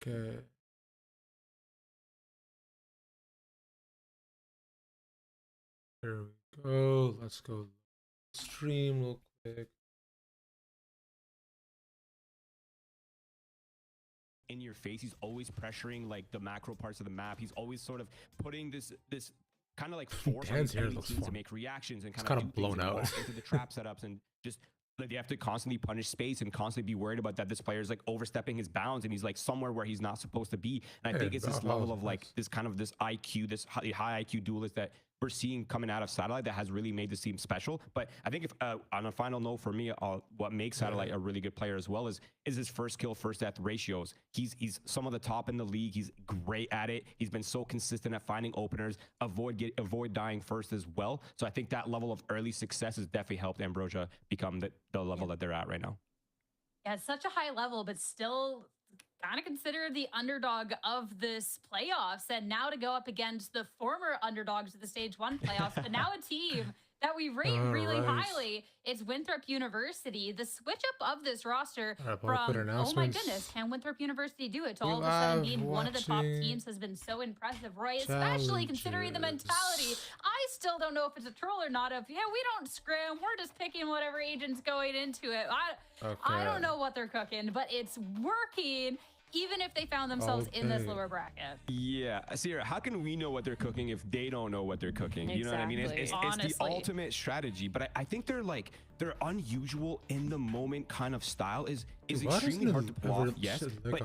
Okay. There we go. Let's go stream real quick. In your face, he's always pressuring like the macro parts of the map. He's always sort of putting this kind of like force on his enemy teams to make reactions and kind of blown out into the trap setups, and just like, you have to constantly punish space and constantly be worried about that this player is like overstepping his bounds and he's like somewhere where he's not supposed to be. And I think it's this level of like this IQ, this high IQ duelist that we're seeing coming out of Satellite that has really made this team special. But I think if on a final note for me, what makes Satellite a really good player as well is his first kill, first death ratios. He's some of the top in the league. He's great at it. He's been so consistent at finding openers, avoid dying first as well. So I think that level of early success has definitely helped Ambrosia become the level that they're at right now. Yeah, it's such a high level, but still kind of considered the underdog of this playoffs, and now to go up against the former underdogs of the stage 1 playoffs, but now a team that we rate really highly. It's Winthrop University. The switch up of this roster from, oh my goodness, can Winthrop University do it, to all of a sudden being one of the top teams has been so impressive, Roy, especially considering the mentality. I still don't know if it's a troll or not. We don't scrim, we're just picking whatever agent's going into it. I don't know what they're cooking, but it's working. Even if they found themselves in this lower bracket. Yeah, Sierra, how can we know what they're cooking if they don't know what they're cooking? You know what I mean? It's the ultimate strategy, but I think they're like, their unusual in the moment kind of style is extremely hard to pull off. Yes, but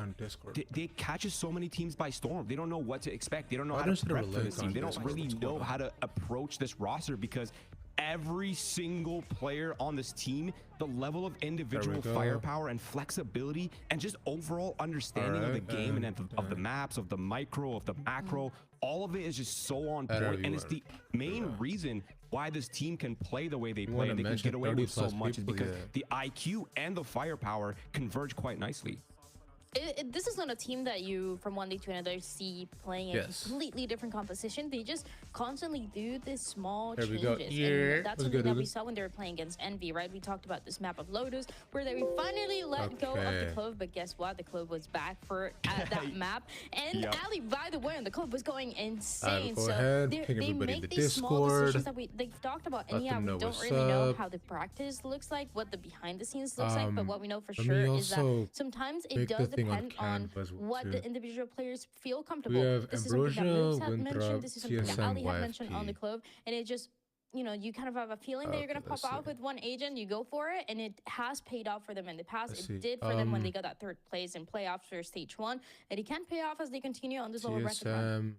they catches so many teams by storm. They don't know what to expect. They don't know how to prep for this team. They don't really know how to approach this roster because every single player on this team, the level of individual firepower and flexibility and just overall understanding of the game and of the maps, of the micro, of the macro, all of it is just so on point. And it's the main reason why this team can play the way they play and they can get away with so much is because the IQ and the firepower converge quite nicely. This is not a team that you, from one day to another, see playing a completely different composition. They just constantly do these small changes. And that's something that we saw when they were playing against Envy, right? We talked about this map of Lotus, where they finally let go of the Clove, but guess what? The Clove was back for that map. And Ali, by the way, on the Clove was going insane. So they make these small decisions that they've talked about. And yeah, we don't really know how the practice looks like, what the behind the scenes looks like, but what we know for sure is that sometimes it does depend on what the individual players feel comfortable. This is something that Moves had mentioned. This is something that Ali had mentioned on the Clove, and it just, you kind of have a feeling that you're gonna pop out with one agent. You go for it, and it has paid off for them in the past. It did for them when they got that 3rd place in playoffs for stage 1, and it can pay off as they continue on this lower bracket run.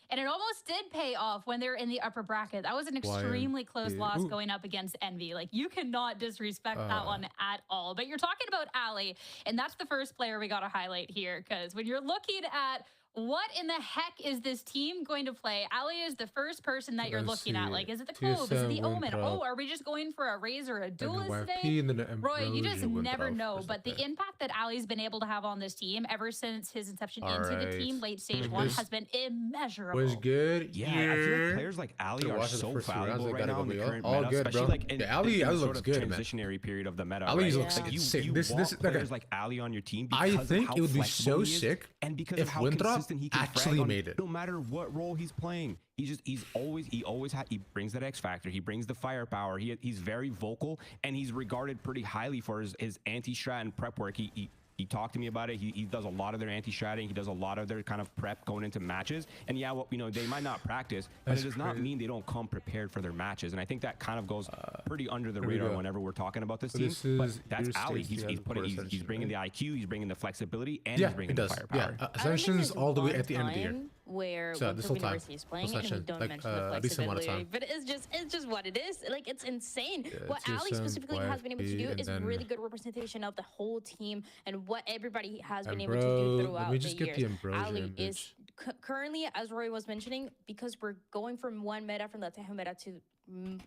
And it almost did pay off when they were in the upper bracket. That was an extremely close loss going up against Envy. Like, you cannot disrespect that one at all. But you're talking about Ali, and that's the first player we got to highlight here, because when you're looking at what in the heck is this team going to play, Ali is the first person that you're looking at. Like, is it the Clove? Is it the Omen? Oh, are we just going for a Razor, a duelist today? Roy, you just never know. But the impact that Ali's been able to have on this team ever since his inception into the team late stage 1 has been immeasurable. Was good. Yeah, I feel like players like Ali are so valuable right now in the current meta, especially like in Ali looks good, transitionary period of the meta. Ali looks sick. You want players like Ali on your team because I think it would be so sick and because if Winthrop he can actually made it. No matter what role he's playing, he brings that X factor. He brings the firepower. He's very vocal, and he's regarded pretty highly for his anti-strat and prep work. He talked to me about it. He does a lot of their anti-stratting. He does a lot of their kind of prep going into matches. And yeah, well, they might not practice, but it does not mean they don't come prepared for their matches. And I think that kind of goes pretty under the radar whenever we're talking about this team. But that's Ali. He's bringing the IQ, he's bringing the flexibility, and he's bringing the firepower. Yeah, Ascension's all the way at the end of the year. Where University is playing it, and we don't mention the flexibility, but it's just what it is. Like, it's insane. What Ali specifically has been able to do is really good representation of the whole team and what everybody has been able to do throughout the years. Ali is currently, as Roy was mentioning, because we're going from one meta, from the Tejo meta, to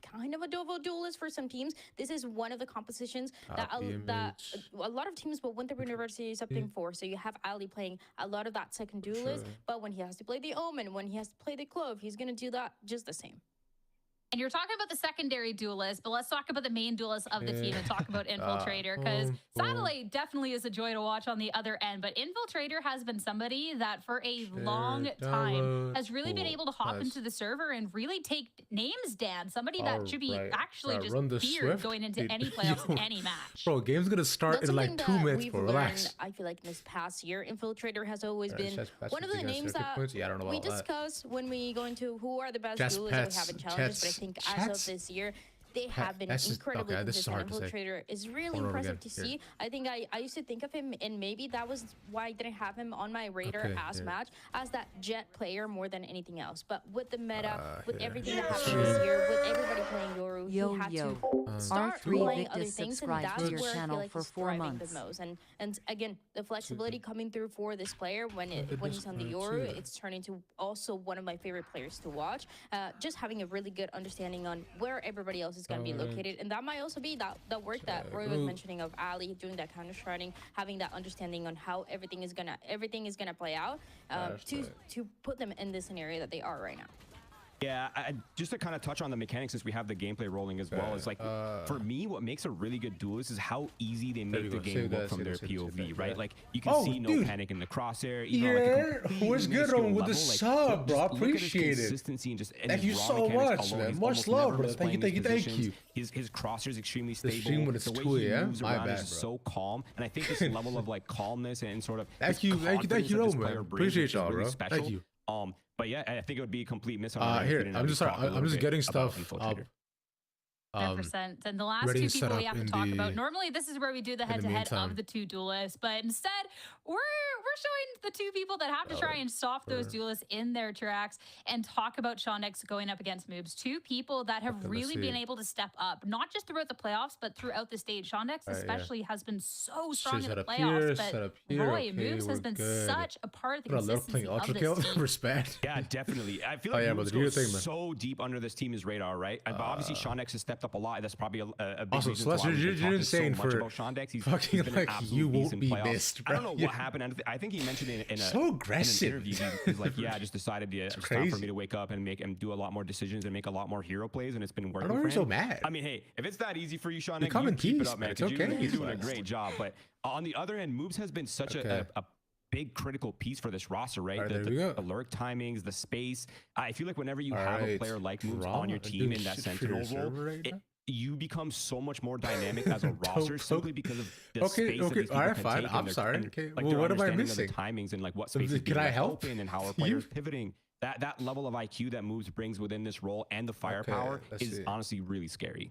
kind of a double duelist for some teams. This is one of the compositions that a lot of teams, but Winthrop University is opting for. So you have Ali playing a lot of that second duelist, but when he has to play the Omen, when he has to play the Clove, he's going to do that just the same. And you're talking about the secondary duelist, but let's talk about the main duelist of the team and talk about Infiltrator, because Satellite definitely is a joy to watch on the other end. But Infiltrator has been somebody that for a long time has really been able to hop into the server and really take names down. Somebody that should be actually just feared going into any playoffs in any match. Bro, game's gonna start in like 2 minutes, bro. Relax. I feel like this past year, Infiltrator has always been one of the names that we discuss when we go into who are the best duelists that we have in challenges. But I think as of this year, they have been incredibly consistent. Infiltrator is really impressive to see. I think I used to think of him, and maybe that was why I didn't have him on my radar as match, as that jet player more than anything else. But with the meta, with everything that happened this year, with everybody playing Yoru, he had to start playing other things, and that's where I feel like he's thriving the most. And again, the flexibility coming through for this player when he's on the Yoru, it's turning to also one of my favorite players to watch. Just having a really good understanding on where everybody else is going to be located, and that might also be that work that Roy was mentioning of Ali doing that counter striding, having that understanding on how everything is gonna play out to put them in the scenario that they are right now. Yeah, just to kind of touch on the mechanics, since we have the gameplay rolling as well, is like for me, what makes a really good duelist is how easy they make the game look from their POV, right? Like you can see no panic in the crosshair. What's good on with the sub, bro? Appreciate it. Consistency and just thank you so much, man. Much love, bro. Thank you. His crosshair is extremely stable. The stream when it's moves around is so calm, and I think this level of like calmness and sort of thank you, man. Appreciate y'all, bro. Thank you. But yeah, I think it would be a complete miss on here. I'm just getting stuff up. 100%. And the last two people we have to talk about. Normally, this is where we do the head-to-head of the two duelists, but instead, we're showing the two people that have to try and stop those duelists in their tracks and talk about Shondex going up against Moobs. Two people that have really been able to step up, not just throughout the playoffs, but throughout the stage. Shondex especially has been so strong in the playoffs, but Roy, Moobs has been such a part of the consistency of this team. Respect. Yeah, definitely. I feel like Moobs goes so deep under this team's radar, right? But obviously, Shondex has stepped up a lot. That's probably a big reason why you're insane so much about Shondex. He's fucking been like you won't be missed, bro. I don't know what happened. I think he mentioned it in so aggressive. In an interview. He's like, yeah, I just decided it's time for me to wake up and do a lot more decisions and make a lot more hero plays, and it's been working. I don't know for you're him. So mad. I mean, hey, if it's that easy for you, Shondex, you keep it up, man. It's okay. You're doing a great job. But on the other end, Moobs has been such a big critical piece for this roster, right? The lurk timings, the space. I feel like whenever you have a player like Moobs on your team in that sentinel role, you become so much more dynamic as a roster simply because of the space that these people can fine. take. I'm sorry. Okay. Like, well, what am I missing? The timings and like what spaces can I help open and how our players pivoting. That level of IQ that Moobs brings within this role and the firepower is honestly really scary.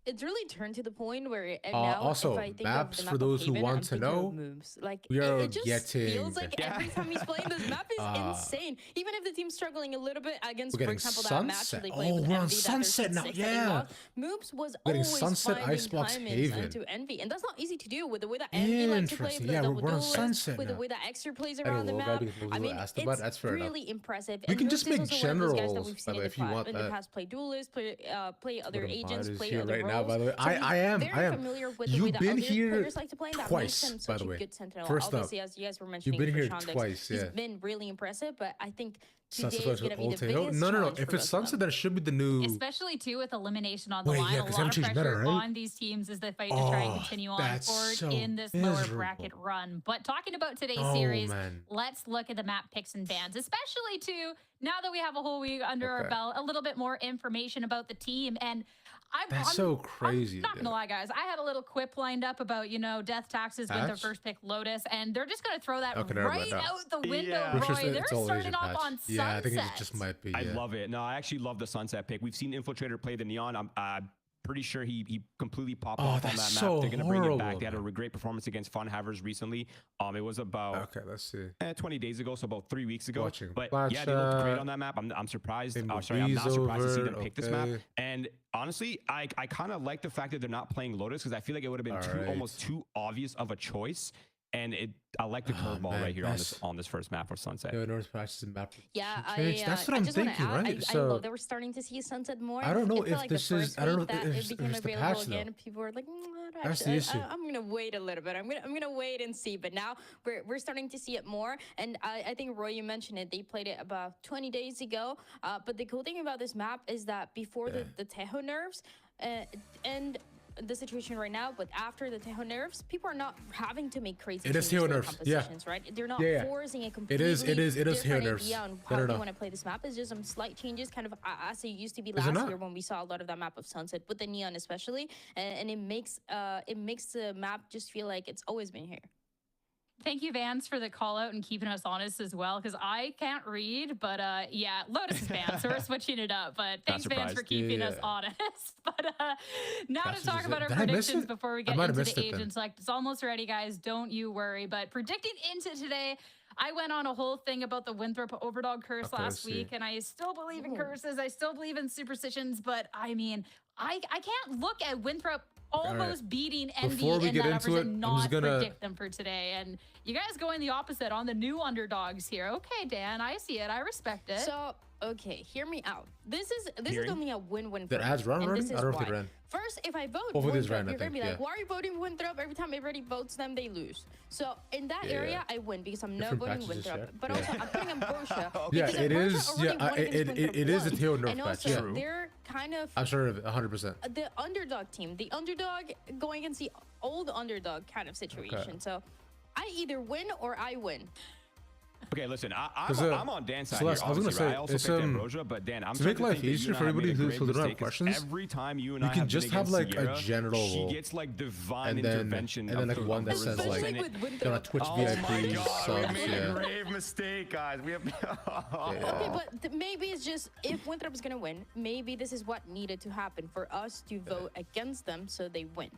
It's really turned to the point where now, also if I think maps of the for those who want to know, like we are it just feels like every time he's playing this map is insane. Even if the team's struggling a little bit against, for example, that match that they played with we're Envy, on Sunset now. Yeah, Moobs was always Sunset finding timings into Envy, and that's not easy to do with the way that Envy likes to play, we're on Sunset with the way that Extra plays around the map. I mean, it's really impressive. We can just make generals if you want in the past. Play duelists, play other agents, play other right now. By the way, I am. You've been here twice, by the way. First up, as you guys were mentioning, you've been here twice. He's been really impressive, but I think today is going to be the biggest no. If it's Sunset, that should be the new. Especially too with elimination on the line, a lot of pressure on these teams as they fight to try and continue on forward in this lower bracket run. But talking about today's series, let's look at the map picks and bans, especially too now that we have a whole week under our belt, a little bit more information about the team. And that's so crazy. I'm not gonna lie, guys. I had a little quip lined up about, Death Taxes with their first pick, Lotus, and they're just gonna throw that right out the window, Roy. They're starting off on Sunset. Yeah, I think it just might be. I love it. No, I actually love the Sunset pick. We've seen Infiltrator play the Neon. I'm pretty sure he completely popped off on that map. They're gonna bring it back. They had a great performance against Fun Havers recently. It was about let's see, 20 days ago, so about 3 weeks ago. But Flash yeah, they looked great on that map. I'm surprised. I'm not surprised to see them pick this map. And honestly, I kind of like the fact that they're not playing Lotus because I feel like it would have been almost too obvious of a choice And I like the curveball right here on this first map for Sunset. Yeah, that's what I'm thinking, right? I love that we're starting to see Sunset more. I don't know if like this is. I don't know if it became it's the available patch again. though. People were like, That's the issue. I'm gonna wait a little bit. I'm gonna wait and see. But now we're starting to see it more. And I think Roy, you mentioned it. They played it about 20 days ago. But the cool thing about this map is that before the Tejo nerfs, and the situation right now, but after the Tejo nerfs, people are not having to make crazy changes to their compositions, right? They're not forcing a completely it is different nerfs. idea on how you want to play this map. It's just some slight changes, kind of as it used to be last year when we saw a lot of that map of Sunset with the neon especially, and it makes the map just feel like it's always been here. Thank you, Vans, for the call out and keeping us honest as well, because I can't read, but yeah, Lotus is banned, so we're switching it up. But thanks, Vans, for keeping us honest. But now to talk about our predictions before we get into the agent select. It's almost ready, guys. Don't you worry. But predicting into today, I went on a whole thing about the Winthrop Overdog curse last week, and I still believe in curses. I still believe in superstitions, but I mean, I can't look at Winthrop almost beating Envy in that uppers and not predict them for today. And you guys going the opposite on the new underdogs here. Okay, Dan, I see it. I respect it. So, okay, hear me out. This is only a win-win for me. That adds run running? I don't know if it ran. First, if I vote Winthrop, you're going to be like, why are you voting Winthrop? Every time everybody votes them, they lose. So, in that area, I win because I'm not voting Winthrop. But also, I'm putting Ambrosia. Yeah, it is. Yeah, it is a tail nerf patch. Yeah. They're kind of... I'm sure of it, 100%. The underdog team. The underdog going against the old underdog kind of situation. Okay. So, I either win or I win. Okay, listen, I'm on Dan's side Celeste, here. I was gonna say, I also picked Ambrosia, but Dan, I'm to make life easier for everybody who don't have questions. Every time you and I can just have like a general she gets like divine intervention, and then like one that says like gonna Twitch VIP subs. Yeah, grave mistake, guys. We have. Okay, but maybe it's just if Winthrop is gonna win, maybe this is what needed to happen for us to vote against them so they win,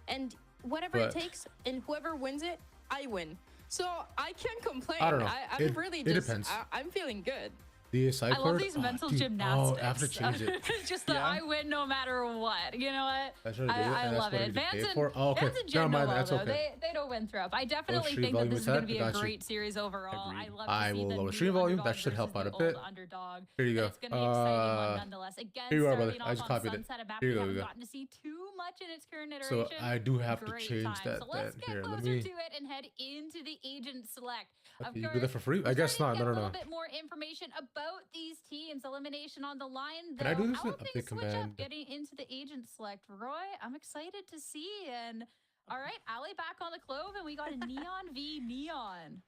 and whatever it takes, and whoever wins it, I win. So I can't complain. I don't know. I'm really just. I'm feeling good. The side I love these mental gymnastics. I have to change it. It's just that I win no matter what. You know what? I love it. Vans and Jim know well, though. They don't Winthrop. I definitely think that this is going to be a great series overall. I love to see the lower stream volume. That should help out a bit. Here you go. It's going to be exciting one nonetheless. Again, here you are, brother. starting I just off on copied it. Sunset, a map Here we you haven't go. gotten to see too much in its current iteration. So I do have to change that. So let's get closer to it and head into the agent select. You do that for free? I guess not. No. A little bit more information about these teams. Elimination on the line. Can I do this with update command? Getting into the agent select, Roy. I'm excited to see. And all right, Ali back on the clove, and we got a neon v neon.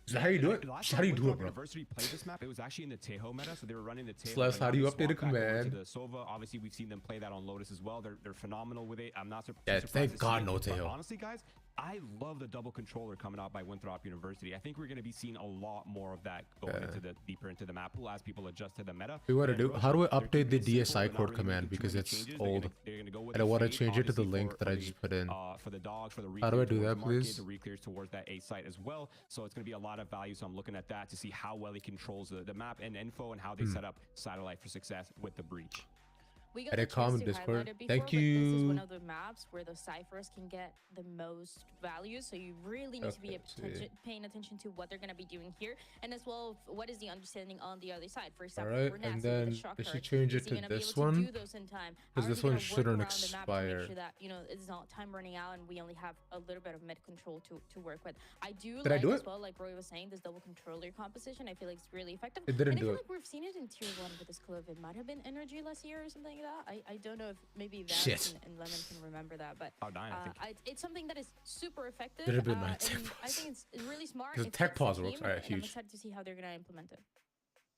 Is that how you do it? How do you do it, bro? University played this map. It was actually in the Tejo meta, so they were running the Tejo. Celeste, how do you update a command? The Sova. Obviously, we've seen them play that on Lotus as well. They're phenomenal with it. I'm not surprised. Yeah, thank God no Tejo. Honestly, guys, I love the double controller coming out by Winthrop University. I think we're going to be seeing a lot more of that going into the deeper into the map pool as people adjust to the meta. What to do? How do I update the DSI code command because it's old? And I want to change it to the link that I just put in. For the dogs, for the how do I do that, please? The reclears towards that A site as well. So it's going to be a lot of value. So I'm looking at that to see how well he controls the map and info and how they set up Satellite for success with the breach. We got a comment Discord. Thank you. This is one of the maps where the ciphers can get the most value, so you really need to be paying attention to what they're going to be doing here, and as well what is the understanding on the other side. For example, all right, and then I should change it to this one because this one shouldn't expire. Make sure that it's not time running out, and we only have a little bit of mid control to work with. I do like as well, like Roy was saying, this double controller composition. I feel like it's really effective. It didn't and I do feel it. like we've seen it in tier 1 with this club. It might have been Energy last year or something. I don't know if maybe that and Lemon can remember that, but it's something that is super effective. I think it's really smart. Because tech pause works. All right, huge. I'm excited to see how they're gonna implement it.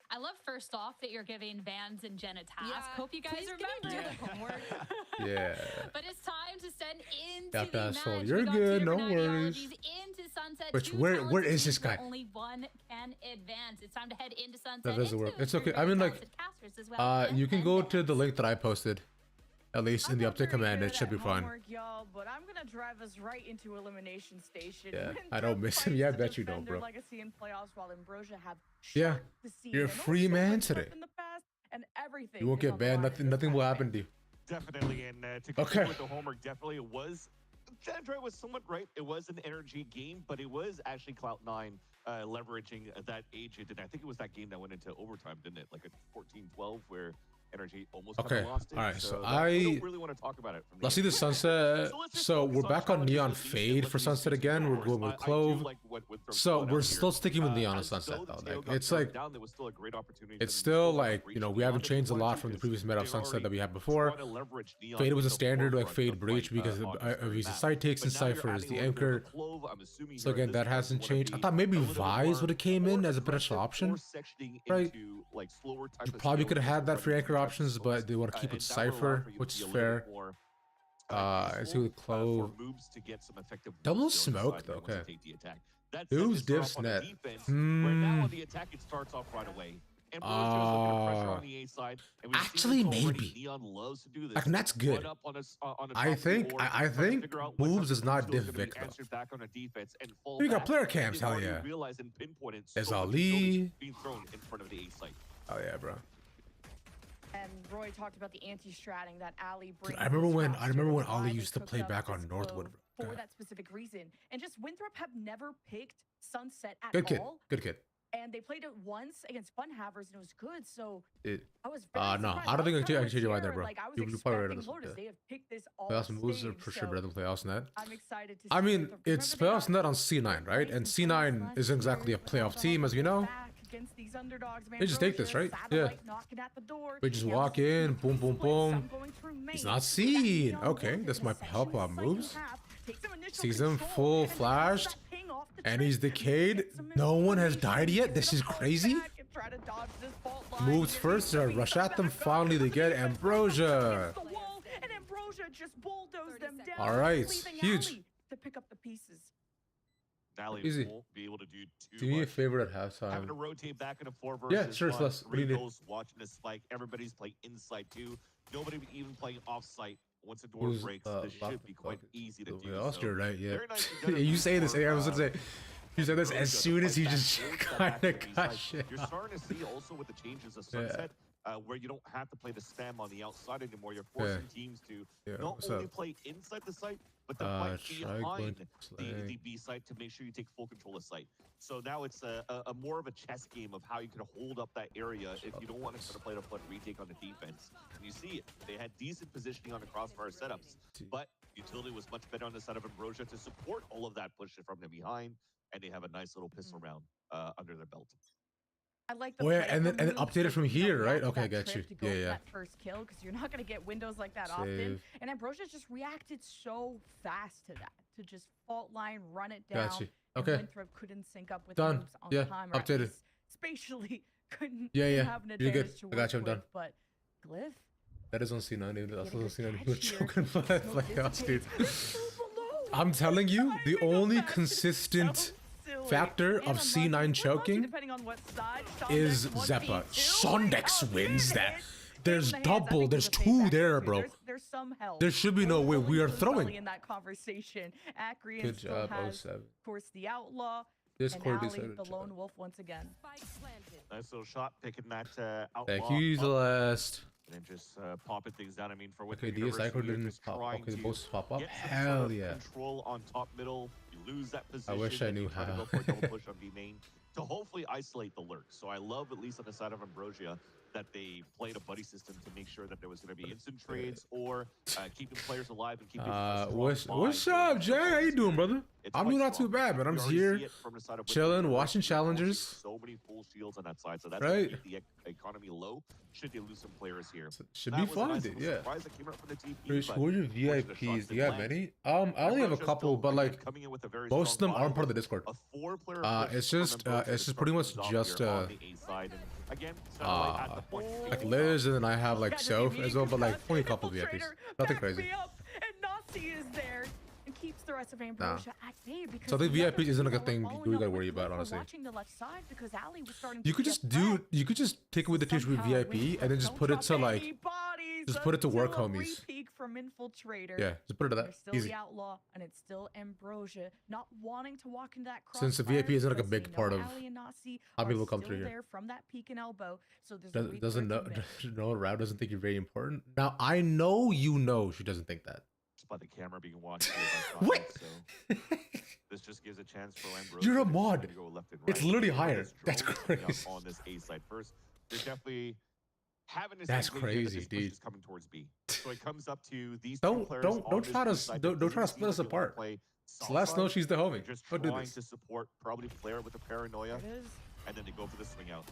I love first off that you're giving Vans and Jen a task. Hope you guys remember. Do the homework. Yeah. But it's time to send into got the that match. soul. You're good. No worries. Into Sunset. Which where is this guy? Only one can advance. It's time to head into Sunset. That doesn't work. It's okay. I mean, like, you can go to the link that I posted. At least in the update command, it should be fine. But I'm gonna drive us right into elimination station. Yeah, I don't miss him. Yeah, I bet you don't, bro. Legacy in playoffs while Ambrosia have you're a free man today. In the past and everything. You won't get banned. Nothing will happen to you. Definitely, and to continue with the homework, definitely it was Android was somewhat right. It was an energy game, but it was actually Cloud9 leveraging that agent. And I think it was that game that went into overtime, didn't it? Like a 14-12 where energy almost kind of lost it. All right, so we don't really want to talk about it. Let's see the sunset. So we're back on Neon Fade for sunset again. We're going with Clove. So we're still sticking with Neon on sunset though. Like it's like it's still like, you know, we haven't changed a lot from the previous meta of sunset that we had before. Fade was a standard like Fade Breach because of using side takes and Cypher as the anchor. So again, that hasn't changed. I thought maybe Vise would have came in as a potential option, right? You probably could have had that for anchor options, but they want to keep it Cypher, which is fair. Let's see with Clove. Double smoke though, okay. Who's Div's net? Actually, maybe. Like, that's good. I think moves is not Div Vic though. We got player cams, hell yeah. There's Ali. Oh yeah, bro. And Roy talked about the anti-stratting that Ali brings. I remember when Ali used to play back on Northwood for that specific reason. And just Winthrop have never picked Sunset at all. Good kid. And they played it once against Funhavers and it was good. So I was no, I don't think I can change your mind there, bro. Like, You probably right on this one. They have picked this all Playoffs moves are for sure better than Playoffs net. I'm excited to see. I mean, it's Playoffs net on C9, right? And C9 isn't exactly a playoff team, as we know. They just take this, right? Yeah. We just walk in, boom, boom, boom. He's not seen. Okay, this might help our moves. Sees him full flashed, and he's decayed. No one has died yet. This is crazy. Moves first, rush at them. Finally, they get Ambrosia. All right, huge. To pick up the pieces. Easy. Won't be able to do me a favor at halftime. Having to rotate back into 4 versus yeah, sure, Celeste. What do you need? Watching the spike. Everybody's playing inside too. Nobody even playing offsite. Once the door breaks, this should be quite easy to do. Lost your right, yeah. You say this. I was gonna say. You said this as soon as you just kind of got shit. You're starting to see also with the changes of sunset. Where you don't have to play the spam on the outside anymore. You're forcing teams to not only play inside the site, but to fight behind the B site to make sure you take full control of site. So now it's a more of a chess game of how you can hold up that area if you don't want to sort of play the flood retake on the defense. And you see it. They had decent positioning on the crossfire setups, but utility was much better on the side of Ambrosia to support all of that push from the behind, and they have a nice little pistol round under their belt. I like the and then updated from here, right? Okay, I got you. Yeah. That first kill, because you're not going to get windows like that often. And Ambrosia just reacted so fast to that, to just fault line, run it down. Got you. Okay. And Winthrop couldn't sync up with moves on time. Or Updated. Spatially couldn't have an you're good. advantage to I got you. I'm with, done. But Glyph. That is on C9. That's on C9. He was choking for that playoffs, dude. I'm telling you, the only consistent factor of C9 choking is Zeppa. Sondex wins that. There's double. There's 2 there, bro. There should be no way we are throwing. In that conversation, good job, 07. Of course, the outlaw. Discord and Ali, the lone wolf once again. Nice little shot picking that outlaw. Thank you, Celeste. And then just popping things down. I mean, for okay, DS Cycle didn't pop. Okay, the both pop up. Hell yeah. Control on top middle. You lose that position. I wish I knew how. Go for a double push on B main to hopefully isolate the lurk. So I love, at least on the side of Ambrosia, that they played a buddy system to make sure that there was going to be instant trades or keeping players alive and keeping. What's up, Jay? How you doing, brother? I'm doing not too bad, but I'm just here chilling, watching challengers. So many full shields on that side, so that's right. Keep the economy low. Should they lose some players here? Should be fun, dude. Yeah. Who are your VIPs? Do you have many? I only have a couple, but like most of them aren't part of the Discord. It's just pretty much just like Liz, and then I have like Soph as well, but like only a couple VIPs. Nothing crazy. And Nazi is there and keeps the rest of Ambrosia at bay because so I think VIPs isn't like a thing we gotta worry about, honestly. You could just take away the tier with VIP and then just put it to like work homies. From Infiltrator. Yeah, just put it to that. Still easy. The outlaw, and it's still Ambrosia not wanting to walk into that cross. Since the VIP isn't like a big part of how people come through here. From that peak and elbow, so there's doesn't know Rao doesn't think you're very important. Now I know you know she doesn't think that. watched by the camera, being watched here by What? Shotnik, so this just gives a chance for Ambrosia. You're a to mod. kinda go left and right. It's literally But higher. this That's drone coming up crazy. on this A side first. They're definitely having this. That's inkling here that crazy, this push dude. is coming towards B. So it comes up to these two Don't players don't on don't this try B to side don't that try to doesn't split us seem like they wanna apart. play Celeste knows she's the homie. They're just Don't do trying this. to support probably Flare with the paranoia, It is. and then they go for the swing out.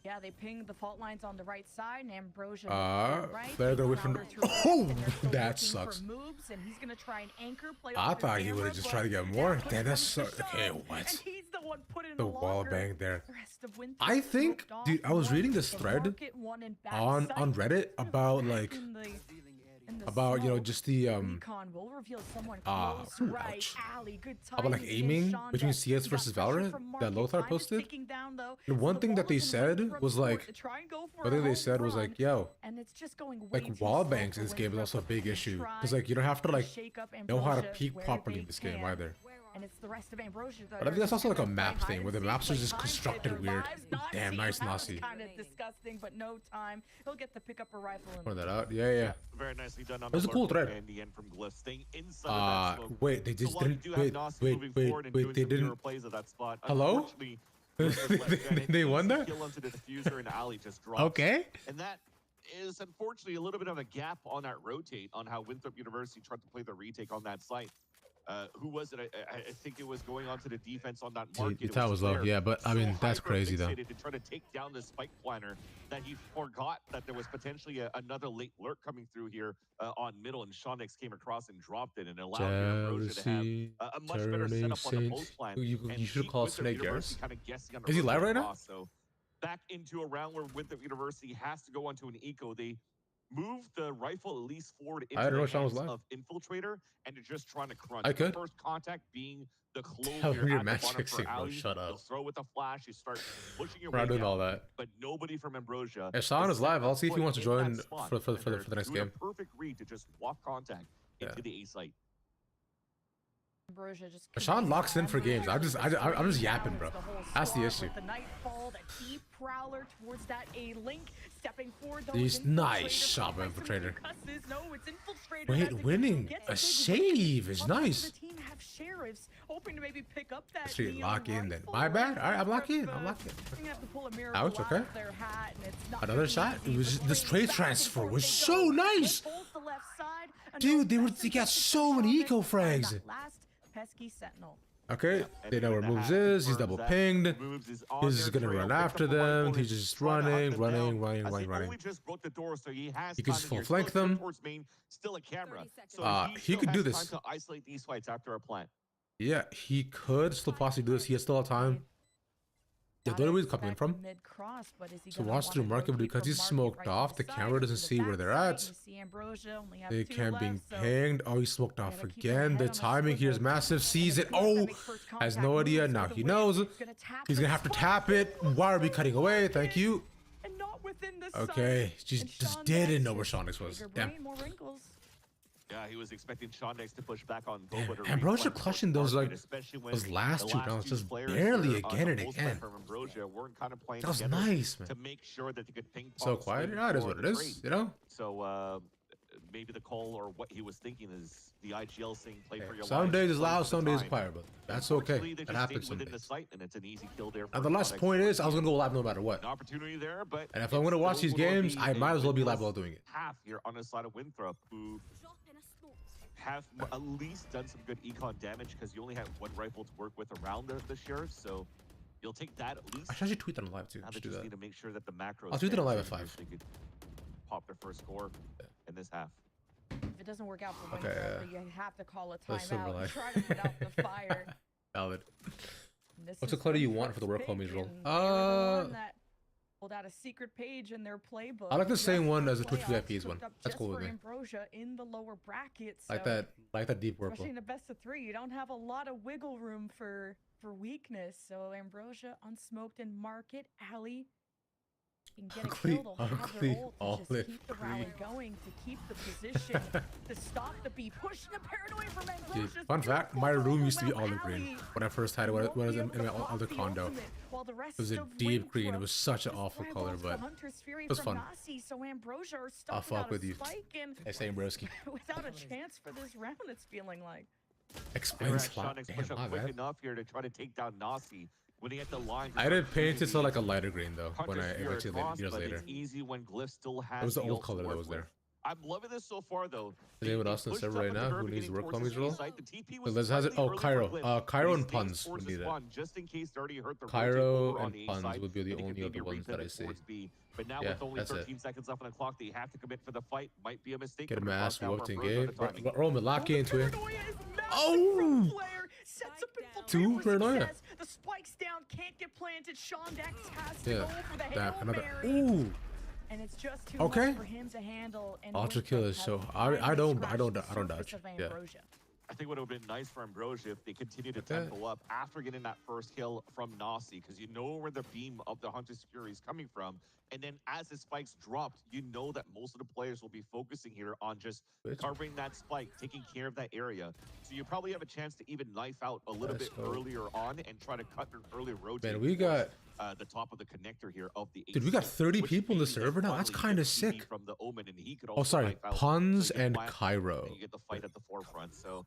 Yeah, they ping the fault lines on the right side, and Ambrosia. Flare They're gonna wait for louder the- to right, Oh, and they're still that looking for sucks. Moves, and he's gonna try and anchor, play I off his thought he camera, would've just but tried to get more. down Damn, that's comes so the okay. shove, What? And he's the one putting The the wall longer. bang there. The rest of Winthrop I think, smoked dude, off I was one reading this in thread market, one in on backside, Reddit kind of about back like in the about smoke. just the Recon will reveal someone close, right, ouch. alley, good about like timing aiming against Shonda. between CS He got versus pressure Valorant from that Market, Lothar kind of posted. ticking down, though, And so one the thing that ball they is in said Winthrop's was court like, to try and go for one a thing they home said was run, like, yo, and it's just going way like too wall slow bangs for in this game is Winthrop also a big to issue try because like you don't have to and like shake up know how to Ambrosia peek where properly they in this game can. either. And it's the rest of Ambrosia. But I think that's also like a map thing where the maps are just constructed weird. Damn, nice Nasi. Kind of disgusting, but no time. He'll get to pick up a rifle. Point that out. Yeah. Very nicely done on It was the a cool lurk thread. and the end from Glyph, staying inside of that smoke. Wait, they So just while you didn't do have Nasi moving forward and doing they some hero didn't. plays at that spot, Hello? unfortunately, Glyph was left stranded. They won Easy that? kill onto the diffuser and Ali just drops. Okay. And that is unfortunately a little bit of a gap on that rotate on how Winthrop University tried to play the retake on that site. Who was it? I think it was going on to the defense on that market. You thought it was low, Claire. yeah, but I mean that's hyper crazy though. fixated to try to take down this spike planner that he forgot that there was potentially another late lurk coming through here on middle, and Shonix came across and dropped it and allowed Ambrosia to have a much better setup on the post plan. You should call Snake Garris. Is he Is live right now? So back into a round where Winthrop University has to go onto an eco. They move the rifle at least forward into I don't know the if Sean was hands live. of Infiltrator, and they're just trying to crunch. I The could. first contact being the Hell, closure your at the match bottom fixing, for bro. Ali. Shut up. You'll throw with a flash, you start pushing your We're way not doing down, all that. but nobody from Ambrosia. If Sean is live, I'll see if he put wants to in join that spot, for and they're the next doing game. a perfect read to just walk contact into Yeah. the A site. Ambrosia just Sean locks in for games. I'm just yapping, bro. That's the issue. The nightfall, the deep prowler towards that A link, stepping forward. He's nice shot by Infiltrator. No, it's Infiltrator. Wait, that's it. winning Gets a big save win. is Other nice. The team have sheriffs hoping to maybe pick up that. Should neon lock in then. rifle. My bad. All right, I'm locked in. They're I'm locked in. gonna have to pull a miracle Ouch, out okay. of their hat, and it's not Another gonna be shot. easy. It was The this trade trade back and transfer forth was they so go. nice. They bolt the left side, and Dude, they're they got so many Shonix eco on frags. that last pesky sentinel. Okay, And they know where in the moves half, is. He's confirms double that pinged. Moves is on He's their just gonna trail, run picks after up the rifle, them. and He's is just trying to hunt running, them running, down. running, As running, he running. only just broke the door, so he has He can time just full here. flank Still a turn them. towards main, still a camera. So He still could do has this. time to isolate these fights after a plant. Yeah, he could still possibly do this. He has still have time. Yeah, the only way he's coming in from. So watch through market, but because he's smoked off, the camera doesn't see where they're at. They can't be pinged. Oh, he's smoked off again. The timing here is massive. Sees it. Oh, has no idea. Now he knows. He's gonna have to tap it. Why are we cutting away? Thank you. Okay, just didn't know where Shonix was. Damn. Yeah, he was expecting Shonix to push back on Damn, Boba to Ambrosia reflex clutching the those, market, like, especially when those last the two rounds just players barely here on again the and post plan again. from Ambrosia weren't kind of playing That was together nice, man. to make sure that they could ping So pong quiet. swing Yeah, it is for what it the is. trade. You know. So maybe the call or what he was thinking is the IGL saying play for your Some lives, days it's play loud, for the some days it's time. quiet, but that's Unfortunately, okay. they That just happens stayed some within the days. site, and it's an easy kill there. And for the last Shonix. point is, I was gonna go live no matter what. An opportunity there, but And if I'm gonna watch these games, I might as well be live while doing it. Half here on the side of Winthrop, who have at least done some good econ damage because you only have one rifle to work with around the sheriff, so you'll take that at least. I should actually tweet that on live too. Now they Just do just that. need to make sure that the macros. I'll tweet it on live at stand, so 5. They could pop their first score in this half. If it doesn't work out for Okay, Winthrop, you have to call a Let's silver timeout line. and try to put out the fire. Valid. And this What's the is clutter you want Winthrop's for the work pick, homies role? and they were the one that pulled out a secret page in their playbook. I like the just same for one as the Twitch playoffs, VIPs one. cooked up That's just cool with for me. Ambrosia in the lower bracket. Like so that deep work. especially in a best of 3, you don't have a lot of wiggle room for weakness. So Ambrosia unsmoked in market alley. can get a kill, they'll have their ult to just keep the rally going, to keep the position, to stop the B push, the paranoia from Ambrosia. Dude, fun fact, my room used to be olive green when I first had it when I was in my other condo. It was a deep green. It was such an awful color, but it was fun. I'll fuck with you. I say broski. Without a chance for this round, it's feeling like. Explain slot. Damn, my quick enough here to try to take down Nasi. When he hit the line, I did paint it to like a lighter green though. When I eventually years later. It's easy when Glyph still has it was the old color that was there. I'm loving this so far though. Is anyone else in the server right now who needs to work on these role? Liz has it. Oh, Cairo. Cairo and Puns would be that. Cairo and Puns would be the only other ones that I see. But now with only 13 seconds left on the clock, they have to commit for the fight. Might be a mistake. Get a mass whooped in game. Roman, lock into it. Oh! Two paranoia. The spikes down, can't get planted. Sean Dex has to go for the that Hail another. Mary. Ooh. And it's just too okay. much for him to handle. And Ultra kill is so. I don't dodge. Yeah. I think what would have been nice for Ambrosia if they continue to tempo up after getting that first kill from Nasi, because you know where the beam of the Hunter's Fury is coming from. And then as the spikes dropped, you know that most of the players will be focusing here on just covering that spike, taking care of that area. So you probably have a chance to even knife out a little bit earlier on and try to cut an early rotate. Man, we got the top of the connector here of the. Dude, we got 30 people in the server now. That's kind of sick. From the Omen, and he could oh, sorry, Puns and Cairo. And you get the fight at the forefront. So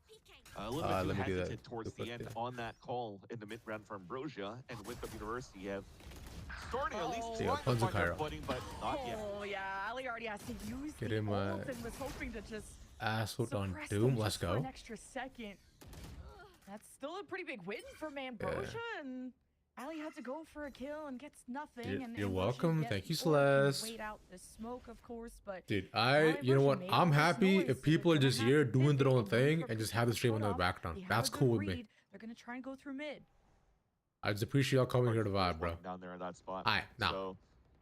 a little bit let me do that towards the end on that call in the mid round for Ambrosia, and with the University, you have. Starting at least trying to find their footing, but not yet. Oh yeah, Ali already has to use get the him ult and was hoping to just ass hooked on Doom. Let's go. An extra second. That's still a pretty big win for Ambrosia, and Ali had to go for a kill and gets nothing. You're welcome. Thank you, Celeste. Wait out the smoke, of course, but dude, you know what? I'm happy if people are just here doing their own thing and just have the stream on their background. That's cool with me. They're gonna try and go through mid. I just appreciate y'all coming here to vibe, bro. Down there in that spot. Alright, now. So,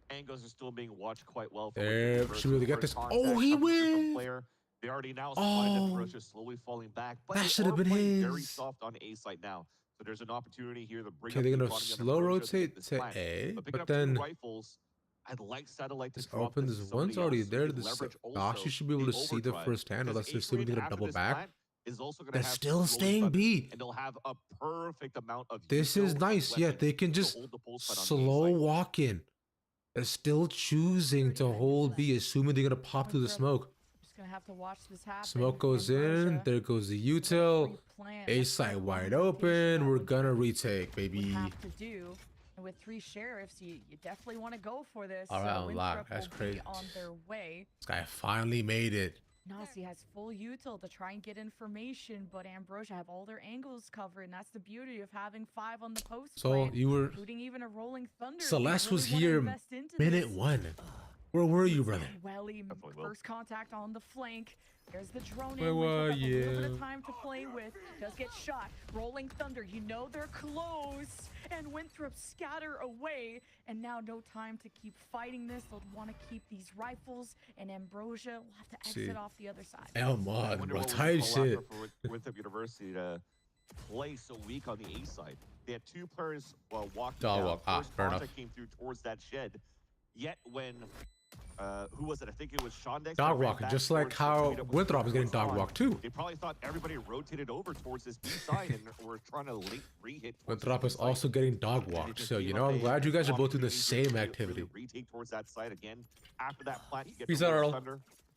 angles are still being watched quite well. There, should really get this. Oh, he wins! They already now spotted that just slowly falling back. But that should have been his. Very soft on A site now. So there's an opportunity here to bring. Okay, they're gonna slow rotate to A, but then rifles. I'd like Satellite to open. This one's already there. She should be able to see the first hand, unless they're assuming they're gonna double back. They're still staying B. And they'll have a perfect amount of. This is nice. Yeah, they can just slow walk in. They're still choosing to hold B, assuming they're gonna pop through the smoke. Just gonna have to watch this happen. Smoke goes in. There goes the util. A side wide open. We're gonna retake, baby. Have to do. And with 3 sheriffs, you definitely want to go for this. All right, unlock. That's crazy. On their way. This guy finally made it. Nasi has full util to try and get information, but Ambrosia have all their angles covered, and that's the beauty of having 5 on the post. So you were, including even a rolling thunder. Celeste was here minute 1. Where were you, brother? Welly, first contact on the flank. There's the drone in. Where were you? A little bit of time to play with. Does get shot. Rolling thunder. You know they're close. And Winthrop scatter away. And now no time to keep fighting this. They'll want to keep these rifles. And Ambrosia will have to exit off the other side. Elmon, bro, tight shit. Winthrop University to play so weak on the A side. They had 2 players walking down. First fair enough. Came through towards that shed. Yet when who was it? I think it was Sean Dex. Dog walking, just like how Winthrop is getting dog walk too. They probably thought everybody rotated over towards this B side and were trying to re-hit. Winthrop is also getting dog walked, so you know I'm glad you guys are both doing the same activity. Retake towards that side again. After that plant, you get peace out, Earl.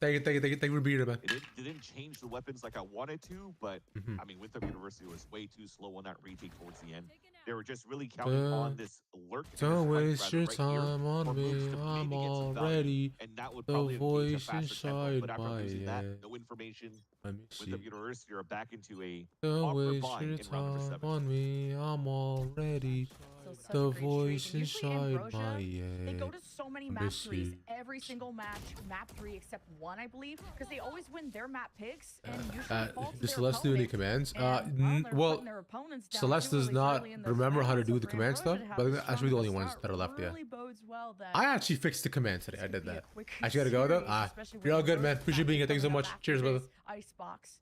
Thank you for being here, man. It didn't change the weapons like I wanted to, but I mean, Winthrop University was way too slow on that retake towards the end. They were just really counting on this lurk. Don't waste your time on me. I'm already the voice inside my head. No information. Let me see. With the University are back into a. Don't waste your time on me. I'm already the voice inside my head. They go to so many map 3s every single match, map 3 except 1, I believe, because they always win their map picks. And does Celeste do any commands? Well, Celeste does not remember how to do the command stuff, but I think that's really the only ones that are left. Yeah. I actually fixed the command today. I did that. I actually gotta go though. You're all good, man. Appreciate being here. Thanks so much. Cheers, brother. Icebox.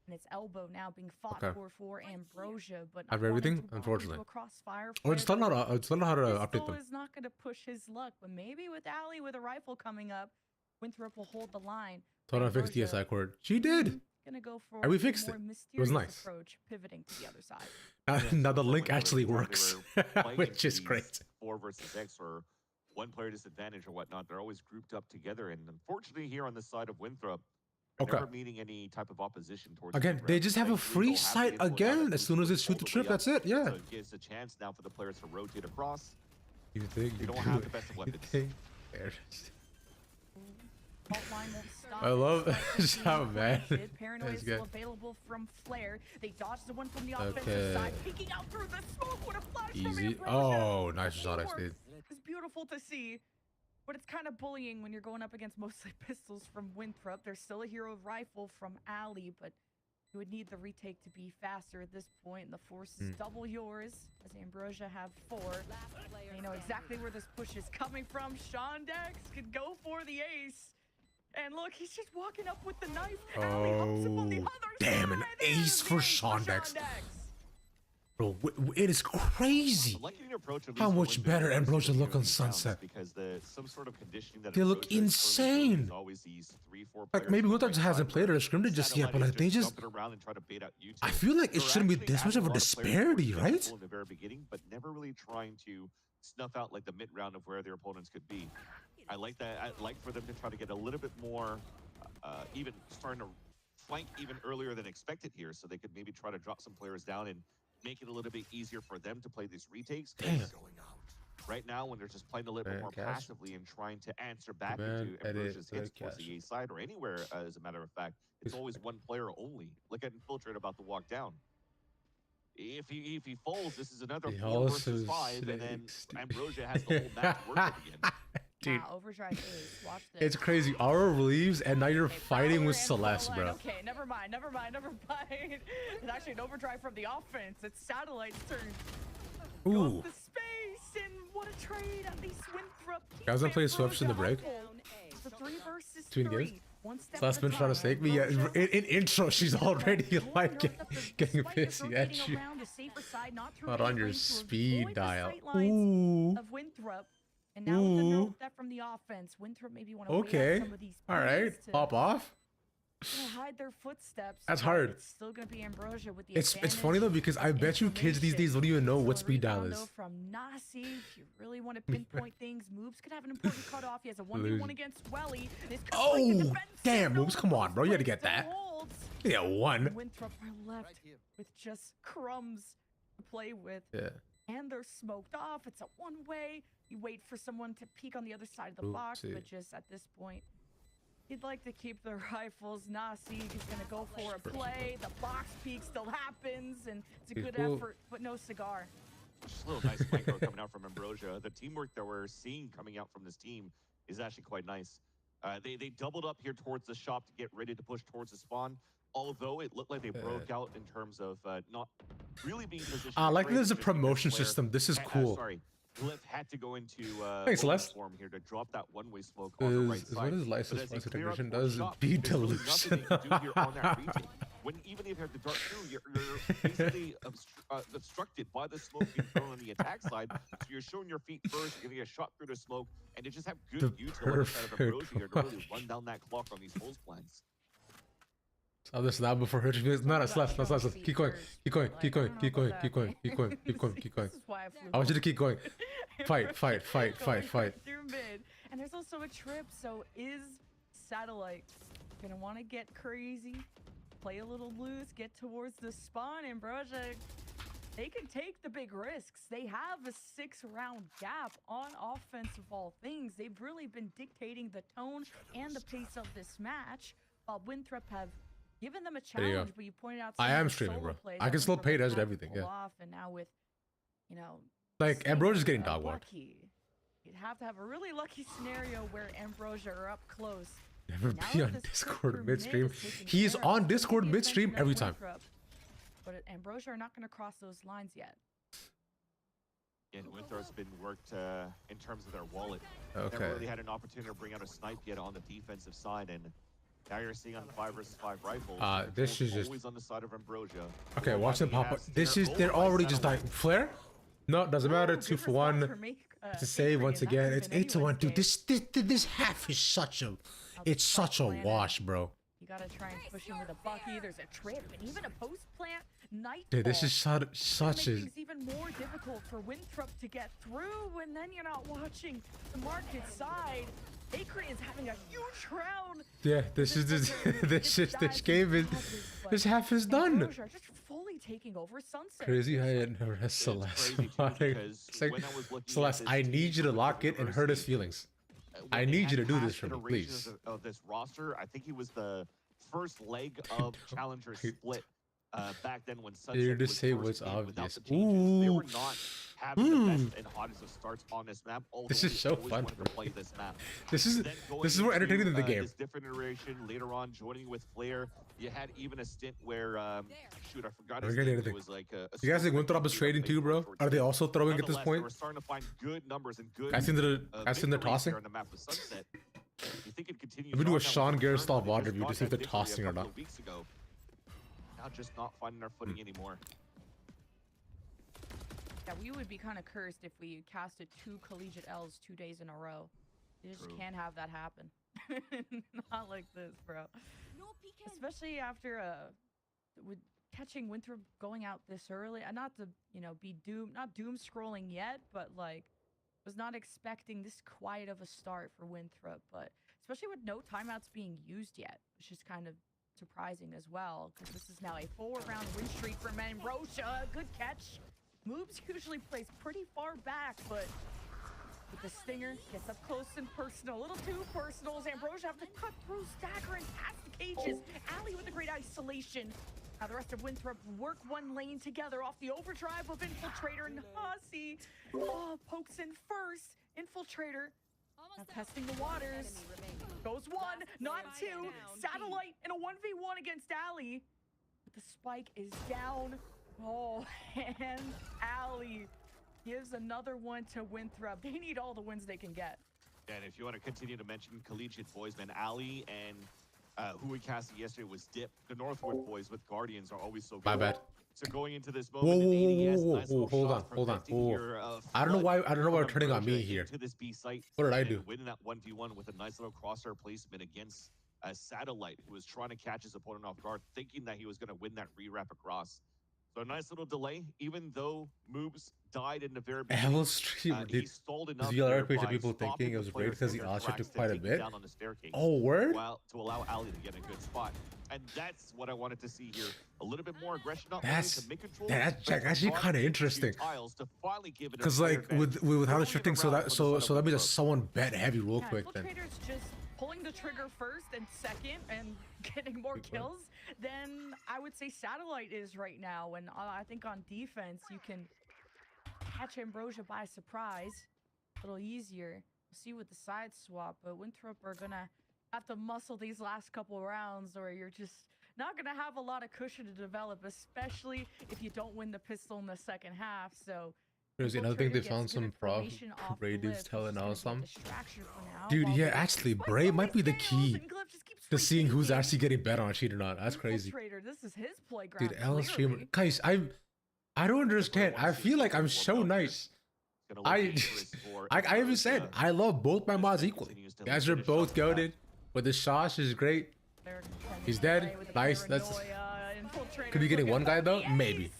And it's elbow now being fought for Ambrosia, but I have everything, unfortunately. Crossfire Or just don't know how to update Pistol them. is not going to push his luck, but maybe with Ali with a rifle coming up, Winthrop will hold the line. Told her to fix the SI cord. She did. Gonna go for and we fixed a more it. It was nice. approach, pivoting to the other side. Now the link actually works, which is great. 4 versus X or one player disadvantage or whatnot. They're always grouped up together, and unfortunately here on the side of Winthrop, never meeting any type of opposition towards. Again, they just have a free sight again. As soon as they shoot the trip, that's it. Yeah. So it gives a chance now for the players to rotate across. You think you don't have the best of weapons. I love how bad. Paranoia is still available from Flare. They dodged the one from the offensive side, peeking out through the smoke with a flash. Easy. Oh, nice shot, I did. It's beautiful to see, but it's kind of bullying when you're going up against mostly pistols from Winthrop. There's still a hero rifle from Ali, but you would need the retake to be faster at this point. And the force is double yours, as Ambrosia have 4. You know exactly where this push is coming from. Sean Dex could go for the ace. And look, he's just walking up with the knife. Oh, damn, an ace for Sean Dex. Bro, it is crazy how much better Ambrosia look on Sunset. They look insane. Like, maybe Winthrop hasn't played or scrimmage just yet, but like, they just... I feel like it shouldn't be this much of a disparity, right? In the very beginning, but never really trying to snuff out like the mid-round of where their opponents could be. I like that. I'd like for them to try to get a little bit more, even starting to flank even earlier than expected here, so they could maybe try to drop some players down and make it a little bit easier for them to play these retakes. Right now, when they're just playing a little bit more passively and trying to answer back into Ambrosia's hits towards the A side or anywhere, as a matter of fact, it's always one player only. Look at Infiltrate about to walk down. If he falls, this is another 4 versus 5, and then Ambrosia has the whole match to work with again. Dude, overdrive is. Watch this. It's crazy. Aura leaves, and now you're fighting with Celeste, bro. Okay, never mind. It's actually an overdrive from the offense. It's Satellite's turn. Ooh. The space, and what a trade. At least Winthrop. Guys, I'm playing Swift in the break. It's a 3 versus 3 games. Celeste's been trying to stake me. Yeah, in intro, she's already like getting pissy at you. Not on your speed dial. Ooh. Of Winthrop. And now with the note that from the offense, Winthrop maybe want to okay. some of these all right, pop off. Hide their footsteps. That's hard. It's still gonna be Ambrosia with the it's funny though, because I bet you kids these days don't even know what speed dial is. From Nasi, if you really want to pinpoint things, Moves could have an important cutoff. He has a 1v1 against Welly. Oh, damn, Moves, come on, bro, you had to get that. Yeah, 1. Winthrop are left with just crumbs to play with. Yeah. And they're smoked off. It's a one-way. You wait for someone to peek on the other side of the box, but just at this point, he'd like to keep the rifles. Nasi is going to go for a play. The box peek still happens, and it's a good effort, but no cigar. Just a little nice micro coming out from Ambrosia. The teamwork that we're seeing coming out from this team is actually quite nice. They doubled up here towards the shop to get ready to push towards the spawn. Although it looked like they broke out in terms of not really being positioned. Like there's a promotion system. This is cool. Sorry, Glyph had to go into thanks, Celeste. form here to drop that one-way smoke on the right side. What his license integration does be delusion. When even if you have to dart through, you're basically obstructed by the smoke being thrown on the attack side. So you're showing your feet first, you're getting a shot through the smoke, and to just have good use of the left side of Ambrosia here to really run down that clock on these pulse plans. I'll listen now before her. No, it's left. Keep going. I want you to keep going. Fight. Through mid. And there's also a trip, so is Satellite gonna want to get crazy, play a little loose, get towards the spawn? Ambrosia, they can take the big risks. They have a 6-round gap on offense of all things. They've really been dictating the tone and the pace of this match, while Winthrop have given them a challenge, but you pointed out I am streaming, bro. I can still pay to edit everything, yeah. And now with, you know, like Ambrosia's getting dog walked. You'd have to have a really lucky scenario where Ambrosia are up close. Never be on Discord midstream. He's on Discord midstream every time. But Ambrosia are not going to cross those lines yet. And Winthrop's been worked in terms of their wallet. Okay. Never really had an opportunity to bring out a snipe yet on the defensive side, and Now you're seeing on 5 versus 5 rifles. This is just always on the side of Ambrosia. okay. Watch them pop up. This is they're already just dying. Flare? No, doesn't matter. 2 for 1. It's a save once again. It's 8 to 1, dude. This half is such a, it's such a wash, bro. You gotta try and push him with a Bucky. There's a trip and even a post plant. Nightfall. Dude, this is such a. Things even more difficult for Winthrop to get through, and then you're not watching the market side. Acre is having a huge round. Yeah, this game is this half is done. Just fully taking over Sunset. Crazy how it never has Celeste. It's like, Celeste, I need you to lock it and hurt his feelings. I need you to do this for me, please. Of this roster, I think he was the first leg of Challenger split back then when Sunset You're just was say first what's in without obvious. the changes. They Ooh. were not having the best and hottest of starts on this map. This is so fun. To play this map. This is more entertaining than the game. This different iteration later on, joining with Flare. You had even a stint where, shoot, I forgot his name. It was like you guys think Winthrop is trading too, bro? Are they also throwing at this point? We're starting to find good numbers and good. I think they're tossing. On the map with Sunset. You think it continues? Let me do a Sean Garrett style VOD review to see if they're tossing or not. Now just not finding our footing anymore. Yeah, we would be kind of cursed if we casted 2 collegiate L's 2 days in a row. You just can't have that happen. Not like this, bro. Especially after with catching Winthrop going out this early. Not to, be doom scrolling yet, but like was not expecting this quiet of a start for Winthrop, but especially with no timeouts being used yet, which is kind of surprising as well, because this is now a 4-round win streak for Ambrosia. Good catch. Moves usually plays pretty far back, but with the stinger, gets up close and personal. A little too personal as Ambrosia have to cut through, stagger, and past the cages. Ali with a great isolation. Now the rest of Winthrop work one lane together off the overdrive of Infiltrator, and Hasi pokes in first. Infiltrator now testing the waters. Goes 1, not 2. Satellite in a 1v1 against Ali. But the spike is down. Oh, and Ali gives another one to Winthrop. They need all the wins they can get. And if you want to continue to mention collegiate boys, man, Ali and who we casted yesterday was Dip. The Northwood boys with Guardians are always so good. My bad. So going into this moment, hold on. I don't know why we're turning on me here. To this B site, what did I do? Winning that 1v1 with a nice little crosshair placement against a Satellite who was trying to catch his opponent off guard, thinking that he was going to win that re-wrap across. So a nice little delay, even though Moobs died in the very beginning. He stalled enough. I appreciate people thinking it was great because the Osher took quite a bit. Oh, word? To allow Ali to get a good spot. And that's what I wanted to see here. A little bit more aggression. That's actually kind of interesting. Because like with how they're shifting, so that means that someone bet heavy real quick then. Just pulling the trigger first and second and getting more kills than I would say Satellite is right now. And I think on defense you can catch Ambrosia by surprise a little easier. We'll see with the side swap, but Winthrop are gonna have to muscle these last couple rounds, or you're just not gonna have a lot of cushion to develop, especially if you don't win the pistol in the second half. So there's another thing, they found some prof Bray dudes telling us some. Dude, yeah, actually Bray might be the key to seeing who's actually getting bet on cheat or not. That's crazy. This is his playground. Dude, L streamer, guys, I don't understand. I feel like I'm so nice. I even said I love both my mods equally. You guys are both goated, but the Shosh is great. He's dead. Nice. That's could be getting one guy though, maybe.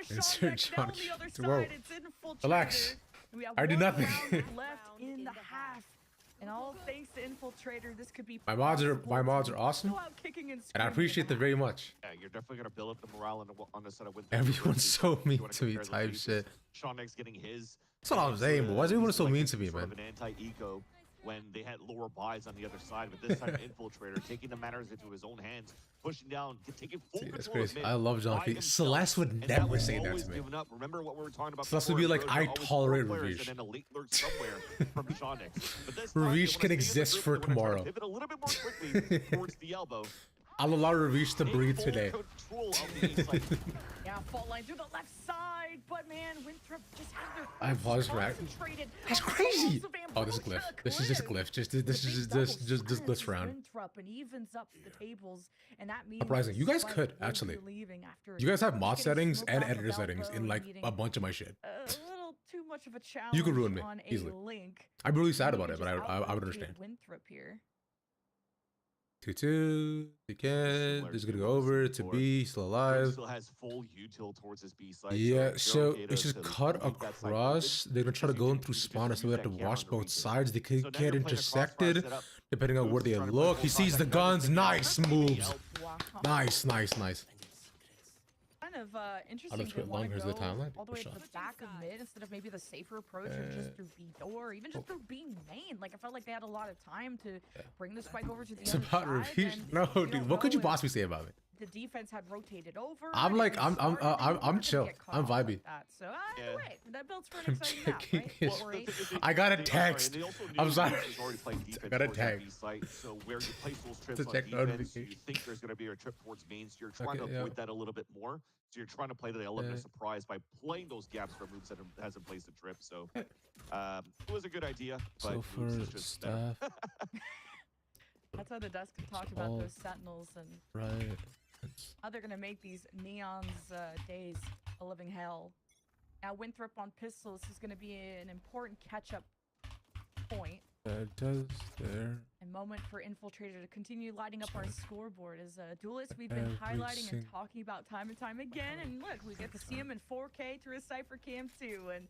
Insert John. Whoa. Relax. I did nothing. Left in the half. And all thanks to Infiltrator, this could be my mods are awesome, and I appreciate them very much. Yeah, you're definitely gonna build up the morale on the side of Winthrop. Everyone's so mean to me, type shit. Sean X getting his. That's what I'm saying, but why is everyone so mean to me, man? An anti-eco when they had lower buys on the other side, but this time Infiltrator taking the matters into his own hands, pushing down, taking full control. I love John P. Celeste would never say that to me. Remember what we were talking about? Celeste would be like, I tolerate Ravish. Ravish can exist for tomorrow. Pivot a little bit more quickly towards the elbow. I'll allow Ravish to breathe today. Yeah, fault line through the left side, but man, Winthrop just has their I paused for that. That's crazy. Oh, this is Glyph. This is just Glyph. This is just this round. And evens up the tables, and that means Surprising. You guys could actually. You guys have mod settings and editor settings in like a bunch of my shit. A little too much of a challenge. You could ruin me on easily. a link. I'm really sad about it, but I would understand. Winthrop here. 2-2. He can. This is gonna go over to B. Still alive. Still has full util towards his B side. Yeah, so it's just cut across. They're gonna try to go in through spawn, so we have to watch both sides. They could get intersected depending on where they look. He sees the guns. Nice moves. Nice. Kind of interesting to want to go all the way to the back of mid instead of maybe the safer approach of just through B door, or even just through B main. Like, I felt like they had a lot of time to bring the spike over to the it's other about side. repeat. No, dude. What could you possibly say about it? The defense had rotated over. I'm like, I'm chill. I'm vibey. So either way, that builds for an exciting map, right? I got a text. I'm sorry. I got a text. So where you place those trips on defense, you think there's going to be a trip towards main, so you're trying to avoid that a little bit more. So you're trying to play the element of surprise by playing those gaps for moves that hasn't placed a trip. So it was a good idea. But so for staff. That's how the desk talked about those sentinels and how they're gonna make these Neon's days a living hell. Now Winthrop on pistols is gonna be an important catch-up point. Does there. A moment for Infiltrator to continue lighting up our scoreboard as duelists we've been highlighting and talking about time and time again. And look, we get to see him in 4K through a Cypher Cam too. And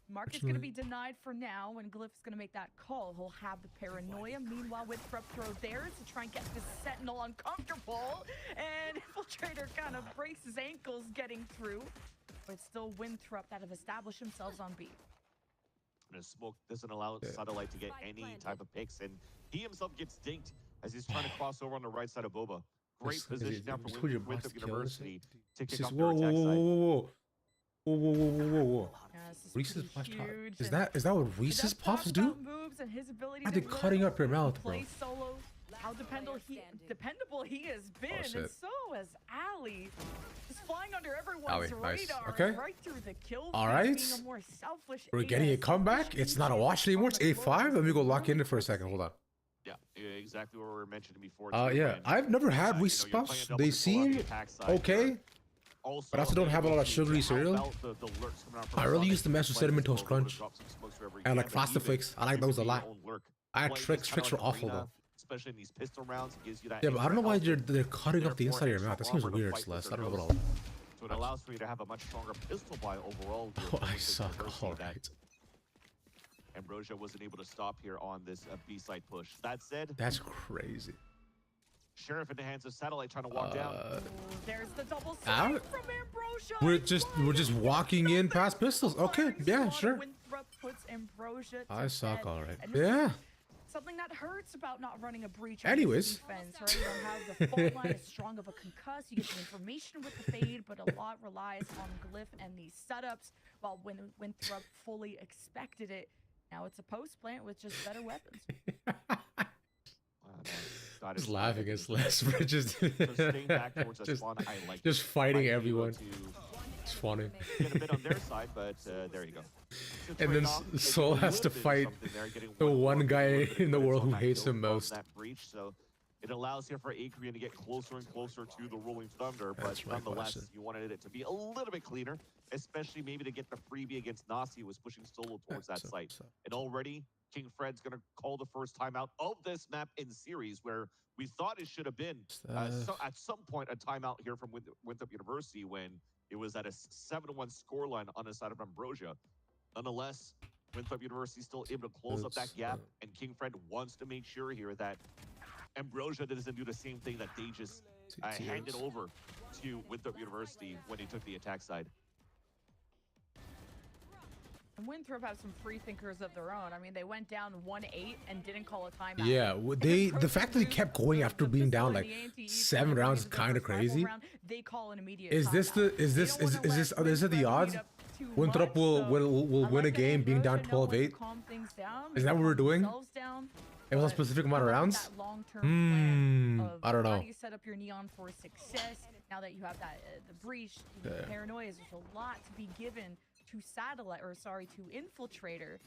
Mark is going to be denied for now, and Glyph's going to make that call. He'll have the paranoia. Meanwhile, Winthrop throw theirs to try and get this Sentinel uncomfortable. And Infiltrator kind of breaks his ankles getting through. But it's still Winthrop that have established themselves on B. And smoke doesn't allow Satellite to get any type of picks, and he himself gets dinked as he's trying to cross over on the right side of Boba. Great position now for Winthrop University to kick off their attack side. Whoa. Reese's Puffs. Is that what Reese's Puffs do? Are they cutting up your mouth, bro? Solo, how dependable he has been, and so has Ali. Just flying under everyone's radar. Okay. Right through the kill. All right. We're getting a comeback. It's not a watch anymore. It's A5. Let me go lock in for a second. Hold on. Yeah, exactly what we were mentioning before. Yeah, I've never had Reese's Puffs. They seem okay. But I also don't have a lot of sugary cereal. I really use the Master Cinnamon Toast Crunch. And like Frosted Flakes. I like those a lot. I had Tricks. Tricks were awful though. Especially in these pistol rounds, it gives you that. Yeah, but I don't know why they're cutting up the inside of your mouth. That seems weird, Celeste. I don't know what all. So it allows for you to have a much stronger pistol buy overall. Oh, I suck. All right. Ambrosia wasn't able to stop here on this B-side push. That said, that's crazy. Sheriff in the hands of Satellite trying to walk down. There's the double out from Ambrosia. We're just walking in past pistols. Okay, yeah, sure. Puts Ambrosia I suck, all right. Yeah. Something that hurts about not running a breach. Anyways, defense, right? You don't have the fault line as strong of a concuss. You get the information with the fade, but a lot relies on Glyph and these setups. While Winthrop fully expected it, now it's a post plant with just better weapons. Just laughing as less, but just fighting everyone. It's funny. Get a bit on their side, but there you go. And then Soul has to fight the one guy in the world who hates him most. That breach, so it allows here for Acreon to get closer and closer to the Rolling Thunder, but nonetheless, you wanted it to be a little bit cleaner, especially maybe to get the freebie against Nasi, who was pushing Solo towards that site. And already, King Fred's going to call the first timeout of this map in series, where we thought it should have been at some point a timeout here from Winthrop University when it was at a 7-1 scoreline on the side of Ambrosia. Nonetheless, Winthrop University still able to close up that gap, and King Fred wants to make sure here that Ambrosia doesn't do the same thing that they just handed over to Winthrop University when he took the attack side. And Winthrop have some free thinkers of their own. I mean, they went down 1-8 and didn't call a timeout. Yeah, the fact that they kept going after being down like 7 rounds is kind of crazy. They call an immediate is this the odds? Winthrop will win a game being down 12-8. Is that what we're doing? It was a specific amount of rounds. I don't know. How do you set up your Neon for success now that you have that the breach, the paranoia? There's a lot to be given to Satellite, or sorry, to Infiltrator.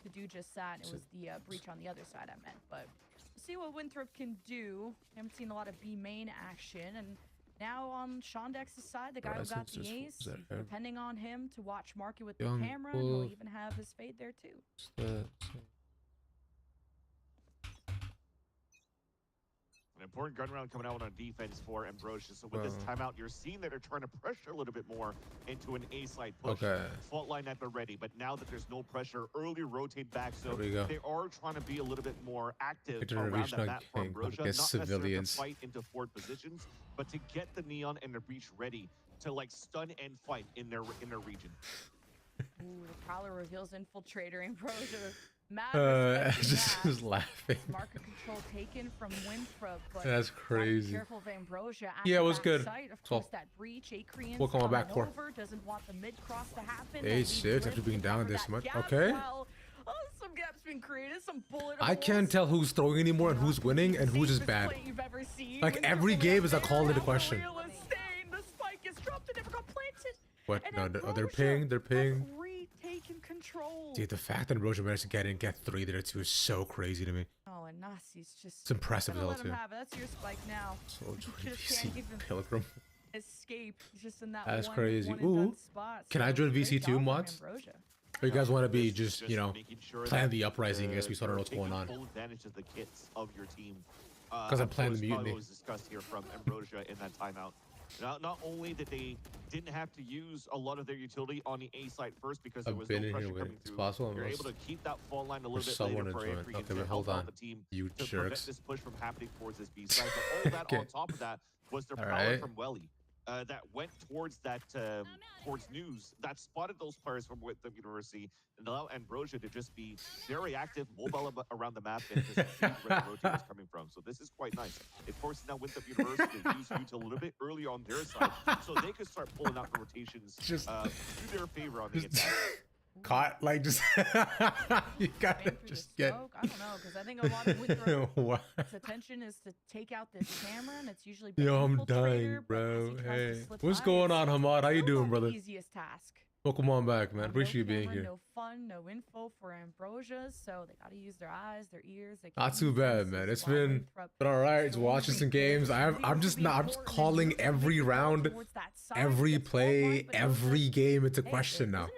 to do just that. It was the breach on the other side I meant, but see what Winthrop can do. Haven't seen a lot of B main action, and now on Shondex's side, the guy who got the ace, depending on him to watch market with the camera, and he'll even have his fade there too. An important gun round coming out on defense for Ambrosia. So with this timeout, you're seeing that they're trying to pressure a little bit more into an A-side push. Fault line at the ready, but now that there's no pressure, early rotate back. So they are trying to be a little bit more active around that map for Ambrosia. Not necessarily to fight into forward positions, but to get the Neon and the Breach ready to like stun and fight in their region. Ooh, the Prowler reveals Infiltrator. Ambrosia. Just laughing. Market control taken from Winthrop, but that's crazy. Careful of Ambrosia. Yeah, it was good. Site, of course, that breach, we'll come back for. Doesn't want the mid cross to happen. 8-6 after being down this much. Okay. Some gaps been created. Some bullet. I can't tell who's throwing anymore and who's winning and who's just bad. Like every game is a call into question. The spike is dropped and never got planted. What? No, they're ping. They're ping. Control. Dude, the fact that Ambrosia managed to get 3 there too is so crazy to me. Oh, and Nasi's just. It's impressive as well too. That's your spike now. So VC Pilgrim. Escape. Just in that. That's crazy. Ooh. Can I join VC too, mods? Or you guys want to be just plan the uprising? I guess we sort of know what's going on. Full advantage of the kits of your team. Because I'm playing the mutiny. Was discussed here from Ambrosia in that timeout. Not only that they didn't have to use a lot of their utility on the A side first because there was no pressure coming through. You're able to keep that fall line a little bit later for Adrian to help out the team to prevent this push from happening towards this B side. But all that on top of that was the power from Welly that went towards that towards News that spotted those players from Winthrop University and allowed Ambrosia to just be very active, mobile around the map and just see where the rotate is coming from. So this is quite nice. It forces now Winthrop University to use Utah a little bit early on their side so they could start pulling out the rotations to their favor on the attack. Caught like just you gotta just get. I don't know because I think a lot of Winthrop's attention is to take out this camera, and it's usually. Yo, I'm dying, bro. Hey, what's going on, Hamad? How you doing, brother? Easiest task. Welcome on back, man. Appreciate you being here. No fun, no info for Ambrosia, so they gotta use their eyes, their ears. Not too bad, man. It's been all right. It's watching some games. I'm just calling every round, every play, every game into question now.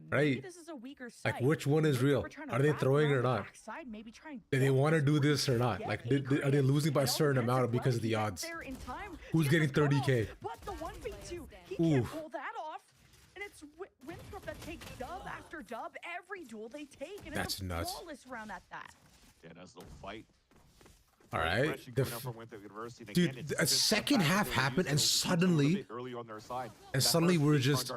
Right? This is a weaker site. Like which one is real? Are they throwing or not? Do they want to do this or not? Like are they losing by a certain amount because of the odds? Who's getting 30K? But the 1v2, he can't pull that off. And it's Winthrop that takes dub after dub every duel they take, and it's a flawless round at that. Yeah, nice little fight. All right, dude, a second half happened, and suddenly, we're just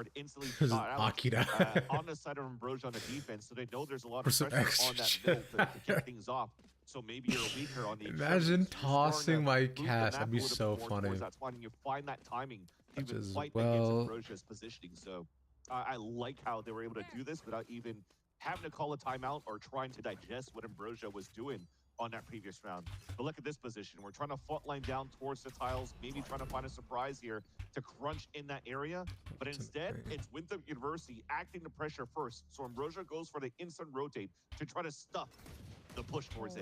Akira on the side of Ambrosia on the defense, so they know there's a lot of pressure on that middle to kick things off. So maybe you're weaker on the. Imagine tossing my cast. That'd be so funny. That's why you find that timing to even fight against Ambrosia's positioning. So I like how they were able to do this without even having to call a timeout or trying to digest what Ambrosia was doing on that previous round. But look at this position. We're trying to fault line down towards the tiles, maybe trying to find a surprise here to crunch in that area. But instead, it's Winthrop University acting the pressure first. So Ambrosia goes for the instant rotate to try to stuff the push towards A.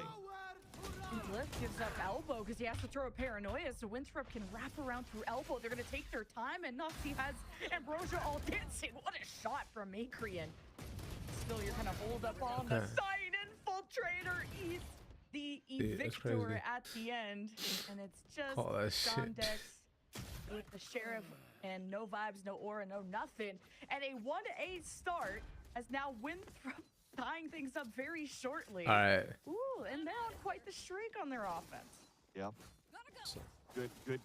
Lift gives up elbow because he has to throw a paranoia, so Winthrop can wrap around through elbow. They're going to take their time, and Nazi has Ambrosia all dancing. What a shot from Macrian. Still, you're kind of hold up on the side. Infiltrator eats the evictor at the end, and it's just Shondex with the sheriff and no vibes, no aura, no nothing. And a 1A start as now Winthrop tying things up very shortly. All right. Ooh, and they're on quite the streak on their offense. Yeah. Good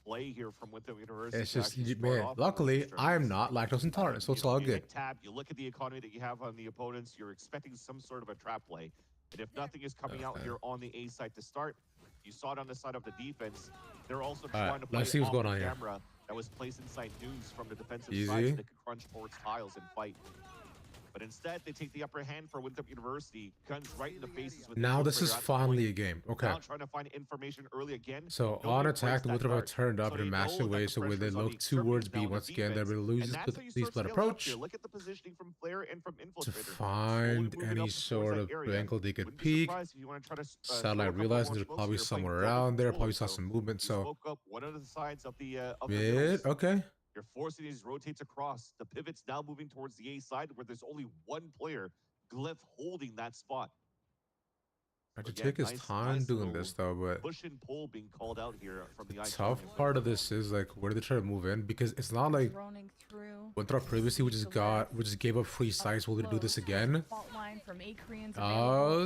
play here from Winthrop University. It's just, man, luckily, I'm not lactose intolerant, so it's all good. Tab, you look at the economy that you have on the opponents, you're expecting some sort of a trap play. And if nothing is coming out here on the A side to start, you saw it on the side of the defense. They're also trying to play let's see what's going on here. Camera that was placed inside News from the defensive side so they could crunch towards tiles and fight. But instead, they take the upper hand for Winthrop University. Guns right in the faces. With Now this is finally a game. Okay. Now trying to find information early again. So on attack, the Winthrop have turned up in a massive way. So when they look towards B once again, they're going to lose this split approach Look at the positioning from Flare and from to Infiltrator. find any sort of angle they could peek. Satellite realizing there's probably somewhere around there. Probably saw some movement. So one of the sides of the mid. Okay. You're forcing these rotates across. The pivot's now moving towards the A side where there's only one player, Glyph, holding that spot. I have to take his time doing this though, but push and pull being called out here from the tough part of this is like where do they try to move in, because it's not like Winthrop previously we just gave up free sites. Will they do this again?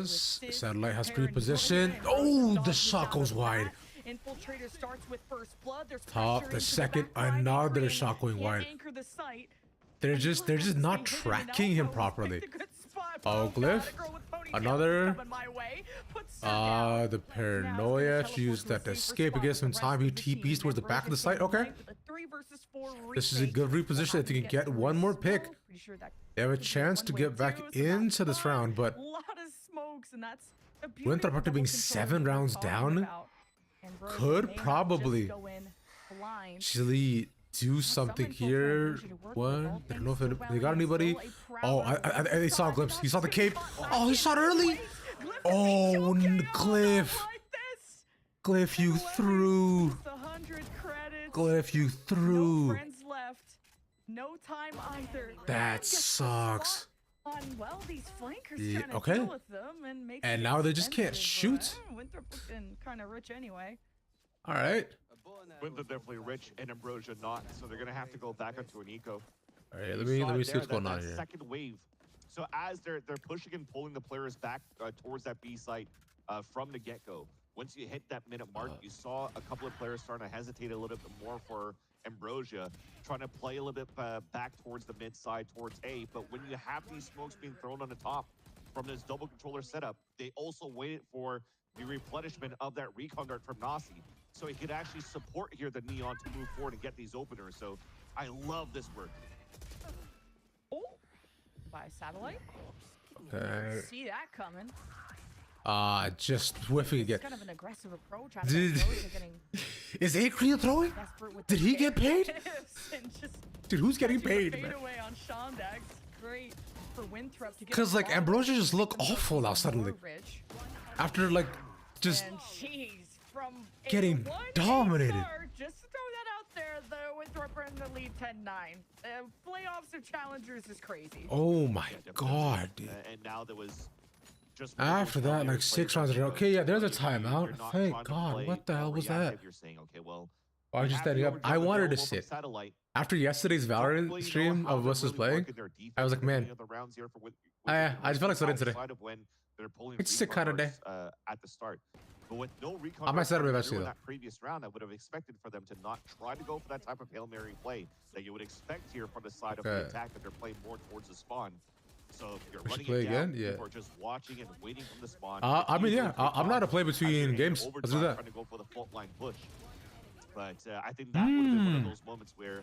Satellite has pre-positioned. Oh, the shot goes wide. Infiltrator starts with first blood. There's top, the second, another shot going wide. They're just not tracking him properly. Oh, Glyph, another. The paranoia. She used that to escape against him. Time he TPs towards the back of the site. Okay, this is a good reposition. If they can get one more pick, they have a chance to get back into this round. But Winthrop, after being 7 rounds down, could probably actually do something here. What? I don't know if they got anybody. Oh, I saw a glimpse. He saw the cape. Oh, he shot early. Oh, Glyph. Glyph, you threw. Glyph, you threw. No time either. That sucks. Well, these flankers yeah, trying to okay. deal with them and now they just can't shoot. Winthrop looking kind of rich anyway. All right. Winthrop definitely rich and Ambrosia not, so they're gonna have to go back onto an eco. All right, let me see what's going on here. Second wave. So as they're pushing and pulling the players back towards that B site from the get-go. Once you hit that minute mark, you saw a couple of players starting to hesitate a little bit more for Ambrosia, trying to play a little bit back towards the mid side, towards A. But when you have these smokes being thrown on the top from this double controller setup, they also waited for the replenishment of that recon dart from Nasi, so he could actually support here the Neon to move forward and get these openers. So I love this work. Oh, by Satellite. Okay. See that coming. Just whiffing again. Kind of an aggressive approach. Is Akrian throwing? Did he get paid? Dude, who's getting paid, man? Great for Winthrop to get. Because like Ambrosia just look awful now suddenly. After like just getting dominated. Just to throw that out there, the Winthrop are in the lead 10-9. Playoffs of challengers is crazy. Oh my god, dude. And now there was just after that, like 6 rounds. Okay, yeah, there's a timeout. Thank God. What the hell was that? You're saying, okay, well, why was you standing up? I wanted to sit. After yesterday's Valorant stream of us was playing, I was like, man, I just felt like sitting today. It's a sick kind of day. At the start. But with no recon I might set up eventually though. That previous round, I would have expected for them to not try to go for that type of Hail Mary play that you would expect here from the side of the attack, that they're playing more towards the spawn. So if you're running it down, or just watching and waiting from the spawn. I mean, yeah, I'm not a play between games. Let's do that. Trying to go for the fault line push. But I think that would have been one of those moments where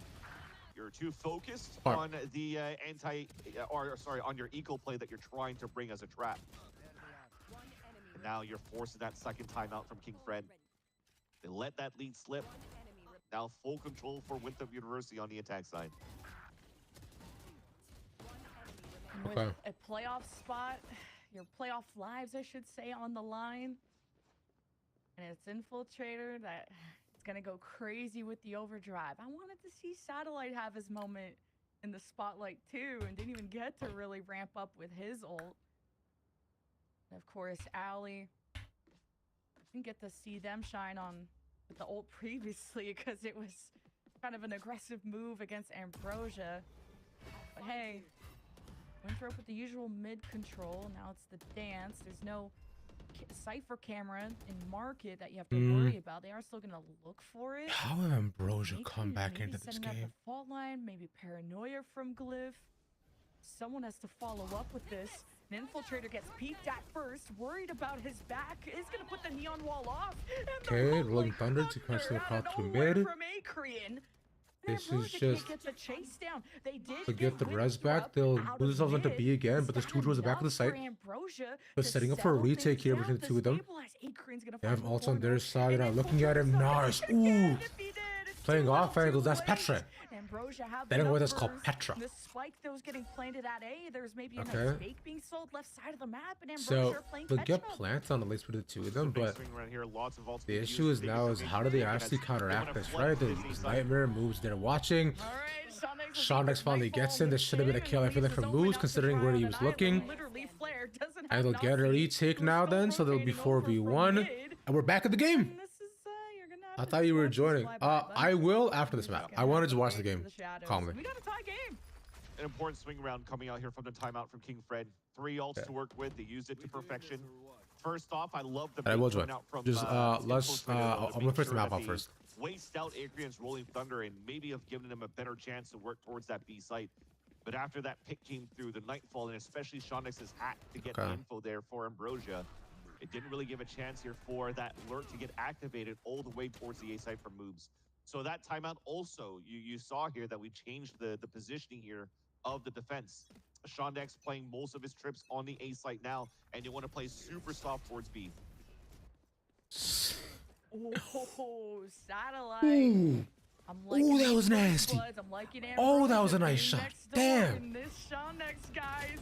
you're too focused on the on your eco play that you're trying to bring as a trap. And now you're forcing that second timeout from King Fred. They let that lead slip. Now full control for Winthrop University on the attack side. With a playoff spot, your playoff lives, I should say, on the line. And it's Infiltrator that it's going to go crazy with the overdrive. I wanted to see Satellite have his moment in the spotlight too, and didn't even get to really ramp up with his ult. And of course, Ali, didn't get to see them shine on with the ult previously because it was kind of an aggressive move against Ambrosia. But hey, Winthrop with the usual mid control. Now it's the dance. There's no Cypher camera in market that you have to worry about. They are still going to look for it. How will Ambrosia come back into this game? The fault line, maybe paranoia from Glyph. Someone has to follow up with this. An Infiltrator gets peeked at first, worried about his back, is going to put the neon wall off. Okay, rolling thunder to catch the crowd to mid. From Akrian. This is just get the chase down. They did to get the res back. They'll move themselves into B again, but there's two towards the back of the site. But setting up for a retake here between the two of them. They have ults on their side. They're not looking at him. Nice. Ooh. Playing off angles. That's Petra. That ain't what that's called, Petra. The spike that was getting planted at A, there's maybe a nice fake being sold left side of the map, and so they'll get plants on at least for the two of them, but the issue is now is how do they actually counteract this, right? There's Nightmare moves they're watching. Shondex finally gets in. This should have been a kill, I feel like, from moves, considering where he was looking. And they'll get a retake now then, so they'll be 4v1. And we're back in the game. I thought you were joining. I will after this map. I wanted to watch the game calmly. We got a tie game. An important swing round coming out here from the timeout from King Fred. 3 ults to work with. They used it to perfection. First off, I love the. I will join. Just let's. I'm gonna first the map out first. Waste out Adrian's Rolling Thunder and maybe have given him a better chance to work towards that B site. But after that pick came through, the Nightfall and especially Shondex's hack to get the info there for Ambrosia. It didn't really give a chance here for that lurk to get activated all the way towards the A site from moves. So that timeout also, you saw here that we changed the positioning here of the defense. Shondex playing most of his trips on the A site now, and you want to play super soft towards B. Oh, satellite. Oh, that was nasty. Oh, that was a nice shot. Damn. This Shondex, guys.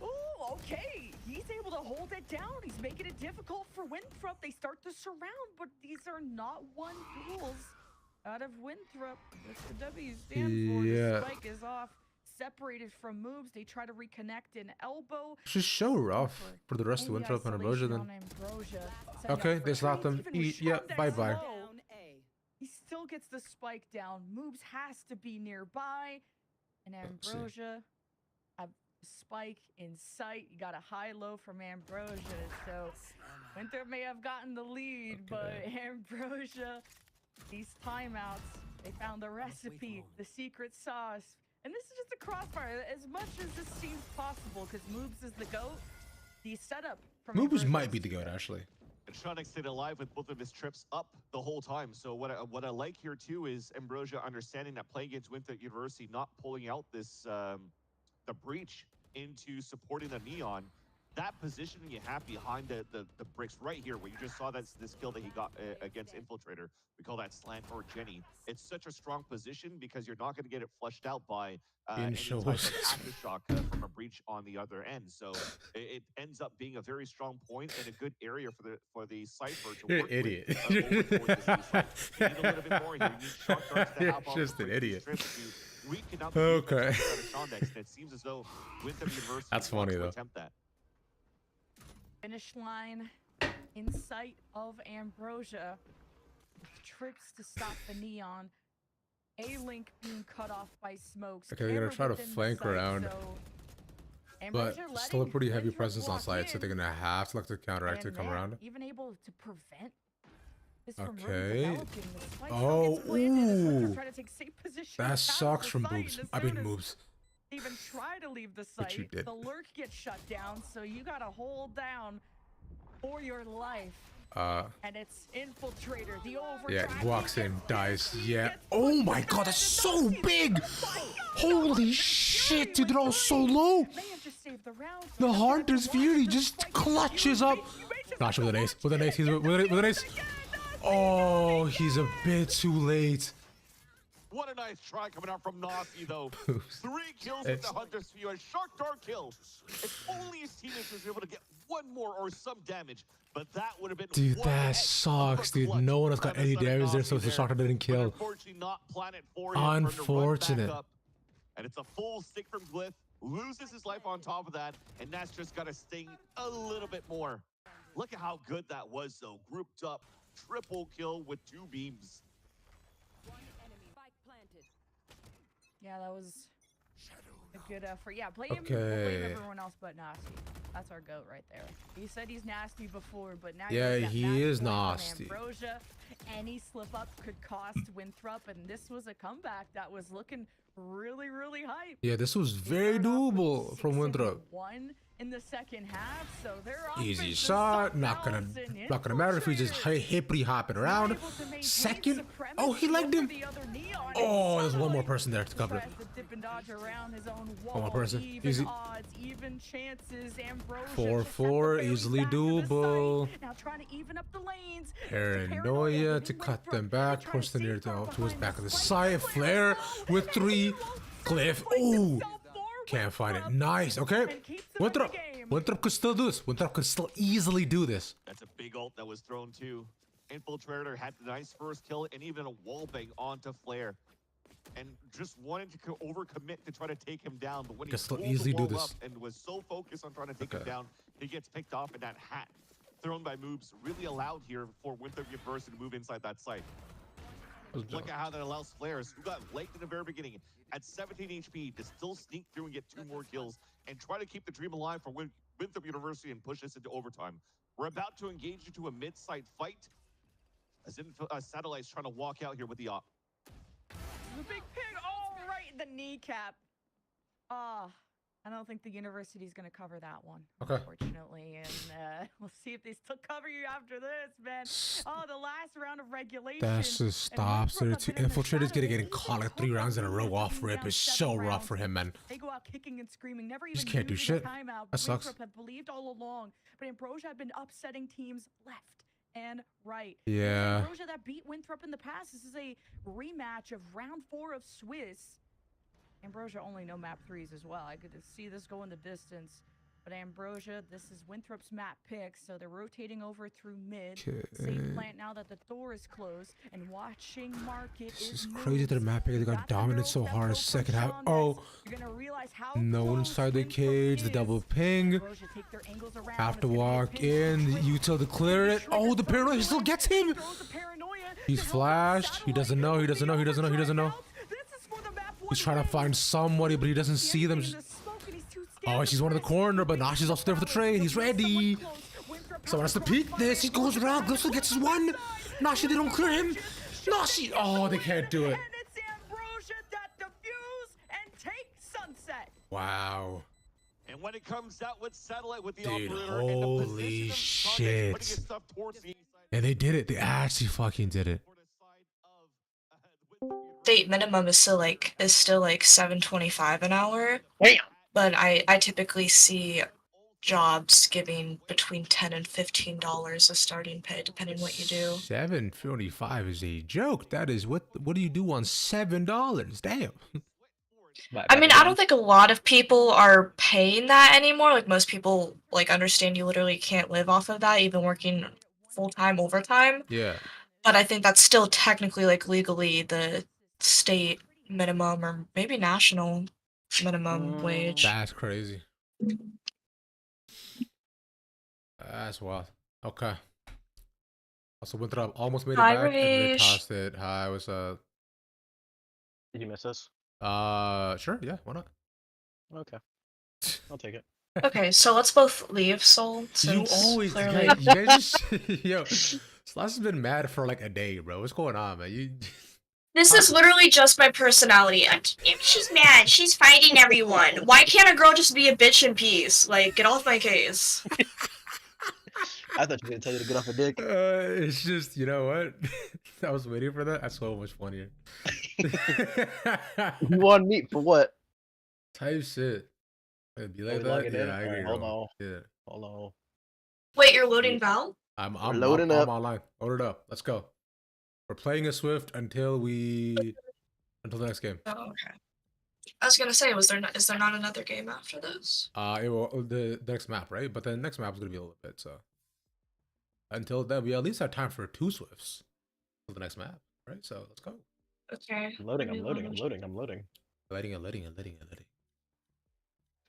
Oh, okay. He's able to hold it down. He's making it difficult for Winthrop. They start to surround, but these are not one duels out of Winthrop. That's the W stands for. The spike is off. Separated from moves. They try to reconnect in elbow. Just show rough for the rest of Winthrop and Ambrosia then. Okay, they slapped them. Yeah, bye-bye. He still gets the spike down. Moves has to be nearby. And Ambrosia, a spike in sight. You got a high-low from Ambrosia. So Winthrop may have gotten the lead, but Ambrosia, these timeouts, they found the recipe, the secret sauce. And this is just a crossfire. As much as this seems possible, because Moobs is the GOAT, the setup from Moobs might be the GOAT, actually. And Shondex stayed alive with both of his trips up the whole time. So what I like here, too, is Ambrosia understanding that playing against Winthrop University, not pulling out this the breach into supporting the Neon. That positioning you have behind the bricks right here, where you just saw this kill that he got against Infiltrator. We call that slant or Jenny. It's such a strong position because you're not going to get it flushed out by any type of aftershock from a breach on the other end. So it ends up being a very strong point and a good area for the Cypher to work idiot. With. You need a little bit more here. You need shot darts to hop just an idiot. Okay. It seems as though Winthrop University that's funny though. Attempt that. Finish line in sight of Ambrosia. Trips to stop the Neon. A-Link being cut off by smokes. Okay, they're gonna try to flank around. But still a pretty heavy presence on site, so they're gonna have to look to counteract to come around. Even able to prevent this okay. Oh, ooh. That sucks from boobs. I mean moves. Even try to leave the site. The lurk gets shut down, so you gotta hold down for your life. And it's Infiltrator, the overdrive. Yeah, walks in, dies. Yeah. Oh my god, that's so big! Holy shit, dude, they're all so low! The Hunter's Fury just clutches up. Gosh, with an ace. With an ace. He's with an ace. Oh, he's a bit too late. What a nice try coming out from Nasi, though. 3 kills with the Hunter's Fury. A Shark Dart kill. If only his teammates was able to get one more or some damage, but that would have been. Dude, that sucks, dude. No one has got any damage there, so the Shark Dart didn't kill. Unfortunately, not Planet 4. Unfortunate. And it's a full stick from Glyph. Loses his life on top of that, and that's just got to sting a little bit more. Look at how good that was, though. Grouped up, triple kill with 2 beams. Yeah, that was a good effort. Yeah, blame everyone else but Nasty. That's our GOAT right there. He said he's nasty before, but now he is nasty. Ambrosia, any slip up could cost Winthrop, and this was a comeback that was looking really, really hype. Yeah, this was very doable from Winthrop. in the second half, so they're easy shot. Not gonna matter if he's just hippity hopping around. Second, oh, he legged him. Oh, there's one more person there to cover it. One more person, easy. 4-4, easily doable. Paranoia to cut them back, push them near towards back of the side. Flare with 3. Cliff, ooh. Can't find it. Nice. Okay. Winthrop could still do this. Winthrop could still easily do this. That's a big ult that was thrown too. Infiltrator had the nice first kill and even a wall bang onto Flare. And just wanted to overcommit to try to take him down. But when he still easily do this and was so focused on trying to take him down, he gets picked off, and that hat thrown by Moobs really allowed here for Winthrop University to move inside that site. Look at how that allows Flares, who got late in the very beginning, at 17 HP, to still sneak through and get 2 more kills and try to keep the dream alive for Winthrop University and push this into overtime. We're about to engage into a mid-site fight as Satellite's trying to walk out here with the op. The big pin, oh, right in the kneecap. I don't think the university's going to cover that one, unfortunately. And we'll see if they still cover you after this, man. Oh, the last round of regulation. That just stops. Infiltrator's getting caught like 3 rounds in a row off rip. Is so rough for him, man. They go out kicking and screaming, never even just can't do shit. That sucks. Winthrop had believed all along, but Ambrosia had been upsetting teams left and right. Yeah. Ambrosia that beat Winthrop in the past. This is a rematch of round 4 of Swiss. Ambrosia only know map 3s as well. I could see this go in the distance. But Ambrosia, this is Winthrop's map pick, so they're rotating over through mid. Safe plant now that the door is closed, and watching market this is crazy that the map pick, they got dominant so hard in the second half. Oh, no one inside the cage, the double ping. Have to walk in, the util to clear it. Oh, the paranoia, he still gets him. He's flashed. He doesn't know. He's trying to find somebody, but he doesn't see them. Oh, she's one in the corner, but now she's also there for the trade. He's ready. Someone has to peek this. He goes around. Glissel gets his one. Nashi, they don't clear him. Nashi. Oh, they can't do it. And it's Ambrosia that defuse and take Sunset. Wow. And when it comes out with Satellite with the dude, operator holy shit. And they did it. They actually fucking did it. State minimum is still like $7.25 an hour. Damn. But I typically see jobs giving between $10 and $15 a starting pay, depending what you do. $7.25 is a joke. That is what do you do on $7? Damn. I mean, I don't think a lot of people are paying that anymore. Like most people understand you literally can't live off of that, even working full-time overtime. Yeah. But I think that's still technically legally the state minimum or maybe national minimum wage. That's crazy. That's wild. Okay. Also went through, almost made it Hi, back and they Ramesh. tossed it. Hi, what's up? Did you miss us? Sure, yeah, why not? Okay. I'll take it. Okay, so let's both leave, Soul. You Since always, clearly... you guys just, yo, Slash has been mad for like a day, bro. What's going on, man? You. This is literally just my personality. She's mad. She's fighting everyone. Why can't a girl just be a bitch in peace? Like, get off my case. I thought you were gonna tell you to get off a dick. It's just, you know what? I was waiting for that. That's so much funnier. You want meat for what? Type shit. It'd be like we that. logging in? Yeah, I agree. Hold on. Yeah. Hold on. Wait, you're loading Val? I'm loading up. I'm online. Load it up. Let's go. We're playing a Swift until the next game. Oh, okay. I was gonna say, is there not another game after this? It will, the next map, right? But the next map is gonna be a little bit, so until then we at least have time for 2 Swifts for the next map, right? So let's go. Okay. I'm loading. Letting.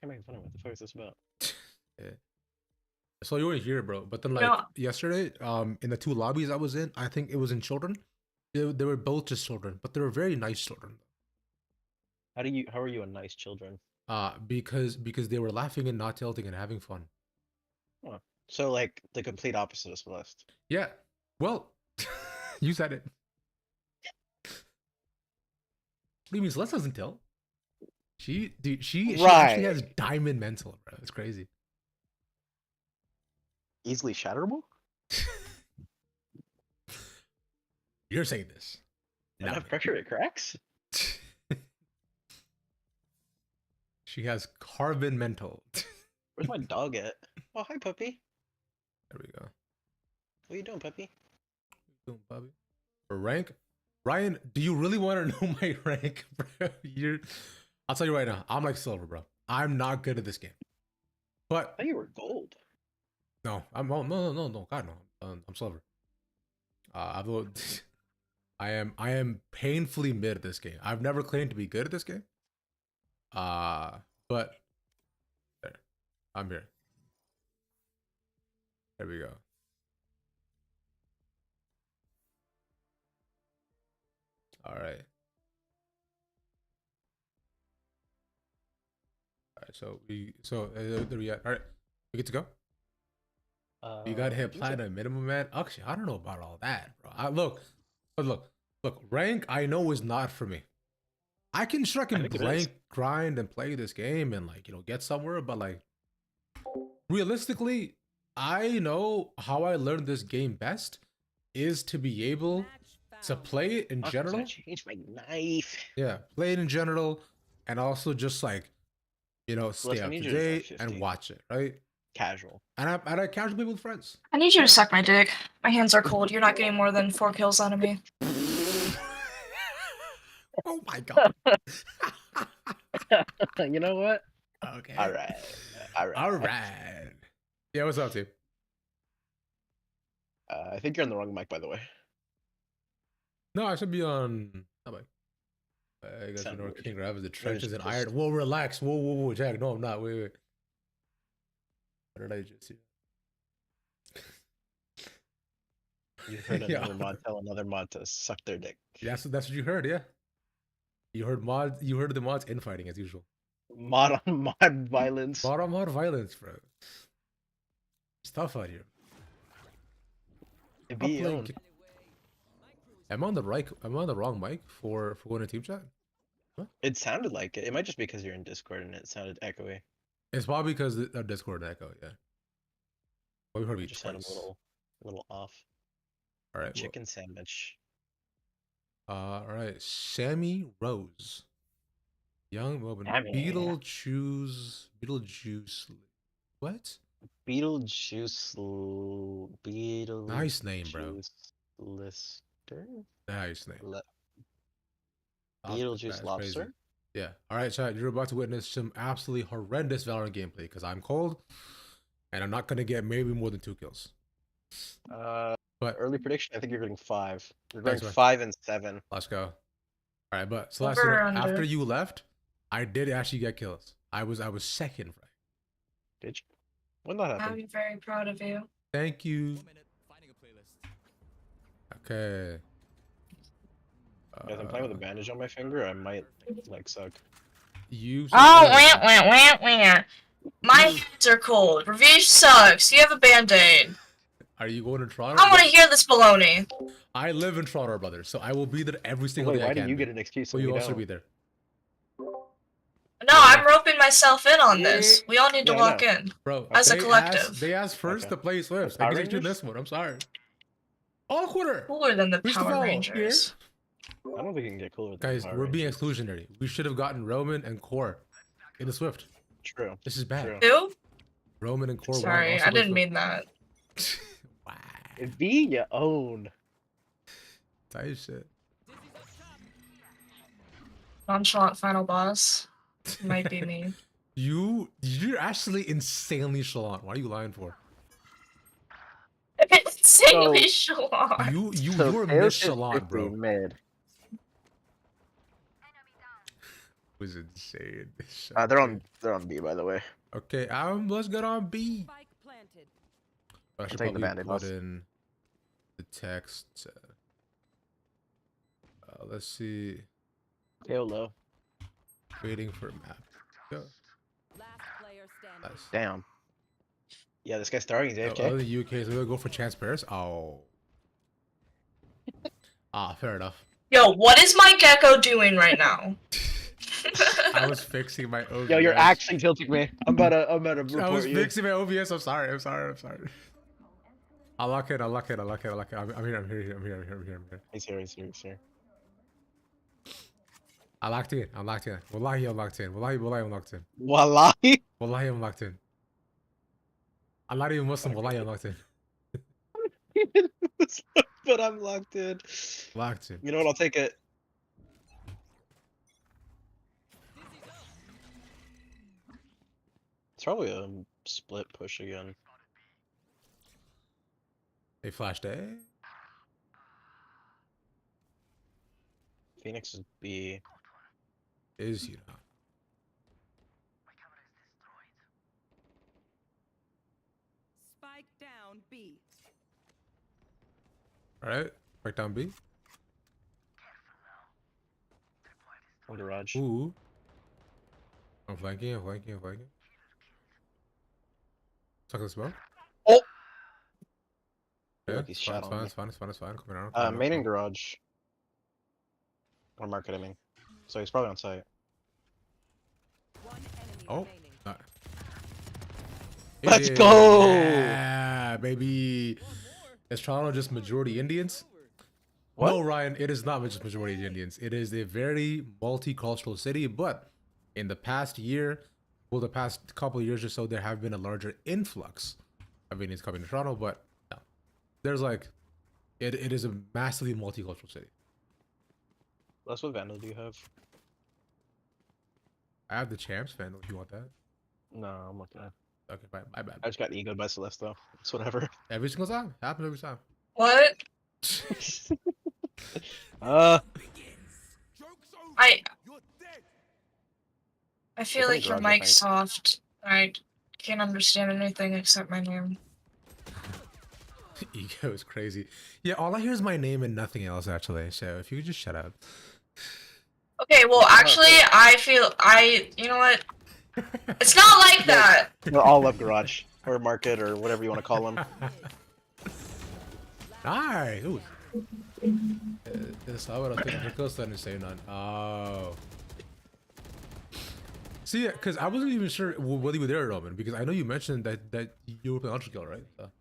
Can't make fun of what the fuck is this about? Yeah. So you weren't here, bro. But then like yesterday, in the 2 lobbies I was in, I think it was in children. They were both just children, but they were very nice children. How are you a nice children? Because they were laughing and not tilting and having fun. Oh. So like the complete opposite of Celeste. Yeah. Well, you said it. What do you mean Celeste doesn't tilt? She actually has diamond mental, bro. It's crazy. Easily shatterable? You're saying this. Enough pressure, it cracks? She has carbon mental. Where's my dog at? Oh, hi, puppy. There we go. What are you doing, puppy? What are you doing, puppy? For rank? Ryan, do you really want to know my rank, bro? I'll tell you right now. I'm like silver, bro. I'm not good at this game. But I thought you were gold. no, no, God no. I'm silver. I am painfully mid at this game. I've never claimed to be good at this game. But there, I'm here. There we go. All right. All right. So there we go. All right, we get to go. You gotta hit platinum minimum, man. Actually, I don't know about all that, bro. Look. Rank I know is not for me. I can blank grind and play this game and like get somewhere, but like realistically, I know how I learned this game best is to be able to play it in general. I changed my knife. Yeah, play it in general, and also just like stay up to date and watch it, right? Casual. And I casual people with friends. I need you to suck my dick. My hands are cold. You're not getting more than 4 kills out of me. Oh my god. You know what? Okay. All right. Yeah, what's up, team? I think you're on the wrong mic, by the way. No, I should be on. Oh, I guess King Rav is the trenches and iron. Whoa, relax. Whoa, Jack. No, I'm not. Wait. What did I just see? You heard another mod tell another mod to suck their dick. That's what you heard, yeah. You heard the mods infighting as usual. Mod on mod violence. Mod on mod violence, bro. It's tough out here. I'm on the wrong mic for going to team chat. Huh? It sounded like it. It might just be because you're in Discord and it sounded echoey. It's probably because of Discord echo, yeah. Well, we heard me just sounded a little off. All right. Chicken sandwich. All right. Sammy Rose. Young woman. Beetlejuice. What? Beetlejuice. Nice name, bro. Lister. Nice name. Beetlejuice lobster. Crazy. Yeah. All right, chat. You're about to witness some absolutely horrendous Valorant gameplay because I'm cold, and I'm not gonna get maybe more than 2 kills. But early prediction, I think you're getting 5. You're going 5 and 7. Let's go. All right, but Celeste, after you left, I did actually get kills. I was second, right? Did you? When that happened? I'm very proud of you. Thank you. Okay. Guys, I'm playing with a bandage on my finger. I might like suck. My hands are cold. Revenge sucks. You have a band-aid. Are you going to Toronto? I want to hear this baloney. I live in Toronto, brother, so I will be there every single day. Why do you get an excuse? Will you also be there? No, I'm roping myself in on this. We all need to walk in. Bro, as a collective. They asked first to play Swift. I can do this one. I'm sorry. All quarter. Cooler than the Power Rangers. I don't think you can get cooler. Guys, we're being exclusionary. We should have gotten Roman and Core in the Swift. True. This is bad. Who? Roman and Core. Sorry, I didn't mean that. Wow. V you own. Tight shit. Nonchalant final boss. Might be me. You're actually insanely chalant. Why are you lying for? Insanely chalant. You're miss chalant, bro. Mid. Was insane. They're on B, by the way. Okay, let's get on B. I should probably put in the text. Let's see. YOLO. Waiting for a map. Go. Nice. Damn. Yeah, this guy's starting. He's AFK. Oh, the UK, so we'll go for Chance Paris. Oh. Fair enough. Yo, what is my gecko doing right now? I was fixing my OBS. Yo, you're actually tilting me. I'm about to report you. I was fixing my OBS. I'm sorry. I lock it. I'm here. He's here. I locked in. Wallahi, I'm locked in. Wallahi, I'm locked in. Wallahi? Wallahi, I'm locked in. I'm not even Muslim. Wallahi, I'm locked in. But I'm locked in. Locked in. You know what? I'll take it. It's probably a split push again. They flashed A. Phoenix is B. Is you know. Spike down B. All right, back down B. On the Raj. Ooh. I'm flanking. Suck this bro. Oh! Yeah, Look, he's shot on me. It's fine. Coming around. Main and garage. Or market, I mean. So he's probably on site. Oh. No. Let's go! Yeah, baby. Is Toronto just majority Indians? What? No, Ryan, it is not just majority Indians. It is a very multicultural city, but in the past year, well, the past couple of years or so, there have been a larger influx of Indians coming to Toronto, but no. There's like, it is a massively multicultural city. That's what Vandal do you have? I have the champs fan. If you want that. No, I'm looking at. Okay, fine. My bad. I just got egoed by Celeste though. It's whatever. Every single time. Happens every time. What? I feel like your mic's soft. I can't understand anything except my name. Ego is crazy. Yeah, all I hear is my name and nothing else actually. So if you could just shut up. Okay, well actually you know what? It's not like that! We're all up garage. Or market or whatever you want to call them. Nice! Ooh. Ahora tengo que say none. Oh. See, because I wasn't even sure whether you were there, Roman, because I know you mentioned that you were playing Ultra Kill, right? So.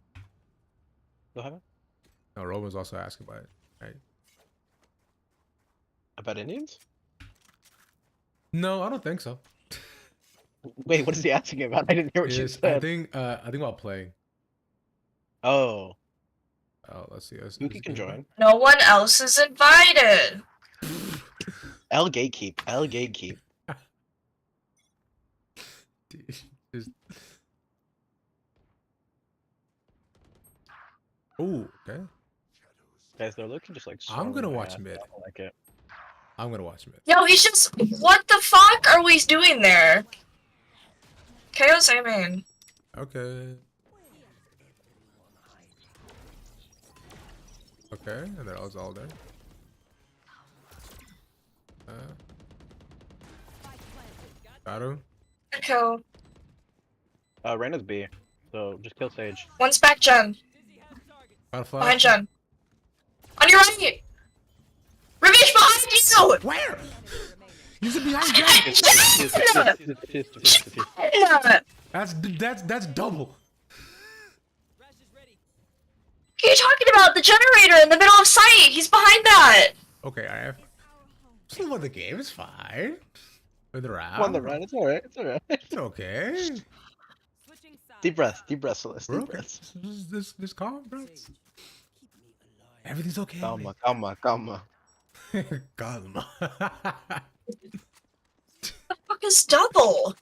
What happened? No, Roman was also asking about it, right? About Indians? No, I don't think so. Wait, what is he asking about? I didn't hear what you said. I think while playing. Oh. Oh, let's see. Yuki can join. No one else is invited. L gatekeep. Ooh, okay. Guys, they're looking just like. I'm gonna watch mid. I don't like it. I'm gonna watch mid. Yo, he's just. What the fuck are we doing there? Chaos aiming. Okay. Okay, and then I was all there. Got him. Kill. Reyna's B, so just kill Sage. One's back, Jen. Behind Jen. On your right! Revenge behind you! Where? Use it behind Jen! That's double. What are you talking about? The generator in the middle of sight! He's behind that! Okay, I have. Still won the game, it's fine. Win the round. Won the round, it's alright, It's okay. Deep breath, Celeste. We're okay. This calm, bro. Everything's okay. Calma. Calma. The fuck is double?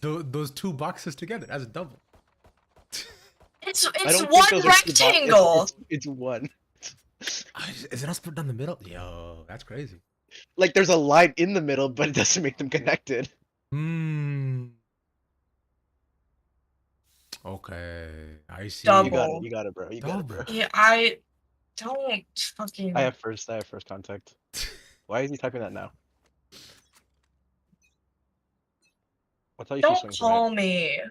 Those two boxes together, that's a double. It's one rectangle. It's one. Is it not split down the middle? Yo, that's crazy. Like there's a line in the middle, but it doesn't make them connected. Okay, I see. Double. You got it, bro. You got it, bro. Yeah, I don't fucking. I have first contact. Why is he typing that now? I'll tell you. Don't call me.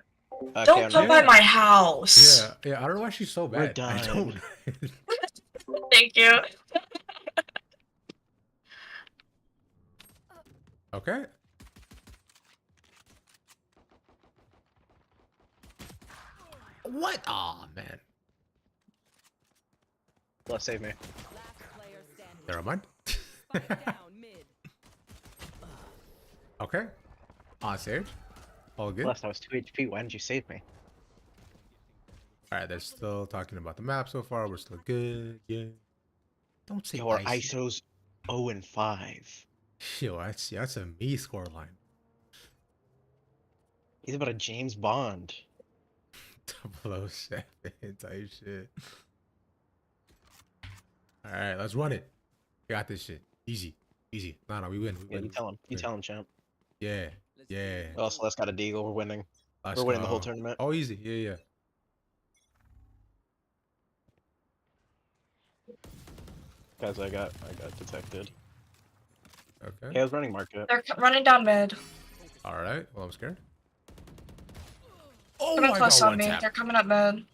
Okay, don't come by my house. Yeah. I don't know why she's so bad. I don't. Thank you. Okay. What? Aw, man. Let's save me. Never mind. Down mid. Okay. Saved. All good. Blessed, I was 2 HP. Why didn't you save me? Alright, they're still talking about the map so far. We're still good. Yeah. Don't say Your icy. ISO's 0 and 5. Yo, that's a me score line. He's about a James Bond. 007 type shit. Alright, let's run it. We got this shit. Easy. Easy. No, we win. Yeah, you tell him. You tell him, champ. Yeah. Yeah. Oh, Celeste got a deagle. We're winning. Let's We're winning the go. whole tournament. Oh, easy. Yeah. Guys, I got detected. Okay. Hey, I was running market. They're running down mid. Alright. Well, I'm scared. Oh, Coming I close got on one me. tap. They're coming up mid.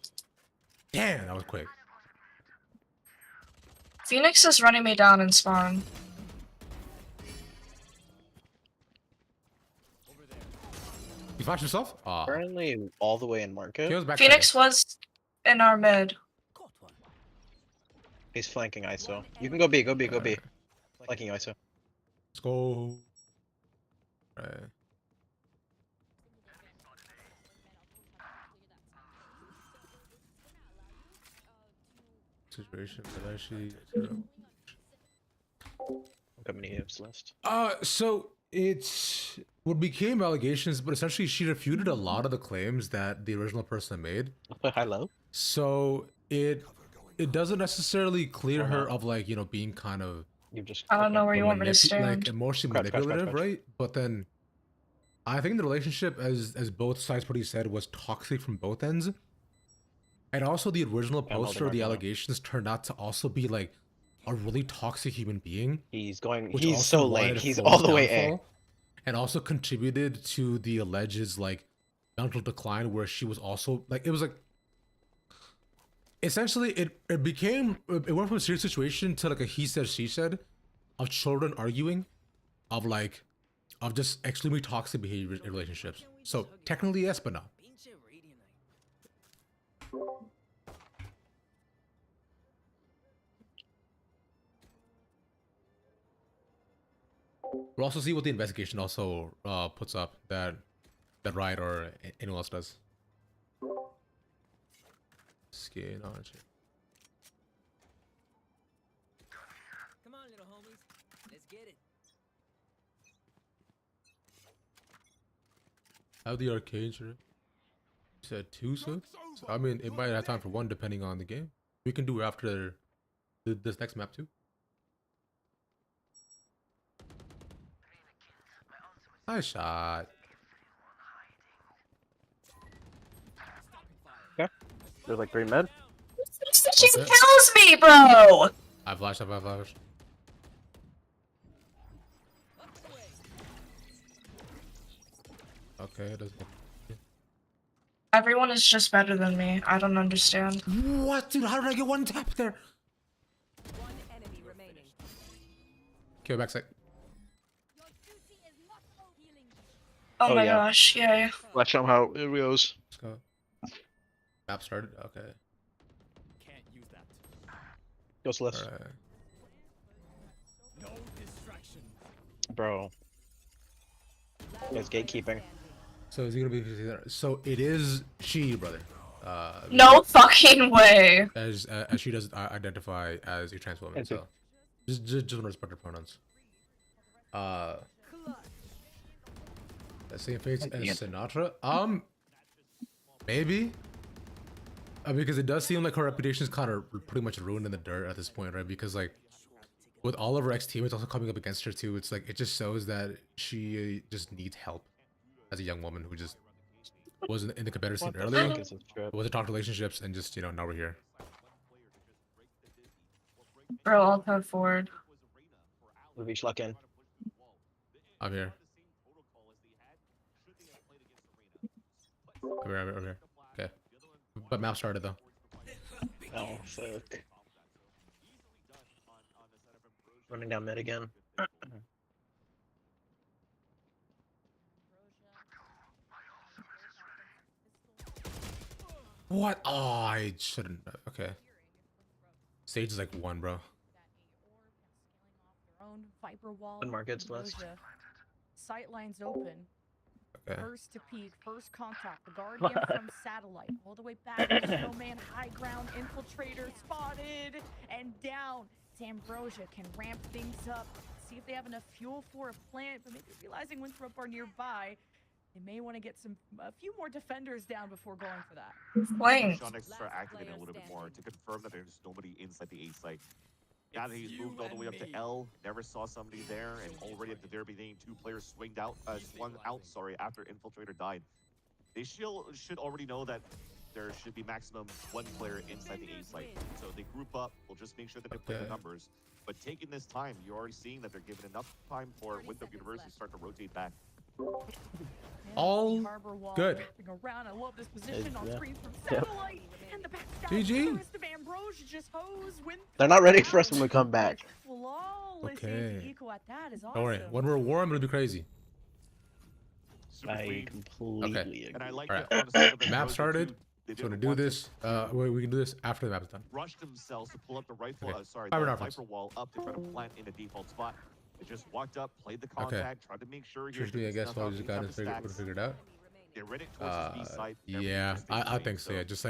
Damn, that was quick. Phoenix is running me down in spawn. You flashed yourself? Aw. Currently all the way in market. He was back Phoenix was in our mid. He's flanking ISO. You can go B, go B. Flanking ISO. Let's go. Alright. Situation, but actually. How many hits left? So it's what became allegations, but essentially she refuted a lot of the claims that the original person made. Hello? So it doesn't necessarily clear her of like, being kind of You just. I don't know where you want me to stand. like emotionally Crouch. manipulative, right? But then I think the relationship, as both sides pretty said, was toxic from both ends. And also the original I'm poster of the holding my allegations turned out to also be like a really toxic human being. He's going. Which He's also so wanted late. He's Flo's all the way A. downfall, and also contributed to the alleged like mental decline, where she was also like, it was like essentially it went from a serious situation to like a he said she said of children arguing, of just extremely toxic behavior in relationships. So technically yes, but no. We'll also see what the investigation also puts up that Riot or anyone else does. Skin on it. Come on, little homies. Let's get it. Have the arcade, sure. You said 2 suits? I mean, it might have time for 1 depending on the game. We can do it after this next map too. Nice shot. Okay. There's like 3 med. She kills me, bro! I flashed. Okay, it doesn't. Everyone is just better than me. I don't understand. What, dude? How did I get 1 tap there? One enemy remaining. Okay, backside. Oh, Oh, my yeah. gosh, yay. Let's show him how it goes. Let's go. Map started. Okay. Can't use that. Go Celeste. All right. No distraction. Bro. Guys, gatekeeping. So is he gonna be? So it is she, brother. No fucking way. As she doesn't identify as a trans woman. So just want to respect her pronouns. Same face as Sinatra. Maybe. Because it does seem like her reputation is kind of pretty much ruined in the dirt at this point, right? Because like, with all of her ex-teammates also coming up against her too, it's like it just shows that she just needs help as a young woman who just wasn't in the competitive scene earlier, wasn't talking relationships, and just now we're here. Bro, I'll go forward. We'll be in. I'm here. Over here. Okay. But map started though. Oh, fuck. Running down mid again. What? Oh, I shouldn't. Okay. Sage is like 1, bro. Viper wall. Markets list. Sight lines open. Okay. First to peek, first contact. The Guardian from satellite, all the way back. Snowman, high ground, infiltrator spotted and down. Ambrosia can ramp things up, see if they have enough fuel for a plant, but maybe realizing Winthrop are nearby, they may want to get a few more defenders down before going for that. Wait. Sean next to start activating a little bit more to confirm that there's nobody inside the A site. Now that he's moved all the way up to L, never saw somebody there, and already at the very beginning, 2 players swung out after Infiltrator died. They should already know that there should be maximum 1 player inside the A site. So they group up, we'll just make sure that they play the numbers. But taking this time, you're already seeing that they're giving enough time for Winthrop University to start to rotate back. All good. Around. I love this position on screen from satellite. And the GG. They're not ready for us when we come back. Okay. Awesome. Don't worry. When we're warm, it'll be crazy. I completely agree. And I like All right. the Map started. So we're gonna do this. We can do this after the map is done. Rushed themselves to pull up the rifle. Okay. The Viper wall up to try to plant in a default spot. They just walked up, played the contact, tried to make sure. Usually, I guess while we just got to figure it out. They read it towards the B side. Yeah, I think so. Yeah, just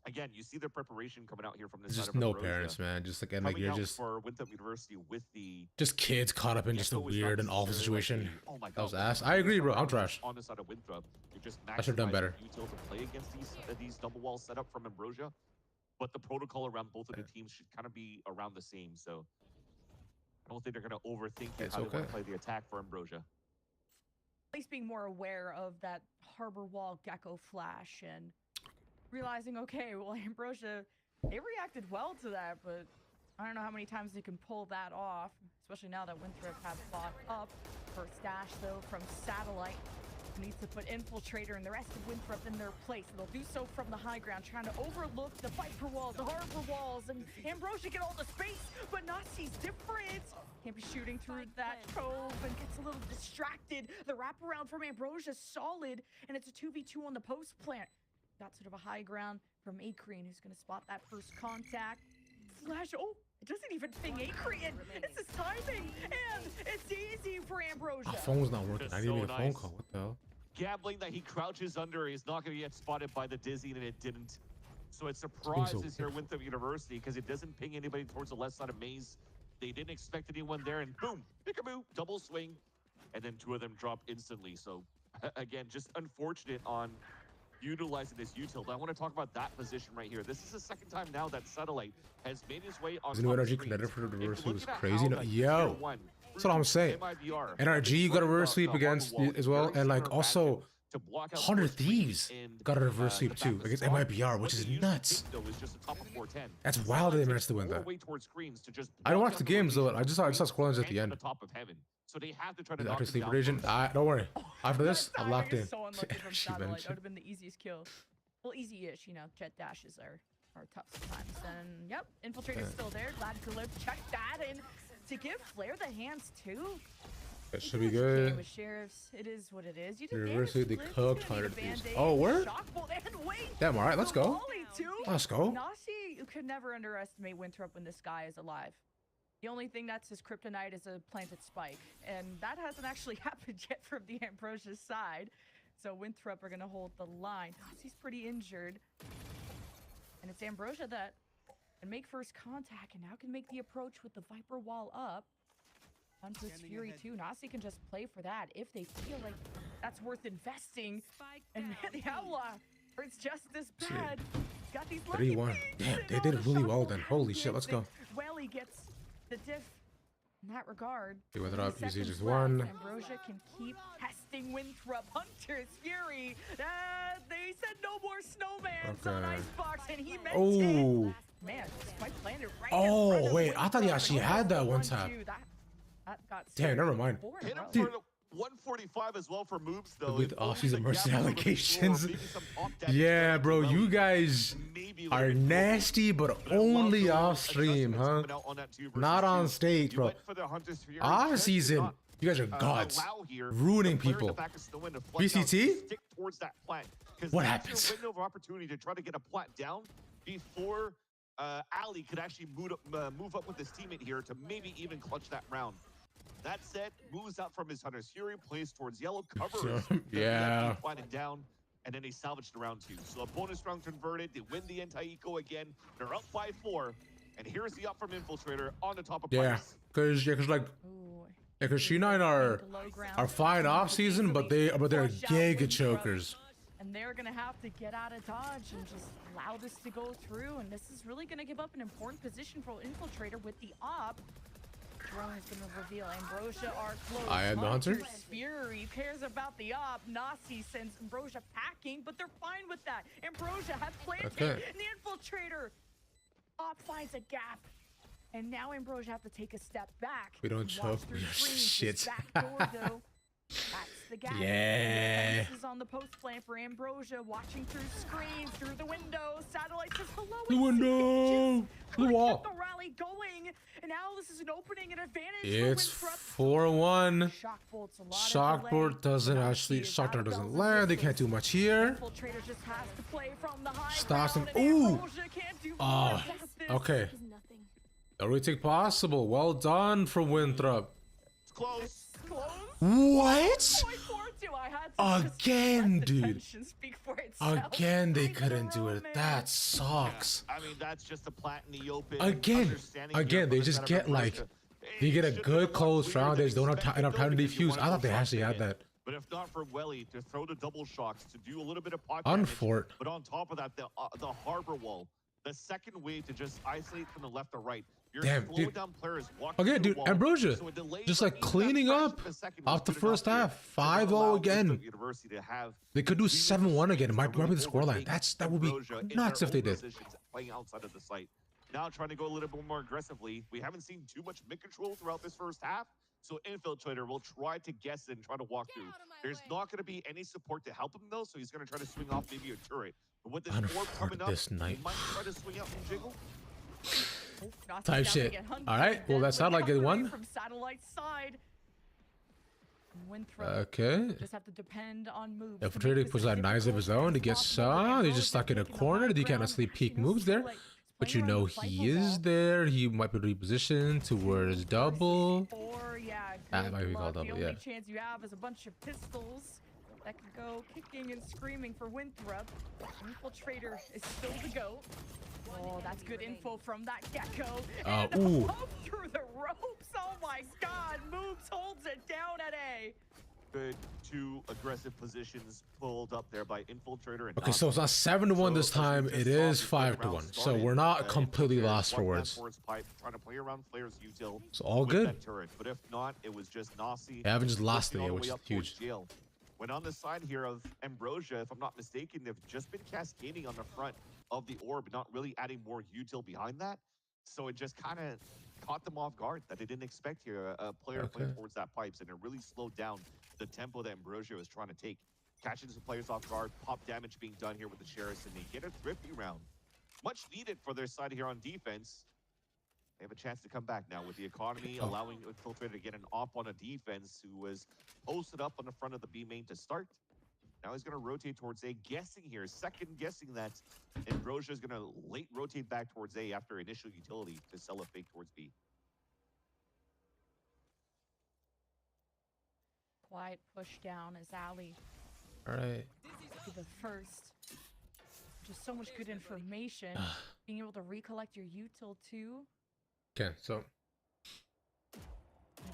again, you see the preparation coming out here from this. Just no parents, man. Just again, like you're just for Winthrop University with the just kids caught up in just a weird and awful situation. Oh my God, that was ass. I agree, bro. I'm trash. On the side of Winthrop, you're just I should have done better. Util to play against these double wall setup from Ambrosia, but the protocol around both of the teams should kind of be around the same. So I don't think they're gonna overthink how they want to play the attack for Ambrosia. At least being more aware of that harbor wall gecko flash and realizing, okay, well, Ambrosia, they reacted well to that, but I don't know how many times they can pull that off, especially now that Winthrop have fought up. First dash, though, from satellite. Needs to put Infiltrator and the rest of Winthrop in their place. They'll do so from the high ground, trying to overlook the Viper walls, the harbor walls, and Ambrosia get all the space, but Nasi's different. Can't be shooting through that cove and gets a little distracted. The wraparound from Ambrosia solid, and it's a 2v2 on the post plant. Got sort of a high ground from Acrean, who's going to spot that first contact. Flash, oh, it doesn't even ping Acrean. It's his timing, and it's easy for Ambrosia. My phone's not working. I didn't make a phone call. What the hell? Gambling that he crouches under is not going to get spotted by the Dizzy, and it didn't. So it surprises here Winthrop University because it doesn't ping anybody towards the left side of Maze. They didn't expect anyone there, and boom, peekaboo, double swing, and then 2 of them drop instantly. So again, just unfortunate on utilizing this util. I want to talk about that position right here. This is the second time now that Satellite has made his way on. His new NRG connector for the reverse sweep was crazy. No, yo, that's what I'm saying. NRG, you got a reverse sweep against as well, and like also 100 Thieves got a reverse sweep too against MIBR, which is nuts. That's wild they managed to win that. I don't watch the games though. I just saw scrollings at the end. So they have to try to knock sleeper region. Don't worry. After this, I'm locked in. That would have been the easiest kill. Well, easy-ish, you know. Jet dashes are tough sometimes. And yep, Infiltrator's still there. Glad to live. Check that in to give Flair the hands too. It should be good. With sheriffs, it is what it is. You Reversely, they cooked 100 Thieves. Oh, word? Damn, all right, let's go. Let's go. Nasi, you could never underestimate Winthrop when this guy is alive. The only thing that's his kryptonite is a planted spike, and that hasn't actually happened yet from the Ambrosia side. So Winthrop are gonna hold the line. Nasi's pretty injured, and it's Ambrosia that can make first contact, and now can make the approach with the Viper wall up. Onto its Fury too. Nasi can just play for that if they feel like that's worth investing. And the Outlaw, or it's just this bad. Got these 3-1. Damn, they did really well then. Holy shit, let's go. Welly gets the diff in that regard. They went up, easy just one. Ambrosia can keep testing Winthrop. Hunter's Fury. They said no more snowmans on Icebox, and he meant it. Man, Spike landed right in front of wait, I thought he actually had that one tap. Damn, never mind. Hit him for 145 as well for moves though. With off-season mercy allegations. Yeah, bro, you guys are nasty, but only off stream, huh? Not on stage, bro. Off season, you guys are gods, ruining people. BCT? What happens? Window of opportunity to try to get a plat down before Ali could actually move up with his teammate here to maybe even clutch that round. That said, moves out from his Hunter's Fury, plays towards yellow, covers. Yeah. Planted down, and then they salvaged round 2. So a bonus round converted. They win the anti-eco again. They're up 5-4. And here's the up from Infiltrator on the top of pipes. Because like, because She9 are fine off season, but they're giga chokers. And they're gonna have to get out of dodge and just allow this to go through. And this is really gonna give up an important position for Infiltrator with the op. Drone is gonna reveal Ambrosia are close. I am the hunter. Fury cares about the op. Nasi sends Ambrosia packing, but they're fine with that. Ambrosia has planted. And the Infiltrator op finds a gap. And now Ambrosia have to take a step back. We don't choke. Shit. Back door, though. That's the gap. Yeah. This is on the post plan for Ambrosia, watching through screens, through the window. Satellite says hello. The window. The wall. Get the rally going. And now this is an opening and advantage. It's 4-1. Shockbolt doesn't actually. Shockbolt doesn't land. They can't do much here. Stops him. Ooh. Oh. Okay. No retake possible. Well done from Winthrop. It's close. What? Again, dude. Again, they couldn't do it. That sucks. I mean, that's just a plat in the open. Again, they just get like, they get a good close round. They just don't have enough time to defuse. I thought they actually had that. But if not for Welly to throw the double shocks, to do a little bit of pot on damage, fort. But on top of that, the harbor wall, the second wave to just isolate from the left or right. Damn, dude. Down players again, dude, Ambrosia, just like cleaning up off the first half. 5-0 again. They could do 7-1 again. It might be the scoreline. That would be nuts if they did. Playing outside of the site. Now trying to go a little bit more aggressively. We haven't seen too much mid control throughout this first half. So Infiltrator will try to guess it and try to walk through. There's not going to be any support to help him though, so he's going to try to swing off maybe a turret. But with this orb coming up, he might try to swing out and jiggle. Type shit. All right. Well, that's not like getting one. From satellite side. Okay. Just have to depend on moves. Infiltrator puts out knives of his own to get some. He's just stuck in a corner. He can't necessarily peek moves there. But you know he is there. He might be repositioned towards double. That might be called double, yeah. The only chance you have is a bunch of pistols that can go kicking and screaming for Winthrop. Infiltrator is still the GOAT. Oh, that's good info from that Gecko. And ooh. Through the ropes. Oh my god. Moves holds it down at A. Good 2 aggressive positions pulled up there by Infiltrator. And okay, so it's not 7-1 this time. It is 5-1. So we're not completely lost for words. Trying to play around players util. It's all good. But if not, it was just Nasi. They haven't just lost it, which is huge. When on the side here of Ambrosia, if I'm not mistaken, they've just been cascading on the front of the orb, not really adding more util behind that. So it just kind of caught them off guard that they didn't expect here. A player playing towards that pipes, and it really slowed down the tempo that Ambrosia was trying to take. Catching some players off guard, pop damage being done here with the Sheriffs, and they get a thrifty round. Much needed for their side here on defense. They have a chance to come back now with the economy, allowing Infiltrator to get an op on a defense who was posted up on the front of the B main to start. Now he's going to rotate towards A, guessing here, second guessing that Ambrosia is going to late rotate back towards A after initial utility to sell a fake towards B. Quiet push down as Ali. All right. To the first. Just so much good information. Being able to recollect your util too. Okay, so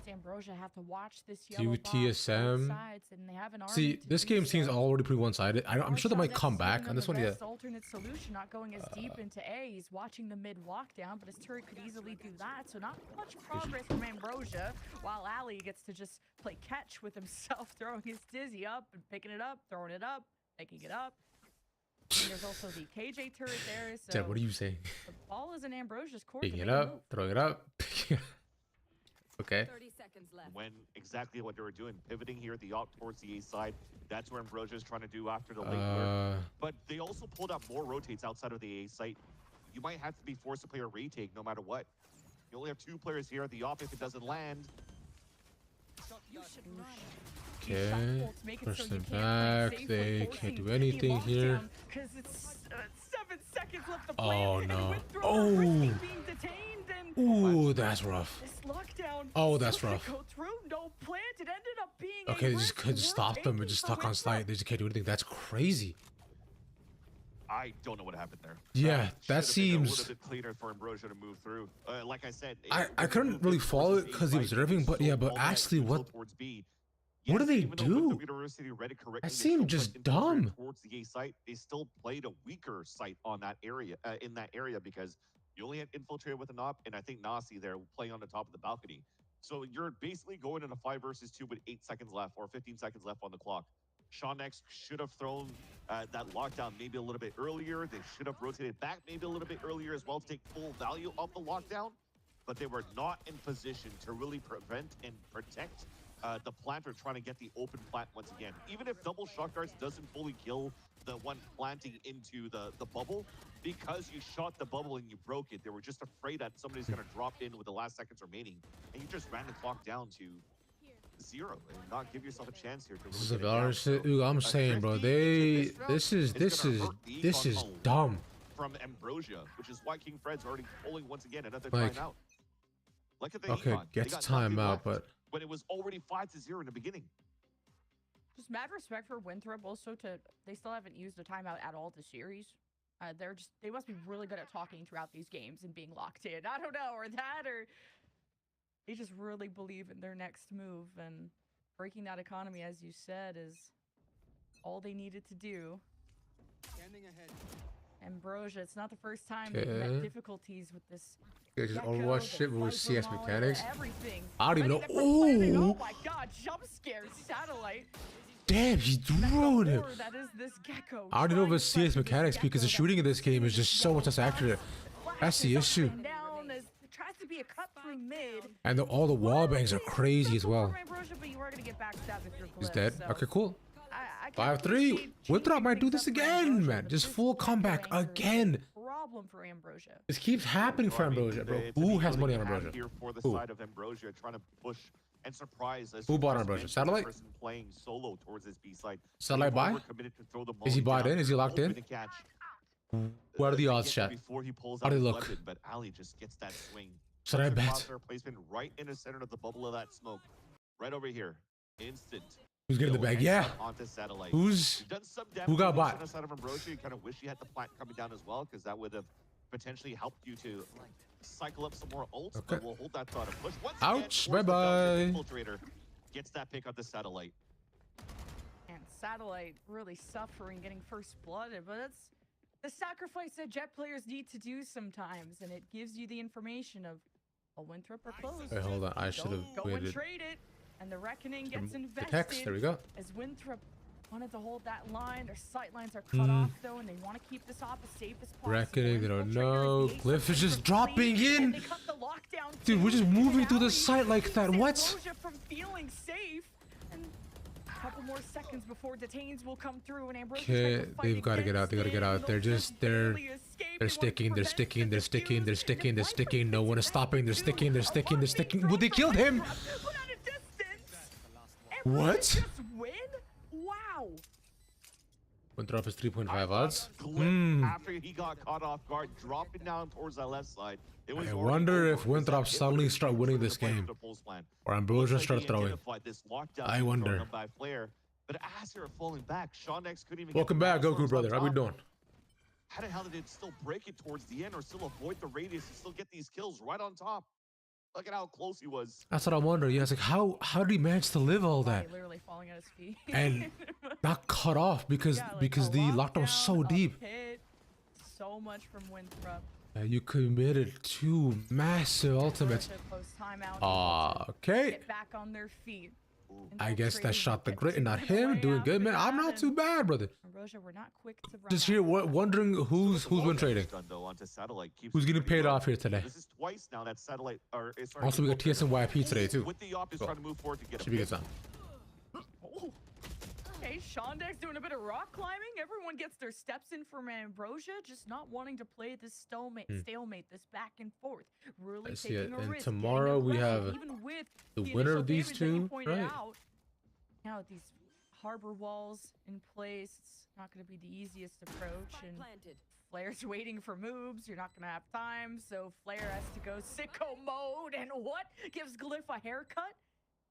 Ambrosia have to watch this yellow TSM. And they have an see, this game seems already pretty one-sided. I'm sure they might come back on this one. Yeah. Alternate solution, not going as deep into A. He's watching the mid lockdown, but his turret could easily do that. So not much progress from Ambrosia, while Ali gets to just play catch with himself, throwing his dizzy up and picking it up, throwing it up, picking it up. And there's also the KJ turret there. So Jeb, what are you saying? The ball is in Ambrosia's court. Picking it up, throwing it up. Okay. 30 seconds left. When exactly what they were doing, pivoting here at the op towards the A side. That's where Ambrosia is trying to do after the late work. But they also pulled out more rotates outside of the A site. You might have to be forced to play a retake no matter what. You only have 2 players here at the op if it doesn't land. shot bolts make it so you can't back. play safe They when can't do forcing anything the here. lockdown, 'cause it's 7 seconds left to play. Oh and no. Winthrop Oh. risking being detained, and Ooh, that's rough. this lockdown Oh, that's still rough. Go through, no plant. It ended up being Okay, a they just risk could just worth stop them and taking just for stuck on Winthrop. site. They just can't do anything. That's crazy. I don't know what happened there. Yeah, that Should've been a seems. little bit cleaner for Ambrosia to move through. Like I said, I couldn't really follow it because he was observing, but yeah, but actually, what do they do? That seemed just dumb. Towards the A site, they still played a weaker site on that area, in that area, because you only had infiltrated with an op, and I think Nasi there playing on the top of the balcony. So you're basically going in a 5 versus 2 with 8 seconds left or 15 seconds left on the clock. Sean X should have thrown that lockdown maybe a little bit earlier. They should have rotated back maybe a little bit earlier as well to take full value of the lockdown, but they were not in position to really prevent and protect the planter trying to get the open plant once again. Even if double shot guards doesn't fully kill the one planting into the bubble, because you shot the bubble and you broke it, they were just afraid that somebody's going to drop in with the last seconds remaining, and you just ran the clock down to 0 and not give yourself a chance here to really This is a get it down. Valorant shit. Ooh, I'm saying, bro, this is dumb. From Ambrosia, which is why King Fred's already pulling once again another Like, timeout. Look at the okay, econ. They gets got nothing timeout, left but when it was already 5-0 in the beginning. Just mad respect for Winthrop also they still haven't used a timeout at all this series. They must be really good at talking throughout these games and being locked in. I don't know, or they just really believe in their next move, and breaking that economy, as you said, is all they needed to do. Standing ahead. Ambrosia, it's not the first time they've met difficulties with this. it's just Gecko, Overwatch the shit with CS Viper Molly, mechanics. everything. I don't even Ready know. for planning. Oh, Oh my god, jump scare, satellite. damn, he threw him. That is this Gecko. I already know trying about to CS fight this mechanics because the Gecko shooting in that this game is just so much less accurate. That's the flashes up issue. and down as it tries to be a cut through mid. And all the wall bangs are crazy as well. Ambrosia, but you are gonna get backstabbed if you're He's Glyph, dead. so Okay, cool. I 5-3. Winthrop might do this again, man. but Just this full Gecko comeback anchor is a again. Problem for Ambrosia. This keeps happening for Ambrosia, bro. Who has money on Ambrosia? Here for the Who? side of Ambrosia, trying to push and surprise. As Who bought just Ambrosia? mentioned, Satellite? the person playing solo towards his B side. Satellite They've buy? overcommitted to throw the Is he molly bought down, in? Is he locked in? hoping to catch. What are the They odds, get chat? there before he pulls How out do they his look? weapon, but Ali just gets that swing. Should I Puts a bet? crosshair placement right in the center of the bubble of that smoke. Right over here. Instant. Who's getting the kill, bag? Yeah. headshot onto satellite. Who's You've done some who got damage bought? on the side of Ambrosia. You kind of wish you had the plant coming down as well, because that would have potentially helped you to cycle up some more ults. Okay. But we'll hold that thought of push. Once Ouch, again, bye-bye. Infiltrator gets that pick on the satellite. And satellite really suffering getting first blooded, but that's the sacrifice that Jet players need to do sometimes, and it gives you the information of a Winthrop or close. Wait, hold on. I should have Go and waited. trade it, and the reckoning gets The invested. text. There we go. As Winthrop wanted to hold that line, their sight lines are cut off though, and they want to keep this off as safe as possible. Reckoning. They don't Infiltrator know. is the ace Glyph of is just Winthrop dropping lead, and in. they cut the lockdown Dude, we're too, just and moving through the Ali site like that. keeps What? Ambrosia from feeling safe, and a couple more seconds before detains will come through, and Ambrosia's Okay, going to fight they've got to get out. They got to get against out. They're it. just They'll barely escape. They they're want to sticking. They're prevent sticking. the They're sticking. They're defuse, sticking. They're and sticking. No one is Viper's stopping. They're back sticking. They're too. sticking. They're A sticking. one Well, they being killed thrown him. from Winthrop, but at a distance. What? Ambrosia just win? Wow. Winthrop is 3.5 odds. Glyph, after he got caught off guard, dropping down towards that left side. It was I already wonder over if because Winthrop that hit suddenly would've start been winning for this the play game, for the pulse plan. or Looks Ambrosia like start he throwing. identified this lockdown I being thrown wonder. up by Flare, but as they were falling back, Sean X couldn't even Welcome get the back, battle Goku swords on brother. How we top. doing? How the hell did it still break it towards the end or still avoid the radius and still get these kills right on top? Look at how close he was. That's what I'm wondering. Yeah, it's like how did he manage to live all that Literally falling at his feet. and not cut off because Yeah, like because a the lockdown was so a deep. hit, so much from Winthrop. You committed 2 massive ultimates. Ambrosia post timeout, able to Okay. get back on their feet. I guess that Infiltrating, shot the get grit and to not the him. way Doing out good, of man. the I'm not cabin. too bad, brother. Ambrosia, we're not quick to run Just out. here wondering who's The been trading. gun, though, onto Satellite keeps Who's it getting pretty paid low. off here today? This is twice now that Satellite sorry, Also, we got Infiltrator, TSNYP today too. with the op is Cool. trying to move forward to get Should be a good time. Oh. Okay, Shondex doing a bit of rock climbing. Everyone gets their steps in from Ambrosia, just not wanting to play this stalemate, this back and forth. Really I see taking it. a And risk. tomorrow getting we aggressive, have even with the the winner initial of these damage that you two, pointed right? out. Now with these harbor walls in place, it's not going to be the easiest approach. And Flair's waiting for moves. You're not going to have time, so Flair has to go sicko mode. And what gives Glyph a haircut?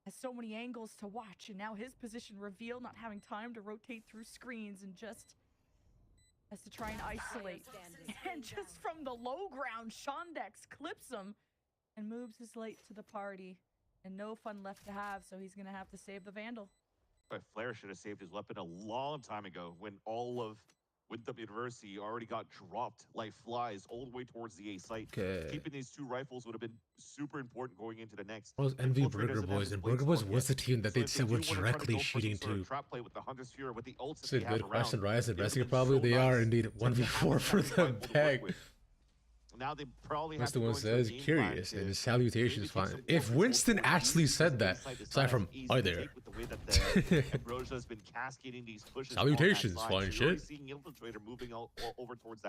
Has so many angles to watch, and now his position revealed, not having time to rotate through screens, and just has to try and isolate. And just from the low ground, Shondex clips him and moves his late to the party. And no fun left to have, so he's going to have to save the Vandal. But Flair should have saved his weapon a long time ago when all of Winthrop University already got dropped like flies all the way towards the A site. Okay. Keeping these 2 rifles would have been super important going into the next. What was NV Burger Boys? And Burger Boys was the team that they said were directly shooting to. It's a good question, Rise and Rescue. Probably they are indeed 1v4 for the bag. Now they probably Winston one says, curious, and his salutation is fine. If Winston actually said that, aside from, hi there. Salutations, fine shit.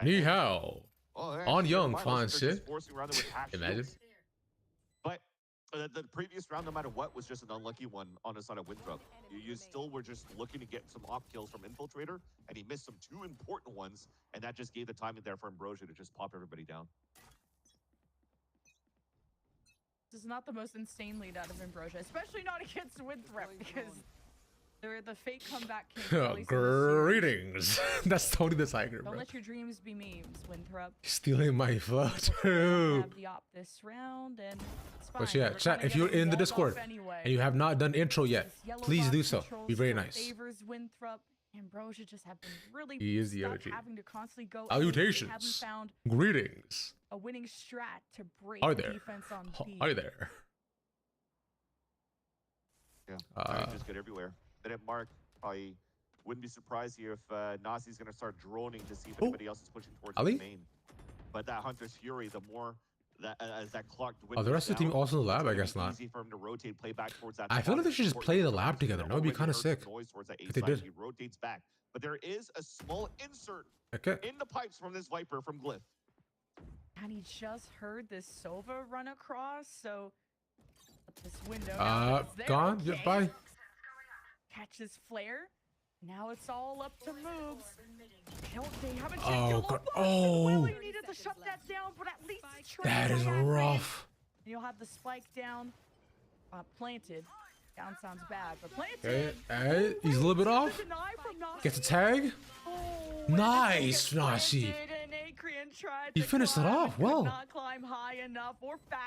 Ni hao. On young, fine shit. Imagine. But the previous round, no matter what, was just an unlucky one on the side of Winthrop. You still were just looking to get some op kills from Infiltrator, and he missed some 2 important ones, and that just gave the timing there for Ambrosia to just pop everybody down. This is not the most insane lead out of Ambrosia, especially not against Winthrop, because they're the fake comeback king. Greetings. That's totally the tiger, bro. Don't let your dreams be memes, Winthrop. Stealing my flow too. Have the op this round, and it's fine. But yeah, chat, if you're in the Discord and you have not done intro yet, please do so. Be very nice. Favors Winthrop. Ambrosia just have been really stuck having to constantly go. Salutations. Haven't found Greetings. a winning strat to break Are there? defense on B. Are there? Yeah, just good everywhere. But at Mark, I wouldn't be surprised here if Nazi's going to start droning to see if anybody else is pushing towards the main. But that Hunter's Fury, the more that as that clock dwindles the rest of the team also in the lab? I guess not. Easy for him to rotate, play back towards that. I feel like they should just play the lab together. That would be kind of sick. If they did. He rotates back. But there is a small insert in the pipes from this Viper from Glyph. And he just heard this Sova run across, so this window. Gone. Yeah, bye. Catches Flare. Now it's all up to moves. They haven't God. Oh. Really needed to shut that down, but at least that is rough. You'll have the spike down, planted. Down sounds bad, but planted. Hey, he's a little bit off. Gets a tag. Oh, nice, Nasi. He finished it off well.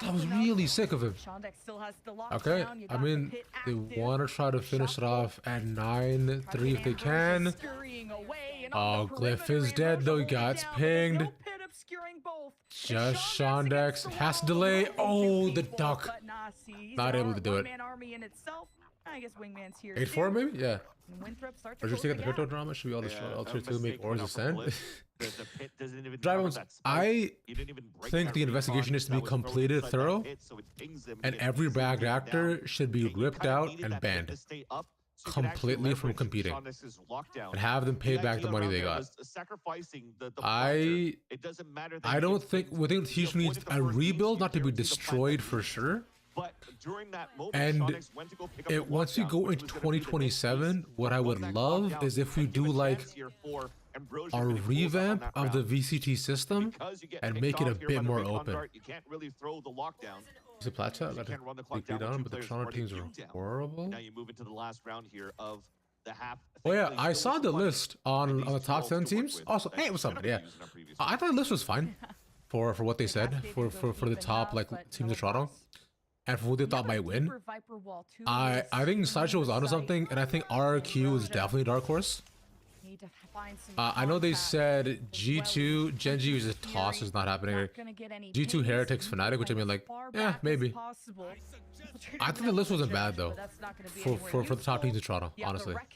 That was really sick of him. Okay, I mean, they want to try to finish it off at 9-3 if they can. Oh, Glyph is dead though. He got pinged. Just Shondex has to delay. Oh, the duck. Not able to do it. I guess Wingman's here. 8-4 maybe? Yeah. Or just take the crypto drama. Should we all destroy Ultra to make Ors ascend? Drybones, I think the investigation needs to be completed thorough, and every bagged actor should be ripped out and banned completely from competing, and have them pay back the money they got. I don't think the team needs a rebuild, not to be destroyed for sure. But during that moment, and once we go into 2027, what I would love is if we do like a revamp of the VCT system and make it a bit more open. You can't really throw the lockdown. Is it plateau? But the Toronto teams are horrible. Now you move into the last round here of the half. Oh yeah, I saw the list on the top 10 teams. Also, hey, what's up? Yeah, I thought the list was fine for what they said for the top like teams of Toronto. And for who they thought might win, I think Sideshow was onto something, and I think RRQ is definitely Dark Horse. I know they said G2 Genji was a toss, is not happening. G2 Heretics Fnatic, which I mean, like, yeah, maybe. I think the list wasn't bad though for the top teams in Toronto, honestly. That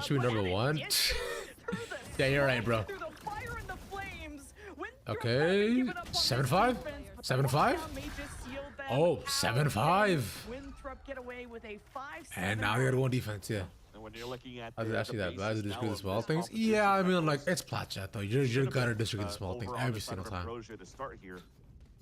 should be number 1. Yeah, you're right, bro. Okay, 7-5? 7-5? Oh, 7-5. And now they got 1 defense, yeah. I was actually that bad to disagree with the small things. Yeah, I mean, like, it's plat chat though. You're gonna disagree with the small things every single time.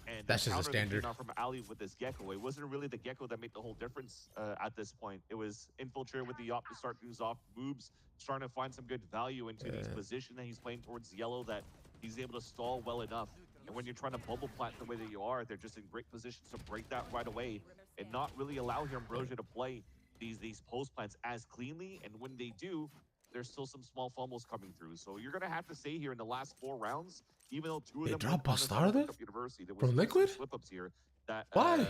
And that's just a standard. From Ali with this Gecko. It wasn't really the Gecko that made the whole difference at this point. It was Infiltrator with the Op to start things off, moves, starting to find some good value into these position that he's playing towards yellow that he's able to stall well enough. And when you're trying to bubble plant the way that you are, they're just in great positions to break that right away and not really allow here Ambrosia to play these post plants as cleanly. And when they do, there's still some small fumbles coming through. So you're gonna have to say here in the last 4 rounds, even though 2 of them dropped Bastardo University, there was from Liquid slip-ups here that why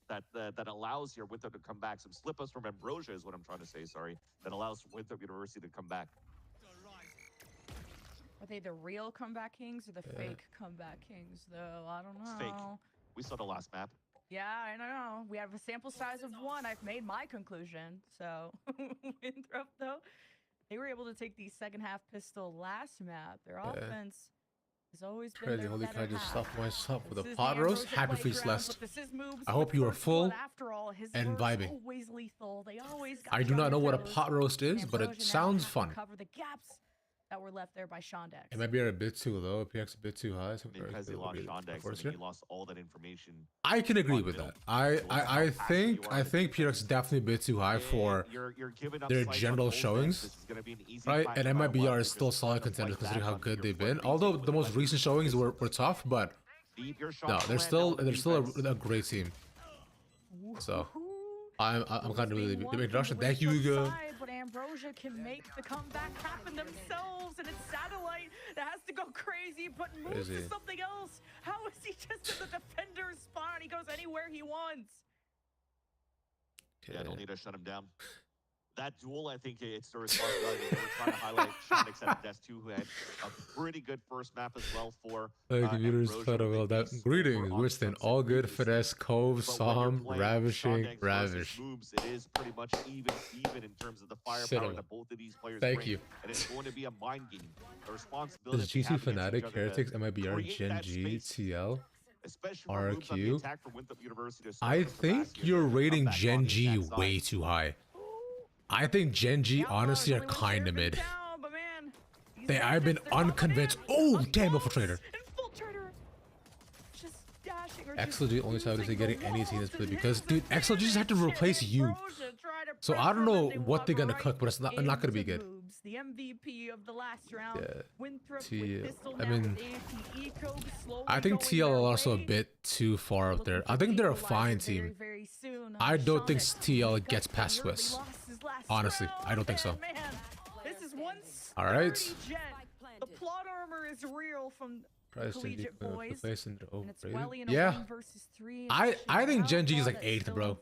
that allows here Winthrop to come back. Some slip-ups from Ambrosia is what I'm trying to say. Sorry, that allows Winthrop University to come back. Are they the real comeback kings or the fake comeback kings, though? I don't know. It's fake. We saw the last map. Yeah, I know. We have a sample size of 1. I've made my conclusion. So, Winthrop, though, they were able to take the second half pistol last map. Their offense has always been crazy. their Holy better cow, I just half. stuffed myself with This a is pot the roast. Ambrosia Happy feast playground, last. but this is Moob's I hope you are first full one. After all, his and lures vibing. always lethal. They always got I do you not on know your what a toes. pot roast is, but it Ambrosia now sounds have to fun. cover the gaps that were left there by Shondex. It might be a bit too low. PX a bit too high. Because he lost Shondex, I mean, he lost all that information. I can agree with that. I think PX definitely a bit too high for their general showings, right? And MIBR is still solid contenders considering how good they've been. Although the most recent showings were tough, but no, they're still a great team. So I'm kind of really big introduction. Thank you, Hugo. But Ambrosia can make the comeback happen themselves, and it's Satellite that has to go crazy, but moves to something else. How is he just in the defender's spot? He goes anywhere he wants. Yeah, I don't need to shut him down. That duel, I think it's the responsibility. We're trying to highlight Shondex at Death 2, who had a pretty good first map as well for computers well that greetings, Winston. All good, finesse, cove, Psalm, ravishing, ravish. Moves, it is pretty much even in terms of the firepower that both of these players Thank bring. you. And it's going to be a mind game. The responsibility Does GC Fnatic, Heretics, MIBR, Gen G, TL, RQ? I think you're rating Gen G way too high. I think Gen G honestly are kind of mid. I've been unconvinced. Oh, damn, Infiltrator. XLG only side is getting any team this play because, dude, XLG just had to replace you. So I don't know what they're gonna cook, but it's not gonna be good. The MVP of the last round. I mean, I think TL are also a bit too far up there. I think they're a fine team. I don't think TL gets past Swiss. Honestly, I don't think so. All right. The plot armor is real from Collegiate Boys. Yeah. I think Gen G is like 8th, bro.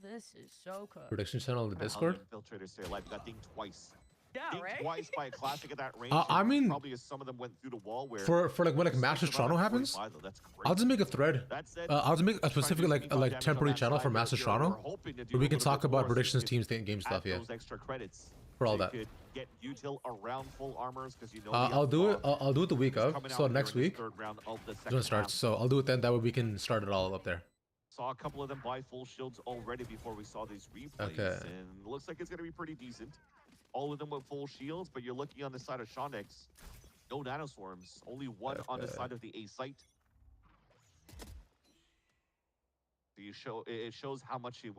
This is so cool. Prediction channel on the Discord. Got dinged twice. Yeah, right? Twice by a classic at that range. I mean, probably as some of them went through the wall where for like when like Masters Toronto happens, I'll just make a thread. I'll just make a specific like temporary channel for Masters Toronto where we can talk about predictions, teams, game stuff. Yeah. For all that. Get util around full armors because you know. I'll do it. I'll do it the week of. So next week when it starts. So I'll do it then. That way we can start it all up there. Saw a couple of them buy full shields already before we saw these replays, and it looks like it's gonna be pretty decent. All of them with full shields, but you're looking on the side of Shondex. No nanoswarms, only one on the side of the A site. So it shows how much it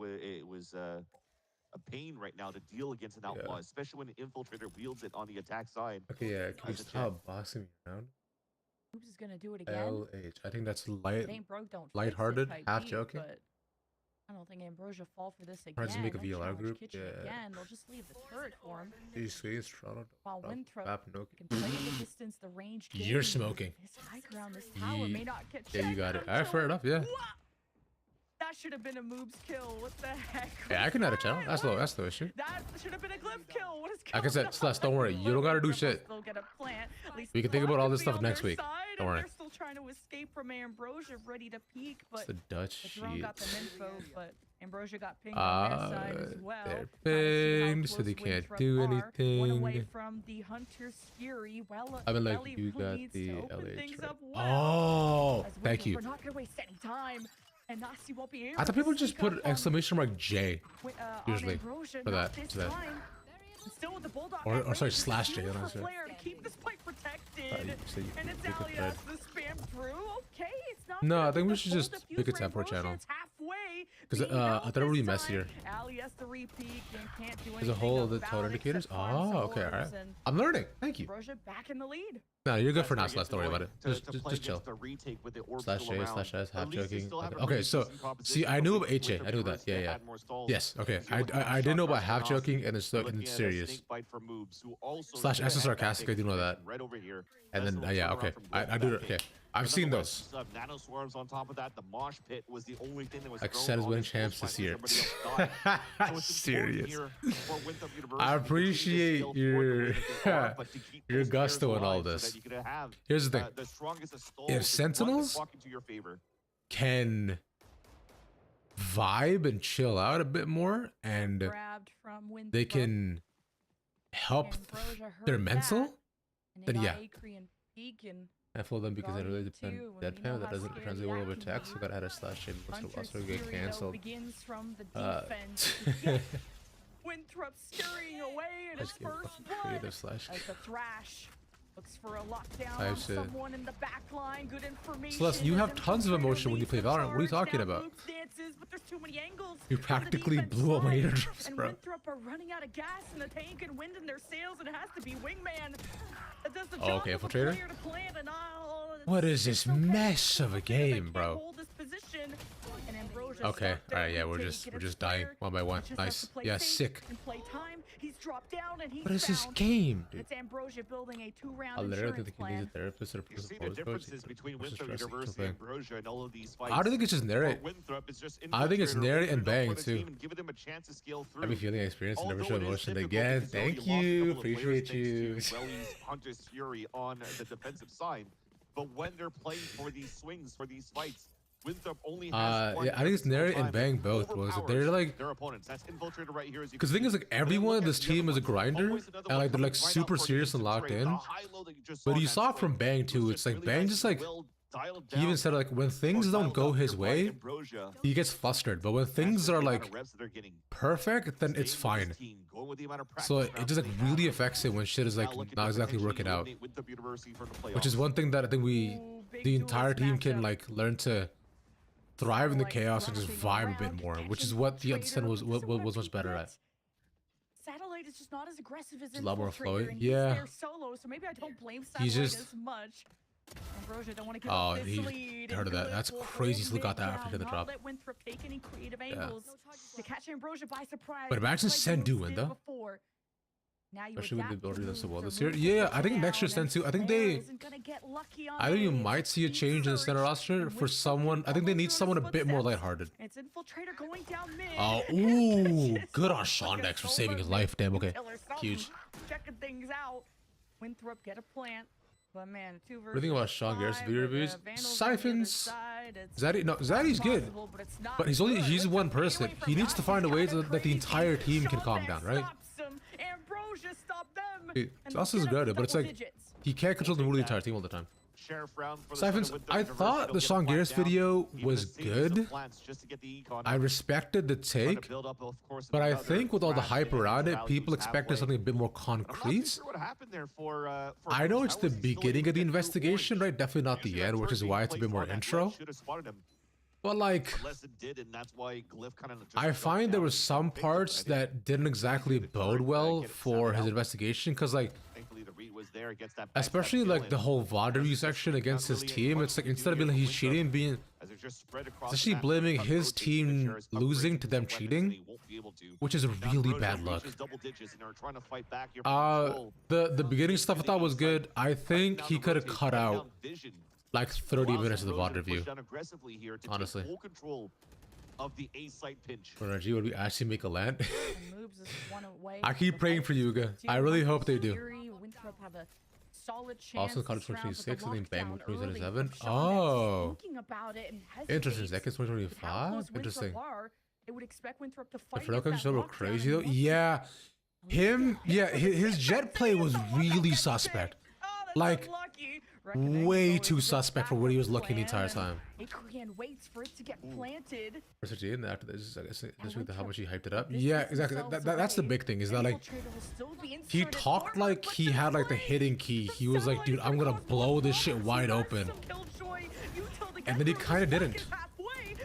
was a pain right now to deal against an outlaw, especially when an infiltrator wields it on the attack side. Okay, yeah, can you stop bossing me around? Oops is gonna do it again. LH, I think that's light-hearted, half joking. But I don't think Ambrosia fall for this again. Trying to make a VLR group. Yeah. Again. They'll just leave the turret for him. Jeez, Toronto. While Winthrop can play the distance, the range. You're smoking. His hike around this tower may not get yeah, you got it. Alright, fair enough. Yeah. That should have been a Moobs kill. What the heck? Yeah, I can add a channel. That's the issue. That should have been a glyph kill. What is like I said, Celeste, don't worry. You don't gotta do shit. We can think about all this stuff next week. Don't worry. They're still trying to escape from Ambrosia, ready to peek, but the Dutch the drone got them info, but Ambrosia got pinged on their side as well. They're pinged, so they can't do anything. One away from the Hunter's Fury. Well, I mean, like you got the LH. Right? Oh, thank you. We're not gonna waste any time. And Nasi won't be able I thought people just put exclamation mark J usually Ambrosia, for that. Still with the Bulldog or sorry, slash J. To keep this pipe protected. And it's Alias, the spam through. Okay, it's not No, I think we should just pick a tempo channel. Because I thought it would be messier. There's a whole of the total indicators. Oh, okay, alright. I'm learning. Thank you. Back in the lead. No, you're good for now, so let's don't worry about it. Just chill. /A/S, half joking. Okay, so see, I knew about HA. I knew that. Yeah. Yes. Okay. I didn't know about half joking and then serious. /S is sarcastic. I do know that. And then yeah. Okay. I do. Okay. I've seen those. On top of that, the mosh pit was the only thing that was like set as winning champs this year. Serious. I appreciate your gusto in all this. Here's the thing. If Sentinels can vibe and chill out a bit more, and they can help their mental, then yeah. I follow them because I really depend deadpan that doesn't translate well over text. So gotta add a slash in once in a while so get cancelled. Winthrop scurrying away in his first blood as the Thrash looks for a lockdown. Someone in the back line. Good information. Celeste, you have tons of emotion when you play Valorant. What are you talking about? Dances, but there's too many angles. You practically blew all my eardrums, bro. Winthrop are running out of gas in the tank and wind in their sails, and it has to be Wingman. Oh, okay, Infiltrator. What is this mess of a game, bro? Okay, alright, yeah, we're just dying one by one. Nice. Yeah, sick. What is this game, dude? I literally think he needs a therapist or a person coach. I don't think it's just narrate. I think it's narrate and bang too. I've been feeling experience and never show emotion again. Thank you, appreciate you. Hunter's Fury on the defensive side, but when they're playing for these swings, for these fights, Winthrop only has yeah, I think it's narrate and bang both. They're like their opponents. That's Infiltrator right here. Because the thing is, like, everyone in this team is a grinder, and like they're like super serious and locked in. But you saw from Bang too. It's like Bang just like he even said like when things don't go his way, he gets flustered. But when things are like perfect, then it's fine. So it just like really affects it when shit is like not exactly working out. Which is one thing that I think the entire team can like learn to thrive in the chaos and just vibe a bit more, which is what the other ten was much better at. Satellite is just not as aggressive as a lot more flowy. Yeah. Solo, so maybe I don't blame Satellite as much. Ambrosia don't want to give up this lead. Heard of that. That's crazy. Still got that after the drop. Let Winthrop take any creative angles to catch Ambrosia by surprise. But imagine Sendu win though. Especially with the ability that's so well this year. Yeah, I think next year Sendu, I think you might see a change in the center roster for someone. I think they need someone a bit more lighthearted. It's Infiltrator going down mid. Oh, ooh, good on Shondex for saving his life. Damn, okay, huge. Checking things out. Winthrop get a plant. But man, what do you think about Sean Garrett's video reviews? Siphons. Zaddy, no, Zaddy's good, but he's one person. He needs to find a way so that the entire team can calm down, right? Sauce is good, but it's like he can't control the mood of the entire team all the time. Siphons, I thought the Sean Garrett's video was good. I respected the take, but I think with all the hype around it, people expected something a bit more concrete. I know it's the beginning of the investigation, right? Definitely not the end, which is why it's a bit more intro. But like, I find there were some parts that didn't exactly bode well for his investigation, because like, especially like the whole VOD review section against his team, it's like instead of being like he's cheating, being especially blaming his team losing to them cheating, which is a really bad look. The beginning stuff I thought was good. I think he could have cut out like 30 minutes of the VOD review, honestly. G, would we actually make a land? I keep praying for Yuga. I really hope they do. Also, College 2026, I think Bang 2027. Oh, interesting. Seconds 2025. Interesting. The Frodo show were crazy though. Yeah, his jet play was really suspect. Like, way too suspect for where he was looking the entire time. Waits for it to get planted. And after this, I guess how much he hyped it up. Yeah, exactly. That's the big thing, is that like he talked like he had like the hidden key. He was like, dude, I'm gonna blow this shit wide open. And then he kind of didn't. Halfway,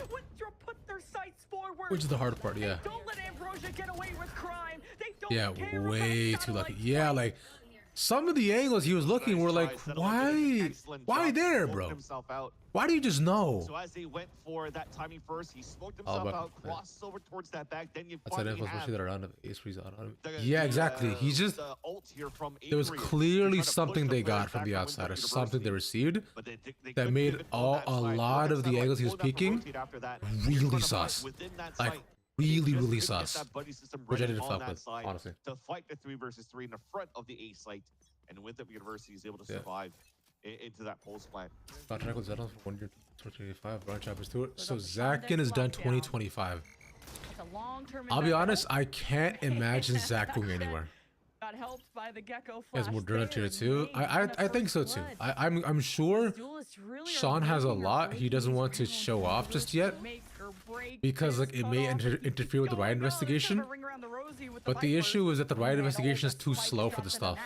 put their sights forward. Which is the hard part, yeah. Don't let Ambrosia get away with crime. They don't Yeah, way too lucky. Yeah, like some of the angles he was looking were like, why there, bro? Why do you just know? So as he went for that timing first, he smoked himself out, crosses over towards that back. Then you finally have that around ace freeze on him. Yeah, exactly. He's just there was clearly something they got from the outside, or something they received that made a lot of the angles he was peeking really sus. Like really sus. Which I didn't fuck with, honestly. To fight the 3 versus 3 in the front of the A site, and Winthrop University is able to survive into that pulse plant. Got tackle Zetos for 1 year 2025. Run choppers to it. So Zakin is done 2025. I'll be honest, I can't imagine Zach going anywhere. Got helped by the Gecko as Moderna tier 2. I think so too. I'm sure Sean has a lot he doesn't want to show off just yet because like it may interfere with the riot investigation. But the issue is that the riot investigation is too slow for the stuff,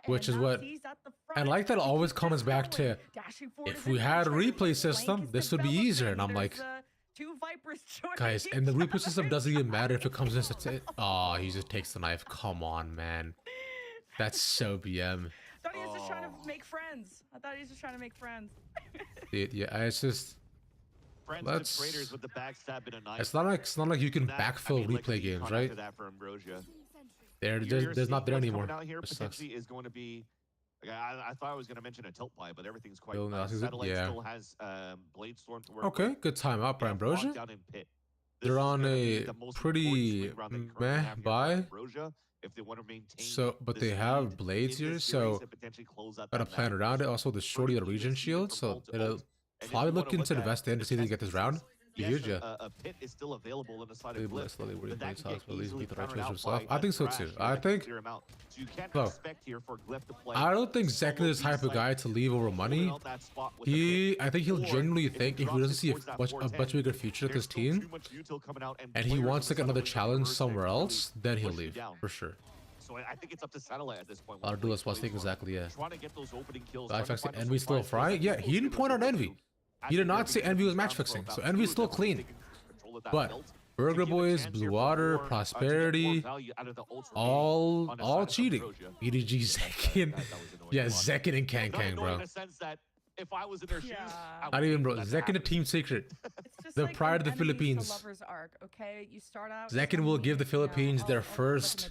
which is what, and like that always comes back to, if we had a replay system, this would be easier. And I'm like, guys, and the replay system doesn't even matter if it comes in. Oh, he just takes the knife. Come on, man. That's so BM. I thought he was just trying to make friends. Yeah, it's just. With the backstab and a knife. It's not like you can backfill replay games, right? There's not there anymore. Out here potentially is going to be. I thought I was going to mention a tilt pie, but everything's quite. Satellite still has Blade Storm to work. Okay, good time out for Ambrosia. They're on a pretty meh buy. If they want to maintain, so, but they have blades here, so gotta plan around it. Also, the shorty of the region shield, so it'll probably look into the best end to see if they get this round. Huge, yeah. A pit is still available in the side of Blitz. I think so too. I think. So, I don't think Zek is the type of guy to leave over money. I think he'll genuinely think if he doesn't see a much bigger future at this team, and he wants like another challenge somewhere else, then he'll leave for sure. So I think it's up to Satellite at this point. I'll do this. Exactly, yeah. Trying to get those opening kills. Envy still frying? Yeah, he didn't point out Envy. He did not say Envy was match fixing, so Envy is still clean. But Burger Boys, Blue Water, Prosperity, all cheating. EDG, Zekin. Yeah, Zekin and Kang, bro. If I was in their shoes, not even, bro. Zekin a team secret. The pride of the Philippines. Zekin will give the Philippines their first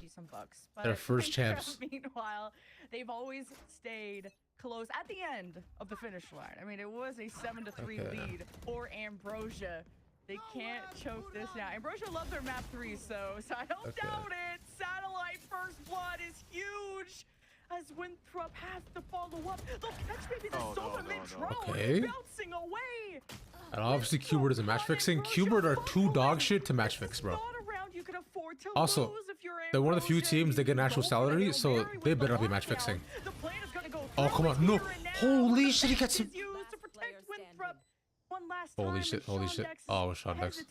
champs. Meanwhile, they've always stayed close at the end of the finish line. I mean, it was a 7-3 lead for Ambrosia. They can't choke this now. Ambrosia love their map 3, so I don't doubt it. Satellite first blood is huge. As Winthrop has to follow up, they'll catch maybe the Sova mid-drone bouncing away. And obviously, Qbert isn't match fixing. Qbert are too dog shit to match fix, bro. Also, they're one of the few teams that get an actual salary, so they better not be match fixing. Oh, come on. No. Holy shit, he gets him. Holy shit. Oh, Sean Dex.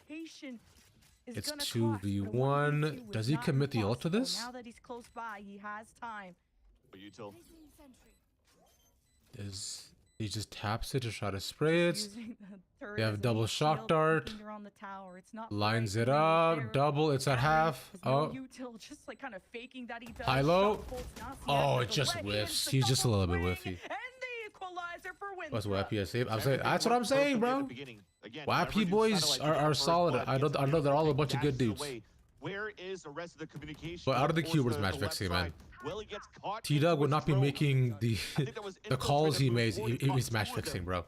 It's 2v1. Does he commit the ult to this? Now that he's close by, he has time. He just taps it to try to spray it. They have double shock dart. Lines it up. Double. It's at half. Oh. High low. Oh, it just whiffs. He's just a little bit whiffy. What's WAP save? That's what I'm saying, bro. WAP boys are solid. I know they're all a bunch of good dudes. Where is the rest of the communication? But out of the Qbert's match fixing, man. T-Dog would not be making the calls he makes if he's match fixing, bro.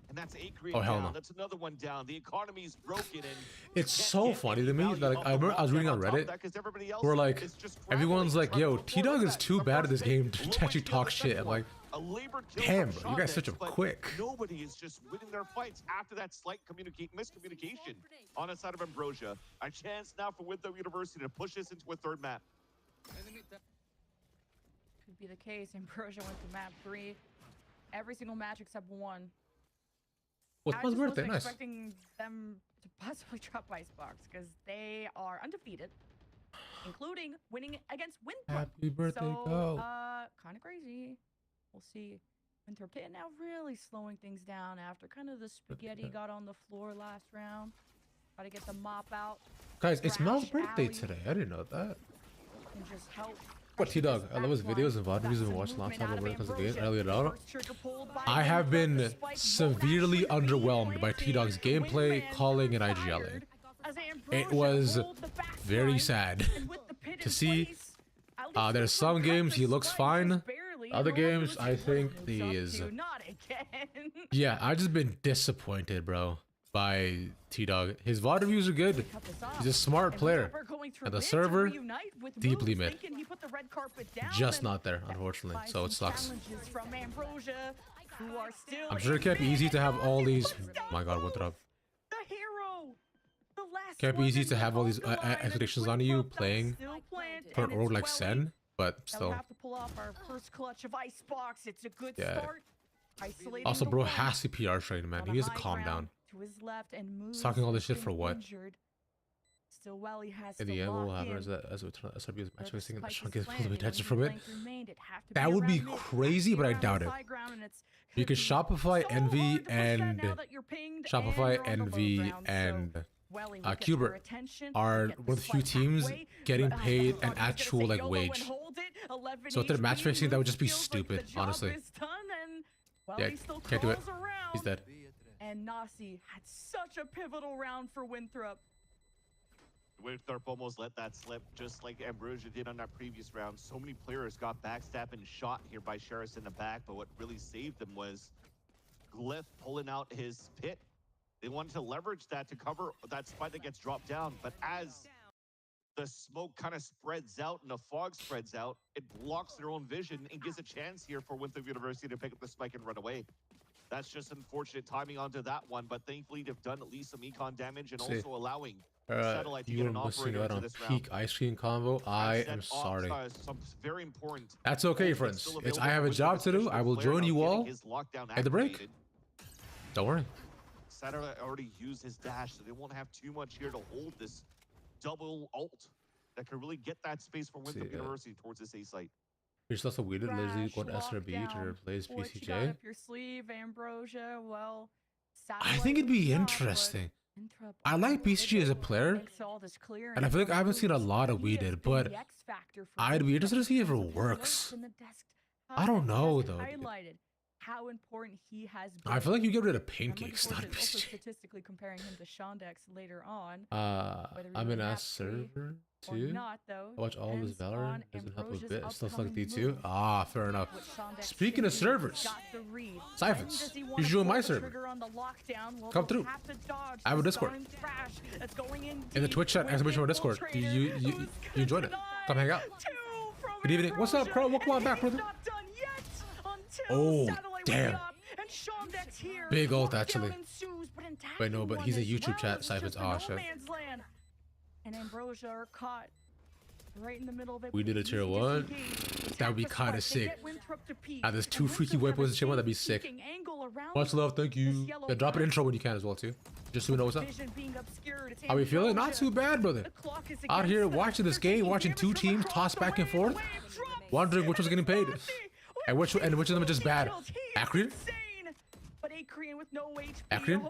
And that's oh hell no. That's another one down. The economy's broken and it's so funny to me that like, I was reading on Reddit where like everyone's like, yo, T-Dog is too bad at this game to actually talk shit. I'm like, damn, bro, you guys switch him quick. Nobody is just winning their fights after that slight miscommunication on the side of Ambrosia. A chance now for Winthrop University to push this into a third map. Could be the case. Ambrosia went to map 3. Every single match except 1. What's I was birthday? Nice. Expecting them to possibly drop Icebox because they are undefeated, including winning against Winthrop. Happy birthday, go. Kind of crazy. We'll see Winthrop now really slowing things down after kind of the spaghetti got on the floor last round. Got to get the mop out. Guys, it's Mel's birthday today. I didn't know that. And just help. What, T-Dog? I love his videos and VOD reviews and watched a long time when it comes to games earlier on. I have been severely underwhelmed by T-Dog's gameplay, calling, and IGLing. It was very sad to see. There's some games he looks fine. Other games, I think he is. Yeah, I've just been disappointed, bro, by T-Dog. His VOD reviews are good. He's a smart player. And the server, deeply mid. Just not there, unfortunately. So it sucks. I'm sure it can't be easy to have all these. Oh my god, what the? Can't be easy to have all these expectations on you playing for an org like Sen, but still. Yeah. Also, bro has to PR train, man. He needs to calm down. He's talking all this shit for what? In the end, what will happen is that as SRB is matchmaking and Sean gets pulled attention from it. That would be crazy, but I doubt it. Because Shopify, Envy, and Qbert are one of the few teams getting paid an actual like wage. So if they're matchmaking, that would just be stupid, honestly. Yeah, can't do it. He's dead. And Nasi had such a pivotal round for Winthrop. Winthrop almost let that slip, just like Ambrosia did on that previous round. So many players got backstabbed and shot here by Sheriff in the back, but what really saved them was Glyph pulling out his pit. They wanted to leverage that to cover that spike that gets dropped down, but as the smoke kind of spreads out and the fog spreads out, it blocks their own vision and gives a chance here for Winthrop University to pick up the spike and run away. That's just unfortunate timing onto that one, but thankfully they've done at least some econ damage and also allowing Satellite to get an operator into this round. Peak ice cream combo. I am sorry. Very important. That's okay, friends. It's I have a job to do. I will join you all at the break. Don't worry. Satellite already used his dash, so they won't have too much here to hold this double ult that could really get that space for Winthrop University towards this A site. You're still so weird. Lazy going SRB to replace PCJ. Up your sleeve, Ambrosia. Well, I think it'd be interesting. I like BCG as a player, and I feel like I haven't seen a lot of Weeded, but I'd be interested to see if it works. I don't know though. How important he has been. I feel like you get rid of Pancakes, not BCG. Statistically comparing him to Shondex later on. I'm in a server too. Not, though, I watch all of his Valor. Doesn't help a bit. Still like D2. Ah, fair enough. Speaking of servers, Siphons, you should join my server. Come through. I have a Discord. In the Twitch chat, exclamation mark Discord. You join it. Come hang out. Good evening. What's up, bro? Welcome on back, brother. Oh, damn. Big ult, actually. Wait, no, but he's a YouTube chat. Siphons. Oh, shit. And Ambrosia are caught right in the middle of it. We did a tier 1. That would be kind of sick. There's 2 freaky weapons in tier 1. That'd be sick. Much love. Thank you. Yeah, drop an intro when you can as well, too. Just so we know what's up. How we feeling? Not too bad, brother. Out here watching this game, watching 2 teams toss back and forth, wondering which one's getting paid. And which of them are just bad? Acreon? Acreon?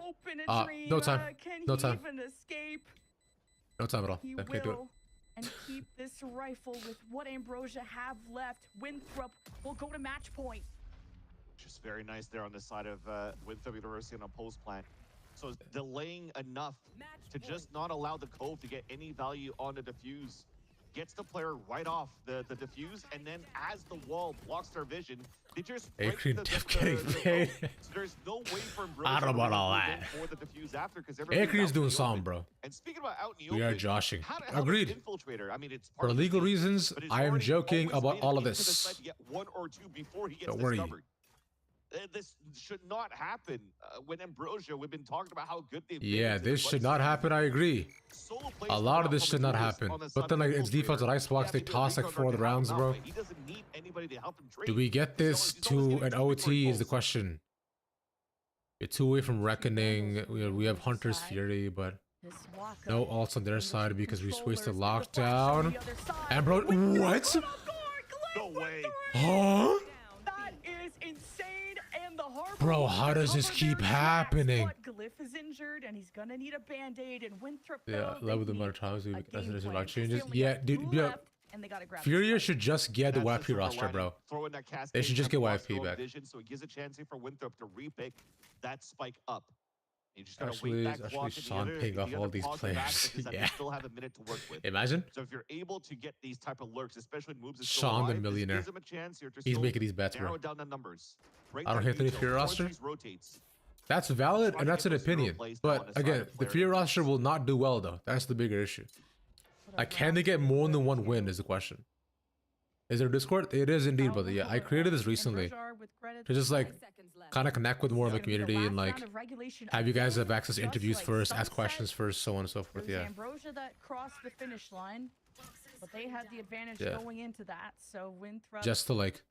No time. No time. No time at all. I can't do it. And keep this rifle with what Ambrosia have left. Winthrop will go to match point. Just very nice there on the side of Winthrop University on a post plant. So delaying enough to just not allow the Cove to get any value on the defuse. Gets the player right off the defuse, and then as the wall blocks their vision, they just break the paid. So there's no way for Ambrosia I don't know about all that. For the defuse after, because Acreon's doing something, bro. And speaking about out in the we are joshing. Agreed. I mean, it's for legal reasons, I am joking about all of this. One or two before he gets don't worry. Discovered. This should not happen when Ambrosia, we've been talking about how good they've been. Yeah, this should not happen, I agree. A lot of this should not happen. But then, like, it's defense with Icebox, they toss like 4 rounds, bro. Do we get this to an OT is the question. We're 2 away from Reckoning. We have Hunter's Fury, but no ults on their side because we wasted lockdown. And bro, what? No way. Huh? That is insane. Bro, how does this keep happening? Glyph is injured and he's gonna need a band-aid, and Winthrop, Yeah, though, love they the amount of need times we a make game necessary plan, rock 'cause they changes. only Yeah, got dude, two yeah. left, and they gotta grab the Furia spike. should just get the That's YP silver roster, lining. bro. Throw in that cascade They should just get from YP Bosco back. Vision, so it gives a chance here for Winthrop to repick that spike up. You just gotta Actually, wait that clock. Sean paying off all these players. Yeah. Still have a minute to work with. Imagine So if you're able to get these type of lurks, especially when moves is still Sean the alive, this millionaire. gives him a chance here to He's still making these bets, narrow bro. down the numbers. Break I don't that hate the detail, Fury force roster. these rotates. That's valid, Try and to that's get an those zero opinion. plays down on But the side again, of the player Fury defense. roster will not do well, though. That's the bigger issue. Like, can they get more than one win is the question. Is there a Discord? It is indeed, brother. Yeah, I created this recently to just like kind of connect with more of the community and like have you guys have access to interviews first, ask questions first, so on and so forth. Yeah. Ambrosia that crossed the finish line, but they had the advantage Yeah. going into that. So Winthrop Just to like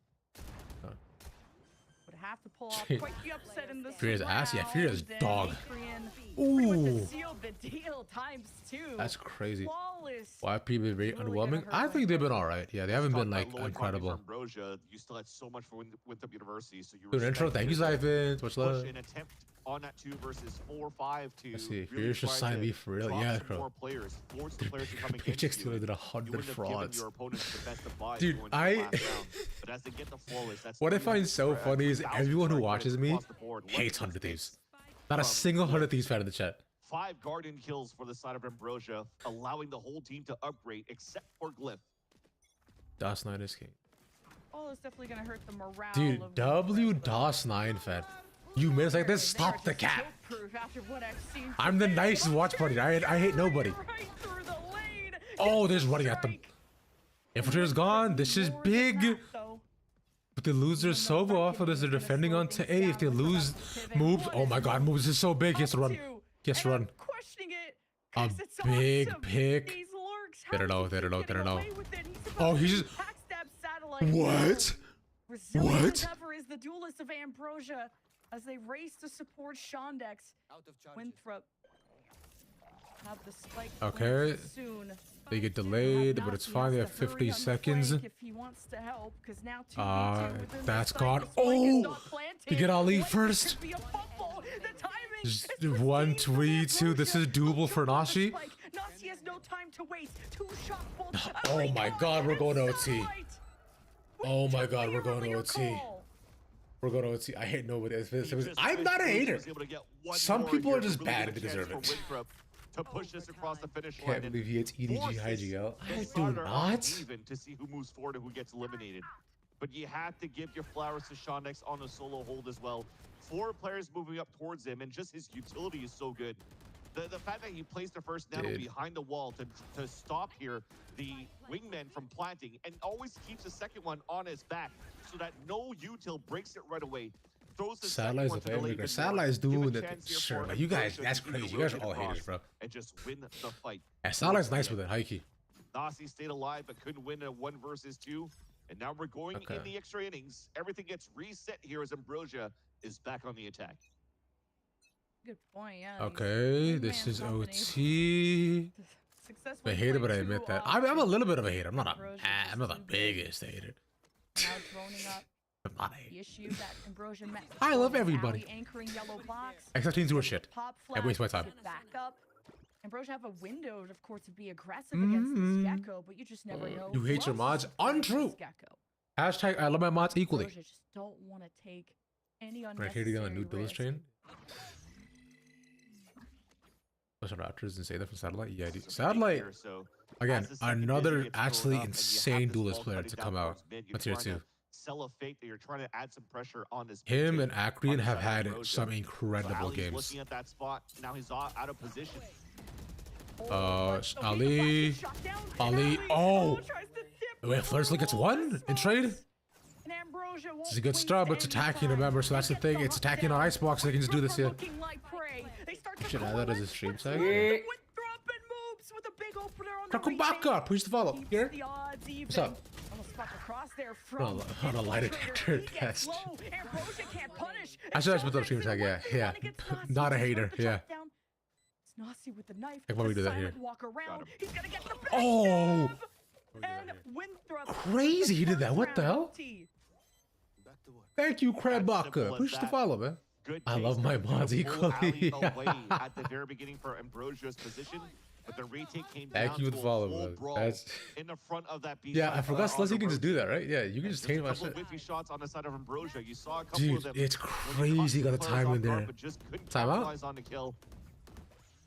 would have to pull off quite the upset in this Furia's ass? Yeah, Furia's round, and dog. Adrian Ooh. pretty much sealed the deal ×2. That's crazy. Flawless. YP been very Really gonna underwhelming. hurt I think they've been alright. Yeah, they haven't Talk been about like low economy incredible. for Ambrosia, you still had so much for Winthrop University, so you Good intro. respect Thank you, their Zyvin. Much push love. and attempt on that 2 versus 4-5 to Let's see. really Furia should try sign to me for real. drop Yeah, some bro. more players, force the Their players to come paychecks against you. together did You 100 wouldn't have given frauds. your opponents the best of five Dude, going into the I- last round, but as they get the flawless, that's What I 300 find so funny is 1,000 everyone who strike watches rates me across the board. Look hates at 100 this Thieves. Not a from single 100 Winthrop. Thieves fan in the chat. 5 Guardian kills for the side of Ambrosia, allowing the whole team to upgrade except for Glyph. DOS 9 is king. Oh, it's definitely gonna hurt the morale. Dude, of W Winthrop, but DOS 9 fed. You miss like this? they Stop are the just cat. kill-proof after what I've seen I'm the today. nicest watch party. I hate nobody. Right through the lane. Oh, Gets there's the running at them. strike. Infiltrator's gone. This is More than big. that, though. But they lose their Sova off of this. They're defending on to A. If they lose moves, oh my god, moves is so big. He has to run. He has to run. Questioning it, A 'cause it's big awesome. pick. These lurks, They don't how know, is they he don't know, they getting don't know. away with it? He's Oh, about he's to just- backstab Satellite. What? Resilient What? as ever is the duelist of Ambrosia as they race to support Shondex. Out of charges. Winthrop have the spike Okay. planted soon. They get delayed, but it's fine. They have 50 seconds. If he wants to help, 'cause now 2v2 within That's the gone. site, the spike is Oh! not planted. You get Ali What first. could be a fumble? The timing Just is 1, pristine 3, from 2. This is Ambrosia. doable for Nashi. Spike. Nashi has no time to waste. 2 shot bolts. Oh my god, we're going to OT. Satellite. Oh my god, we're Clear going to your OT. call. We're going to OT. I hate nobody. He just I'm not a wished he hater. was able to get one Some more people here are to just really bad get and a they chance deserve for it. Winthrop to push this across the finish line. Can't and believe he hits EDG forces IGL. the I do starter on not. even to see who moves forward and who gets eliminated. But you have to give your flowers to Shondex on the solo hold as well. 4 players moving up towards him, and just his utility is so good. The fact that he placed the first nano Dude. behind the wall to stop here the wingman from planting, and always keeps the second one on his back so that no util breaks it right away. Throws the Satellite's second a one to the fan lane maker. even Satellite's more. Give a doing it. chance here Sure, for but you guys, Ambrosia that's to crazy. You guys are rotate all haters, across bro. and just win the fight. Yeah, Satellite's nice with it. Hikey. Nasi stayed alive but couldn't win a 1 versus 2. And now we're going Okay. in the extra innings. Everything gets reset here as Ambrosia is back on the attack. Good point, yeah. Okay, this is OT. I hate it, but I admit that. I'm a little bit of a hater. I'm not the biggest hater. Now droning up I'm not a the hater. issue that Ambrosia met. I love before, everybody. Alley anchoring yellow box. Except teams who are shit. Pop I waste my flash, time. get back up. Ambrosia have a window, of course, to be aggressive against this Gecko, but you just never know. You hate your who else mods? is playing Untrue. this Gecko. Hashtag I love my mods equally. Ambrosia just don't want to take any Right unnecessary here to get on a new duelist risk. train. Listen, Raptors and say that from Satellite. Yeah, dude. Satellite. Here, so Again, as the second another vision gets actually thrown up and you have insane this duelist ball player cutting to down come out. towards mid, you're That's tier trying to 2. Sell a fake that you're trying to add some pressure on this Him mid and team on Akrian the have side of had Ambrosia. some So incredible Ali's games. looking at that spot. Now he's out of position. Ali. Ali. Oh! Wait, Flirsley gets 1 in trade? This is a good start, but it's attacking, remember, so that's the thing. It's attacking on Icebox, so they can just do this here. Should add that as a stream tag. Kakubaka! Please follow. Here? What's up? On a lie detector test. I should actually put up stream tag, yeah. Not a hater, yeah. With the knife, Like, why we do that here? walk around. He's gonna get the Oh! and Winthrop Crazy he did that, what the hell? Back to work. Thank you, As simple Crabaka. as Push the that. follow, man. Good I love my mods equally. At the very beginning for Ambrosia's position, but the retake came down Thank you to with a follow, full bro. brawl That's in the front of that B yeah. side, I forgot on Sluzzy the can just road. do that, right? Yeah, you can And just change my a couple shit. of whiffy shots on the side of Ambrosia. You saw a couple Dude, of them. it's when you crazy. caught Got the players time off in guard, there. but just couldn't Time out. capitalize on the kill.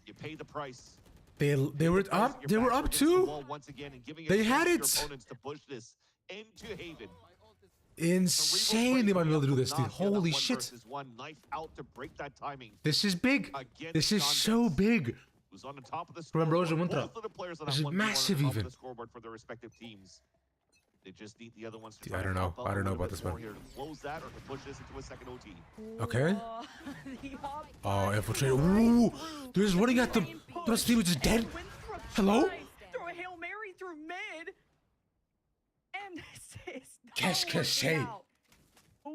You pay the price. They were up. They were up too. Once again and giving They a had chance to it. your opponents to push this into Haven. Insane. They might be able to do this, dude. Holy shit. One knife out to break that timing. This is big. Against This is so Dondex, big. who's on the top of the For Ambrosia scoreboard. Winthrop. Both of the players on This that is 1v1 massive on the top even. of the scoreboard for their respective teams. They just need the other ones to Dude, try I don't to know. help out I don't a know little about bit this one. more here to close that or to push this into a second OT. Okay. The op Oh, infiltrator. right Ooh, through they're just running at them. main The rest of the team is just dead. and Winthrop Hello? tried. Throw a Hail Mary through mid. And this is not Qu'est-ce que working c'est? out.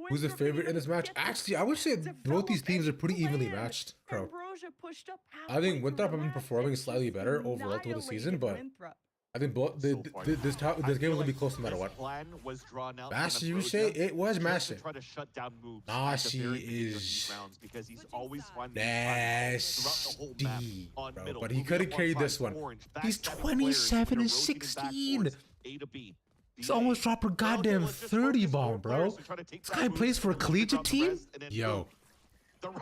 Who's the Winthrop favorite in even this match? gets to Actually, I would say both these develop teams are and pretty evenly plan. matched, bro. Ambrosia pushed up I halfway think through Winthrop the have been match performing and slightly just better overall through the season, annihilated but Winthrop. I think both So far, this I game feel was gonna be like close no matter this what. plan was drawn out Mashi, from you Ambrosia say it was just to massive. try to shut down moves at the Nashi very beginning of these is rounds because he's always finding these throughout the whole map nasty, on bro. middle. But he Moving could have up on carried front, this one. orange, He's backstabbing 27 and players, rotating back 16. towards A to B. He's almost dropped a goddamn 30 bomb, bro. This guy plays for a collegiate team? Yo.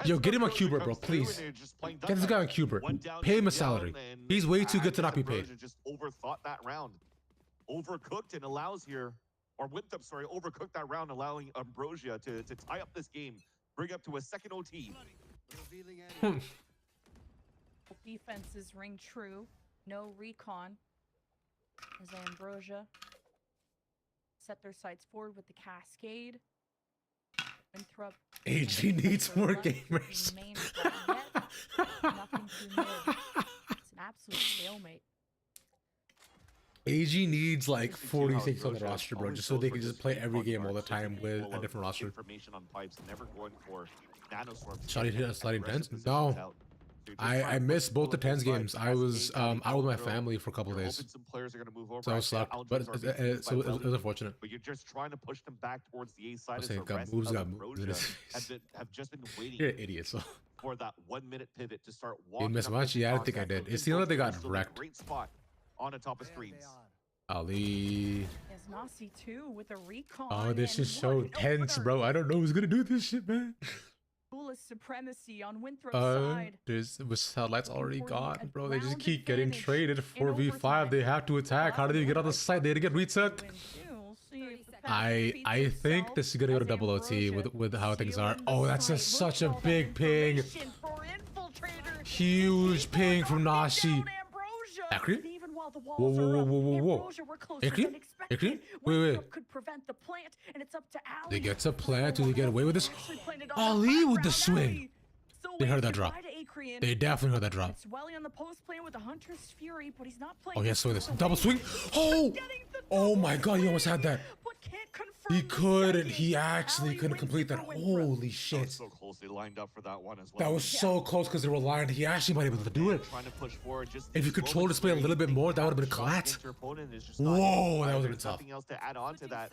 Yo, get him on Cuber, bro, please. Get this guy on Cuber. Pay him a salary. He's way too good to not be paid. Just overthought that round. Overcooked and allows here, or Winthrop, sorry, overcooked that round, allowing Ambrosia to tie up this game, bring up to a second OT. Defenses ring true. No recon. As Ambrosia set their sights forward with the cascade. Winthrop. AG needs more gamers. Nothing too mid. It's an absolute stalemate. AG needs like 46 on the roster, bro, just so they can just play every game all the time with a different roster. Information on pipes, never going for nanoswarms. Sliding tens? No. I missed both the tens games. I was out with my family for a couple of days, so I was sucked. But it was unfortunate. But you're just trying to push them back towards the A side. I'm saying got moves. Have just been waiting. You're an idiot. So for that 1 minute pivot to start you walking. missed much? Yeah, I think I did. It seemed like they got wrecked. Great spot on the top of screens. Ali. As Nasi too with a recon. Oh, this and is so what an tense, opener. bro. I don't know who's gonna do this shit, man. Coolest supremacy on Winthrop's side. There's with satellites already For the gone, bro. They just ground keep getting advantage traded. in 4v5. overtime. They have to attack. How do they get on the site? They had to get retook. We'll see if the path I repeats think itself this is gonna go to as double OT Ambrosia with how things are. sealing the Oh, that's site. such a Look at all that big ping. information for infiltrators. Huge ping from Nashi. Down Ambrosia. Akri? And even while the Whoa, walls whoa, are whoa, up, whoa, whoa, whoa. Ambrosia were closer Akri? than expected. Akri? Wait, Winthrop wait. could prevent the plant, and it's up to Ali. They get to plant. Do they get away with this? Actually planted on Ali the with the background. swing. Ali still They heard waiting that drop. goodbye to Akrian. They definitely heard that drop. It's Welly on the post playing with the Huntress Fury, but he's not playing. Oh, yeah, his swing this. full Double swing. range. Oh! Getting the Oh double my god, he almost swing, had that. but can't confirm He the couldn't. second. He actually Ali couldn't wins complete that. for Winthrop. Holy shit. So closely lined up for that one as well. That was so close because they were lined. He actually might be able to do it. Trying to push forward. Just If you control display a little bit more, that would have been a collat. Whoa, that would have been tough. Nothing else to add on to that.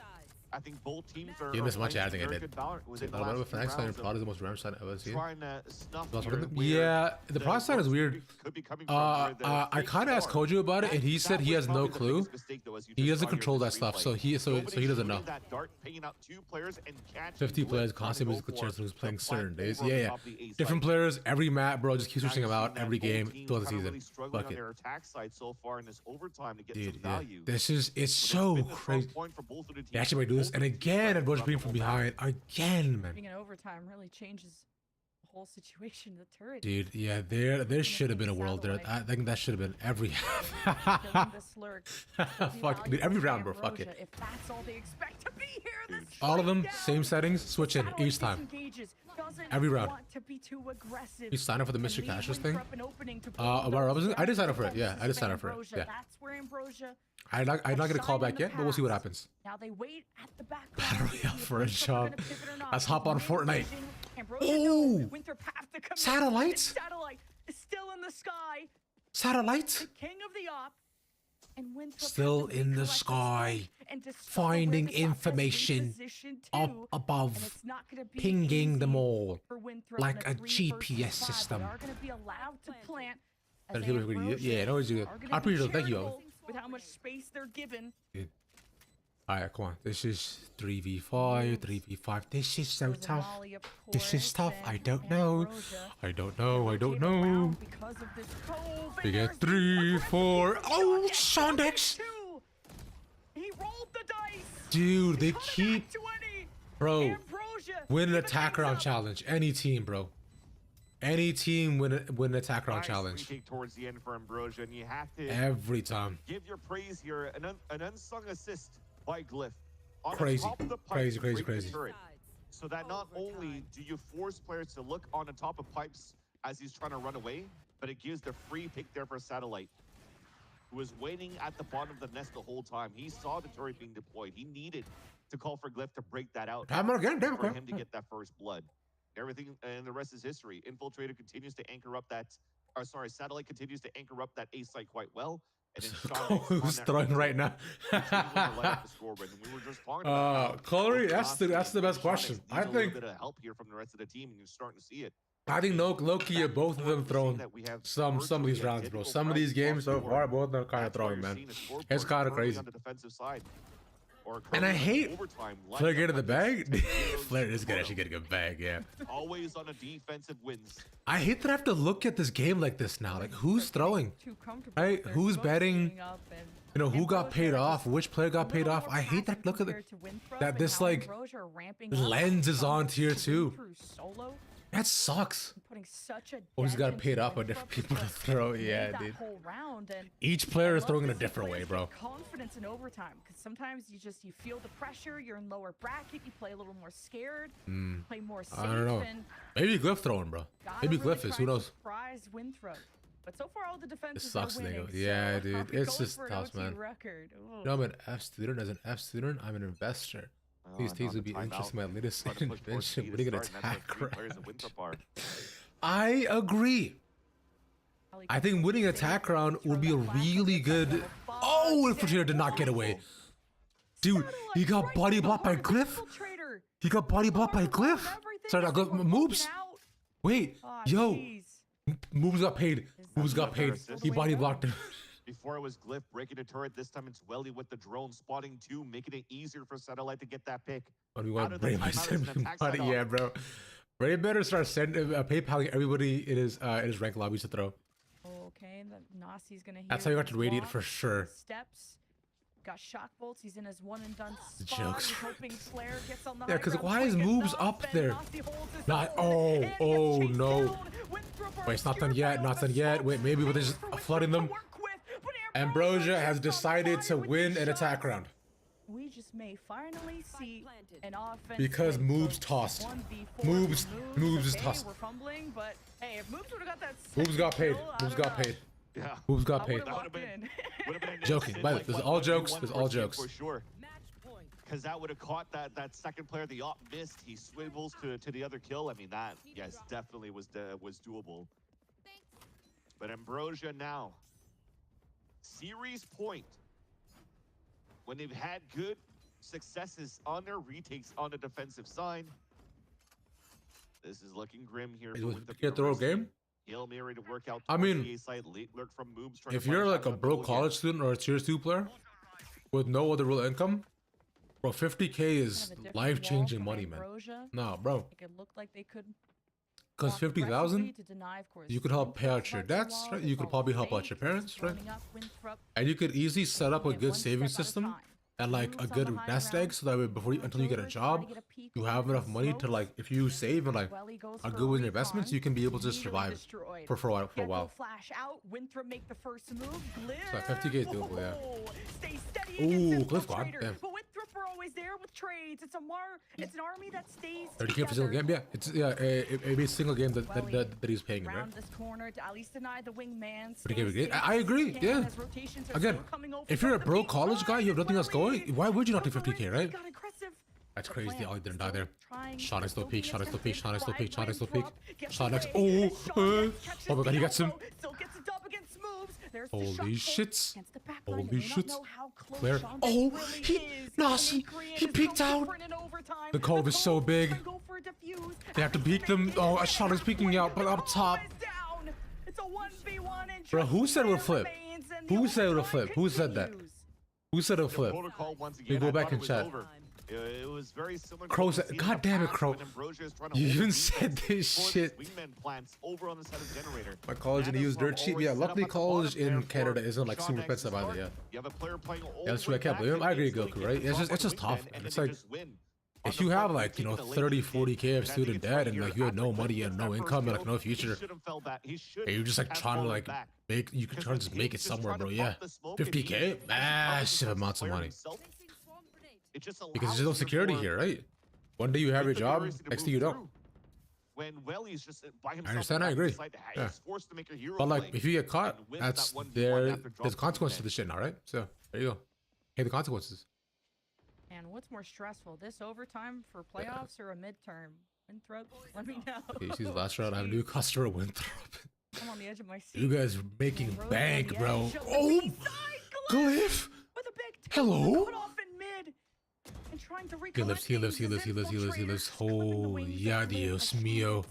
I think both teams are. You missed much. playing I think I very did. good balance within the Not last with few Fnax sign rounds and Prod is the most random sign I've ever seen. Trying to snuff That's here what where yeah, the Prod sign is weird. could be coming from where the I fake kind of asked score. Koju about it, and he said he has no was probably the clue. biggest mistake, though, as you He just doesn't saw here in control this that stuff, replay. so he Nobody's doesn't shooting know. that dart, picking out 2 players and catching 50 Blitz, players, trying to constant go musical for chairs who's the playing plant certain days. over Yeah, the yeah. top of the A Different side. players, every map, bro, just keep Now switching you're them out seeing that every both game teams throughout the kinda season. really struggling Fuck on it. their attack side so far in this overtime to get Dude, some yeah. value. This is, it's But so been a strong crazy. point for both of the They actually teams. might do this, Both and of the teams again, trying and to Bush run being the from whole map. behind. Again, man. Being in overtime really changes the whole situation. The turret. Dude, yeah, there should have been a world there. I think that should have been every Killing this lurk. fuck, dude, every round, bro. Fuck it. Ambrosia, if that's all they expect to be here, this All of them, strike same down. settings, switch in Satellite each time. disengages, doesn't Every round. want to be too aggressive. You sign up for the and Mr. leave Cashers thing? Winthrop an opening to pull About those Robinson? I did sign up for it. round Yeah, I did sign up for it. Ambrosia. Yeah. That's where Ambrosia. I'm not gonna call shined back in the yet, but we'll see what past. happens. Now they wait at the back. Battle round to Royale see if for a Winthrop are job. gonna pivot or not. Let's hop on His Fortnite. vision, Ambrosia, Oh! no. Winthrop have to come in. Satellites? Satellite is still in the sky. Satellite? The king of the op. still in the sky, finding information up above, pinging them all like a GPS system. Yeah, no, it's good. I appreciate it. Thank you. With how much space they're given. Alright, come on. This is 3v5, 3v5. This is so tough. This is tough. I don't know. I don't know. I don't know. We get 3, 4. Oh, Sondex! He rolled the dice. Dude, they keep. Bro, win an attack round challenge. Any team, bro. Any team win an attack round challenge. Towards the end for Ambrosia, and you have to every time give your praise here. An unsung assist by Glyph. Crazy, crazy. So that not only do you force players to look on the top of pipes as he's trying to run away, but it gives the free pick there for Satellite, who was waiting at the bottom of the nest the whole time. He saw the turret being deployed. He needed to call for Glyph to break that out for him to get that first blood. Everything and the rest is history. Infiltrator continues to anchor up that, or sorry, Satellite continues to anchor up that A site quite well. And then who's throwing right now? Corey, that's the best question. I think. A bit of help here from the rest of the team, and you're starting to see it. I think low-key, both of them throwing some of these rounds, bro. Some of these games so far, both of them kind of throwing, man. It's kind of crazy. And I hate Flair getting the bag. Flair is actually getting a bag, yeah. Always on a defensive wins. I hate that I have to look at this game like this now. Like, who's throwing? Right? Who's betting? You know, who got paid off? Which player got paid off? I hate that look at that this, like, lens is on tier 2. That sucks. Always got paid off by different people to throw. Yeah, dude. Each player is throwing in a different way, bro. Confidence in overtime, because sometimes you feel the pressure. You're in lower bracket. You play a little more scared. Play more safe. I don't know. Maybe Glyph throwing, bro. Maybe Glyph is. Who knows? But so far, all the defenses it sucks, winning, nigga. Yeah, so dude. It's just tough, man. You know, I'm an F student. As an F student, I'm an investor. These teams would be interesting. My latest invention. Winning an attack round. I agree. I think winning an attack round would be a really good. Oh, Infiltrator did not get away. Dude, he got body blocked by Glyph. He got body blocked by Glyph. Sorry, not Glyph. Moves. Wait, yo. Moves got paid. Moves got paid. He body blocked him. Before it was Glyph breaking a turret, this time it's Welly with the drone spotting 2, making it easier for Satellite to get that pick. What do we want? Bray yeah, bro. Bray better start sending PayPaling everybody in his ranked lobbies to throw. Okay, Nasi's gonna. That's how you got to radiate for sure. Steps. Got shock bolts. He's in his one and done spot. Jokes. Hoping Flair gets on the yeah, because why is moves up there? Not. Oh no. Wait, it's not done yet. Not done yet. Wait, maybe we're just flooding them. Ambrosia has decided to win an attack round. We just may finally see an offense because moves tossed. Moves is tossed. We're fumbling, but hey, if moves would have got that. Moves got paid. Moves got paid. Yeah. Moves got paid. Joking. By the way, this is all jokes. This is all jokes. For sure. Because that would have caught that second player. The op missed. He swivels to the other kill. I mean, that yes, definitely was doable. But Ambrosia now. Series point. When they've had good successes on their retakes on the defensive side, this is looking grim here. Get throw a game. Hail Mary to work out. I mean, if you're like a broke college student or a tier 2 player with no other real income, bro, 50K is life-changing money, man. No, bro. It looked like they could. Because 50,000, you could help pay out your debts, right? You could probably help out your parents, right? And you could easily set up a good saving system and like a good nest egg, so that way until you get a job, you have enough money to like, if you save and like are good with your investments, you can be able to survive for a while. So 50K is doable, yeah. Ooh, Glyph gone. Damn. Always there with trades. It's an army that stays 30K for a single game. Yeah, it's maybe a single game that he's paying him, right? This corner to at least deny the wingman. I agree. Yeah. Again, if you're a broke college guy, you have nothing else going. Why would you not do 50K, right? That's crazy. Oh, he didn't die there. Shot next low peak. Shot next low peak. Shot next low peak. Shot next low peak. Shot next. Oh my God, he gets him. There's the Holy shot shits. against the back line. Holy They may not shits. know how close Claire. Sean Oh, really he is. Nasi. And Korean He is peeked so out. different in overtime. The cove is so big. Trying to go for a defuse. They have to beat them. Oh, Sean is peeking out, but up top. Down. It's a 1v1 and Bro, who just said it would there flip? remains, and Who the said it would overtime flip? Who said that? continues. Who said it'll The flip? protocol once We again, go I back thought and it was chat. over. It was very similar. Crow to said- what we've God seen in the damn it, past Crow. when Ambrosia is trying to You hold even the said defense this for the shit. Swingman plants over on the side of Generator. My college didn't use dirt cheap. Yeah, luckily college in Canada isn't like super expensive either. Yeah. You have a player playing Yeah, that's true. I can't blame him. I agree, Goku. Right? It's just tough. Man. It's like if you have like 30, 40K of student debt and like you have no money and no income and like no future, and you're just like trying to like make you can try to just make it somewhere, bro. Yeah, 50K, massive amounts of money. Because there's no security here, right? One day you have your job, next day you don't. When Welly's just by himself, I understand. I agree. Yeah. forced to make a hero But like, play if you get caught, and wins that's that 1v1 there. after There's dropping consequences to the this shit now, right? So there you go. Hey, the consequences. And what's more stressful, this overtime for playoffs or a midterm? Winthrop, let me know. Okay, you see the last round, I have a new customer Winthrop. I'm on the edge of my seat. You guys are making Rose bank, on the bro. edge of the Oh, B side, Glyph. with a big Hello? cut off in mid and trying to He lives. He lives. He lives. He lives. He lives. He lives. Oh, yeah, Dios mío.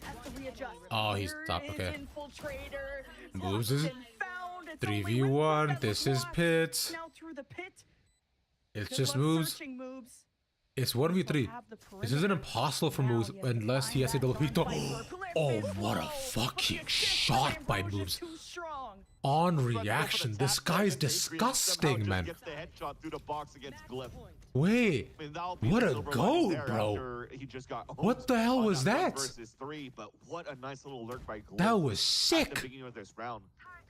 Oh, he's top. Okay. Moves is 3v1. This is pit. Now through the pit. It's just moves. It's 1v3. This isn't impossible for moves unless he has a double peek. Oh, what a fucking shot by moves. On reaction, this guy's disgusting, man. Wait, what a goat, bro. What the hell was that? That was sick.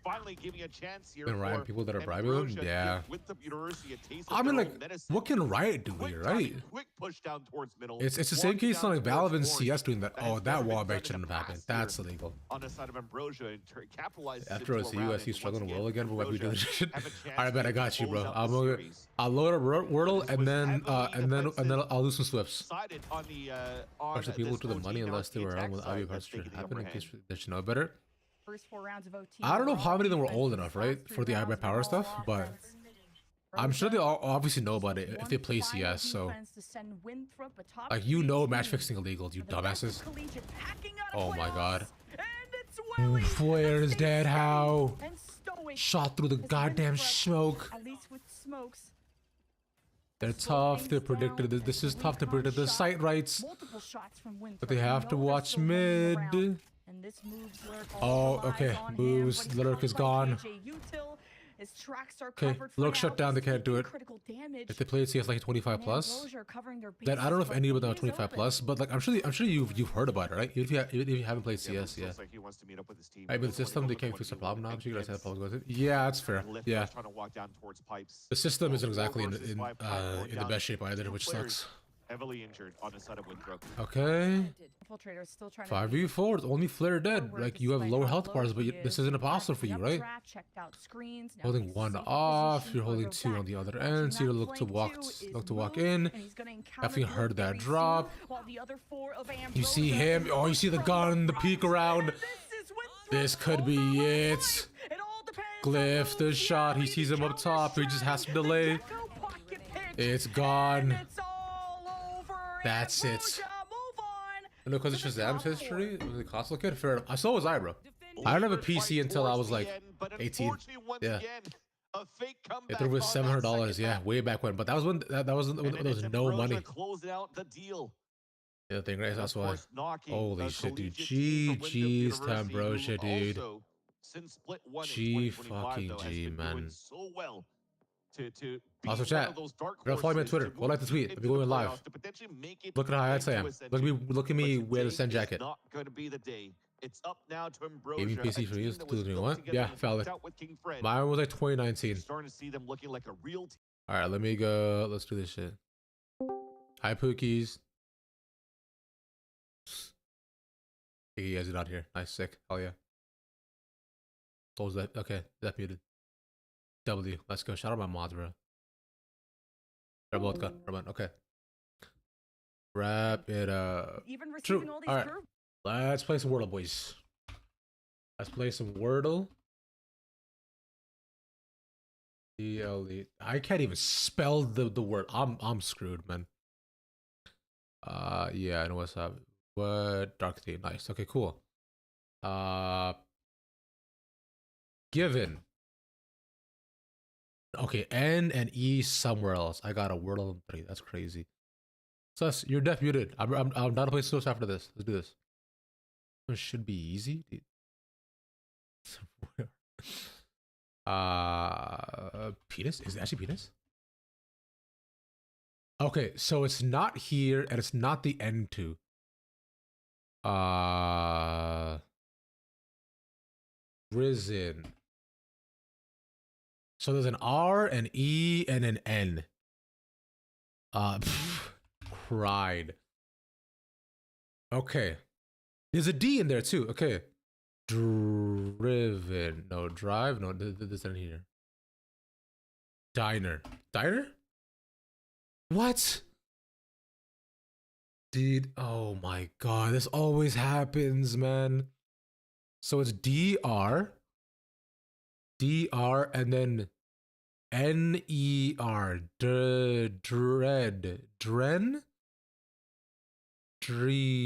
Finally giving a chance here And Riot, for people that are bribing him, Ambrosia to yeah. give with the University a taste I of mean, their like, own medicine. what can Riot do Quick here, timing, right? quick push down towards middle. It's the same walking case down on like Valve and towards CS doing that. and Oh, it's that never been wallbang done in shouldn't the have happened. past That's here illegal. on the side of Ambrosia and capitalizes After into OCU, round, I see and struggling once to roll again, but why we do this Ambrosia shit? have a chance Alright, man, I to got you, close bro. out the series. I'll load a Wordle This and was then heavily I'll do some Swifts. Decided on the on Watch the people this to the money OT. Now unless it's they the were around attack when side IB that's parts taking should the happen in upper case hand. they should know better. First 4 rounds of OT. I don't know how many of them were defense old is enough, fast, right, 3 for the rounds IB of power all stuff, but offense. I'm sure they all obviously know about it if they play CS, so like you know match fixing illegal, you dumbasses. Oh my god. Flare is dead, how? Shot through the goddamn smoke. At least with smokes. They're tough to predict it. This is tough to predict the site rights. Multiple shots from Winthrop. But they have to watch mid. And this moves Lurk Oh, all okay. eyes on him, Moves. but he Lurk comes is like gone. KJ Util. His tracks are Okay, covered for Lurk now. shut down. They can't do it. Critical damage. If they play CS like 25 plus, Ambrosia are covering their then I don't know if bases, any of but them are he is 25 open. plus, but like I'm sure you've heard about it, right? Even if you haven't played CS, yeah. Looks like he wants to meet up with his team. I mean, the system they can't fix the problem now. I'm sure you guys have problems with it. Yeah, that's fair. Yeah, Trying to walk down towards pipes. the system isn't exactly in the best shape either, which sucks. Heavily injured on the side of Winthrop. Okay. Infiltrator still trying 5v4, only Flare dead. Like you have lower health bars, but this isn't impossible for you, right? Holding one off, you're holding 2 on the other end, so you look to walk in. Definitely heard that drop. You see him. Oh, you see the gun, the peek around. This could be it. Glyph, the shot. He sees him up top. He just has to delay. It's gone. That's it. And because it's Shazam's history, it was a console kid. Fair enough. So was I, bro. I didn't have a PC until I was like 18. Yeah. It was $700. Yeah, way back when. But that was when that was when there was no money. Yeah, thing, right? That's why. Holy shit, dude. GG's to Ambrosia, dude. G fucking G, man. Also, chat. You're gonna follow me on Twitter. Go like the tweet. I'll be going live. Look at how hyped I am. Look at me wear the Sen jacket. It's up now to Ambrosia. Gaming PC for you, a team that was 2021? put together Yeah, and valid. picked out with King Fred. Mine was like 2019. Starting to see them looking like a real team. Alright, let me go. Let's do this shit. Hi, Pookies. Hey, you guys are not here. Nice, sick. Hell yeah. Close that. Okay, that muted. W. Let's go. Shout out my mods, bro. They're both got. Okay. Wrap it up. Even True. receiving all these Alright. curve Let's play some Wordle, boys. Let's play some Wordle. ELE. I can't even spell the word. I'm screwed, man. Yeah, I know what's up. What dark theme? Nice. Okay, cool. Given. Okay, N and E somewhere else. I got a word on 3. That's crazy. Sus, you're deaf muted. I'm down to play Sus after this. Let's do this. This should be easy. Penis? Is it actually penis? Okay, so it's not here and it's not the N2. Risen. So there's an R, an E, and an N. Cried. Okay. There's a D in there too. Okay. Driven. No, drive. No, this in here. Diner. Diner? What? Dude, oh my god. This always happens, man. So it's DR, and then NER. Dread. Dren? Driner.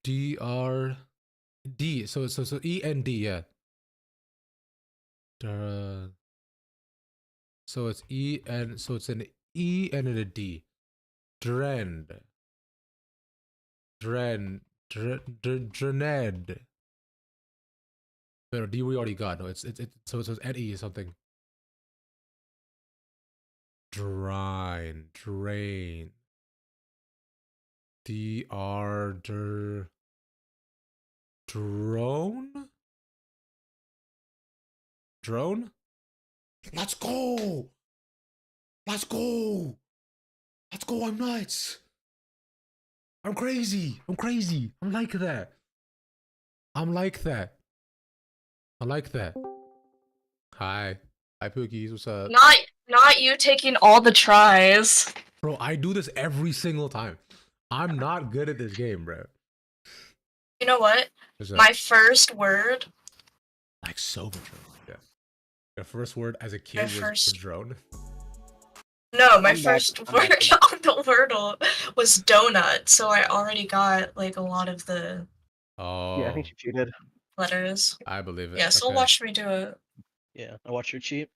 DR. D. So END, yeah. So it's EN. So it's an E and a D. Drened. Drened. No, D we already got. No, it's so it says NE something. Drain. Drone? Let's go! I'm nuts! I'm crazy! I'm like that. Hi, Pookies, what's up? Not you taking all the tries. Bro, I do this every single time. I'm not good at this game, bro. You know what? My first word. Like so drone. Yeah. Your first word as a kid was drone. No, my first word on the Wordle was donut, so I already got like a lot of the. Oh. Yeah, I think you cheated. Letters. I believe it. Yeah, so watch me do it. Yeah, I watch your cheat.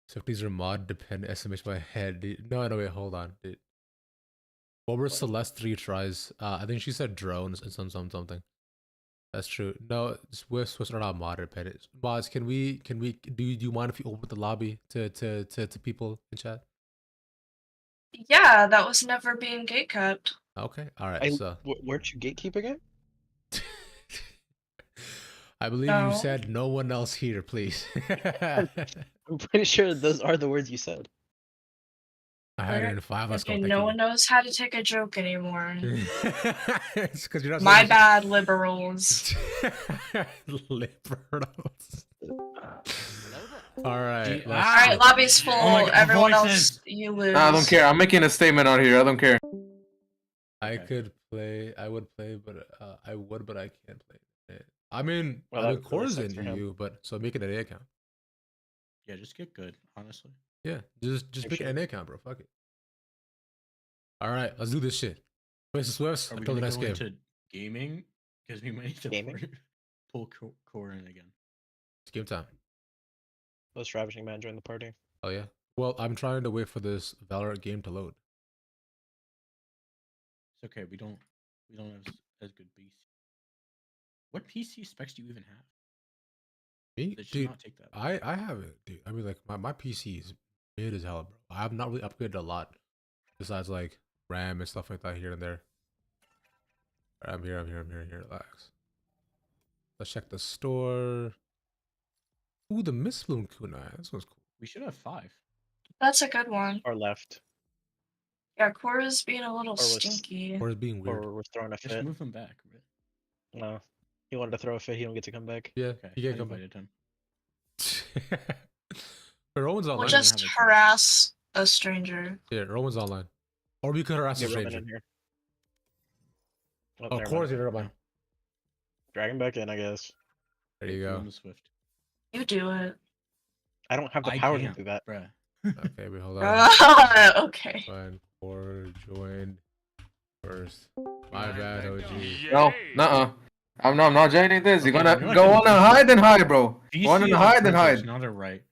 So if these are mod dependent estimation by head. Dude. No, wait, hold on, dude. What were Celeste's 3 tries? I think she said drones and something. That's true. No, Swiss are not mod dependent. Mods, can we do you mind if you open the lobby to people in chat? Yeah, that was never being gatekept. Okay, all right. So weren't you gatekeeping it? I believe you said no one else here, please. I'm pretty sure those are the words you said. 105. Let's go. No one knows how to take a joke anymore. It's because you're not. My bad, liberals. Liberals. All right. All right, lobby's full. Everyone else, you lose. I don't care. I'm making a statement out here. I don't care. I could play. I would play, but I would, but I can't play. I mean, the core is in EU, but so make it an A account. Yeah, just get good, honestly. Yeah, just make an NA account, bro. Fuck it. All right, let's do this shit. Wait, Swift until the next game. Into gaming because we might need to pull core in again. It's game time. Was Ravishing Man join the party? Oh yeah. Well, I'm trying to wait for this Valorant game to load. It's okay. We don't have as good PC. What PC specs do you even have? Me, dude. Not take that. I have it, dude. I mean, like my PC is mid as hell, bro. I have not really upgraded a lot, besides like RAM and stuff like that here and there. Right, I'm here. Relax. Let's check the store. Ooh, the Mist Bloom kunai. This one's cool. We should have 5. That's a good one. Or left. Yeah, core is being a little stinky. Core is being weird. Or we're throwing a fit. Just move him back. Right? No. He wanted to throw a fit. He don't get to come back. Yeah, okay, he can't come back. Him. But Rowan's online. We'll just harass a stranger. Yeah, Rowan's online. Or we could harass a stranger. In here. Oh, Core's here. Never mind. Drag him back in, I guess. There you go. On the Swift. You do it. I don't have the power to do that. Bruh. Okay, wait, hold on. Okay. Fine. Or joined first. My bad, OG. No, nuh-uh. I'm not joining this. You're gonna go on and hide and hide, bro. Go on and hide and hide. Not a right.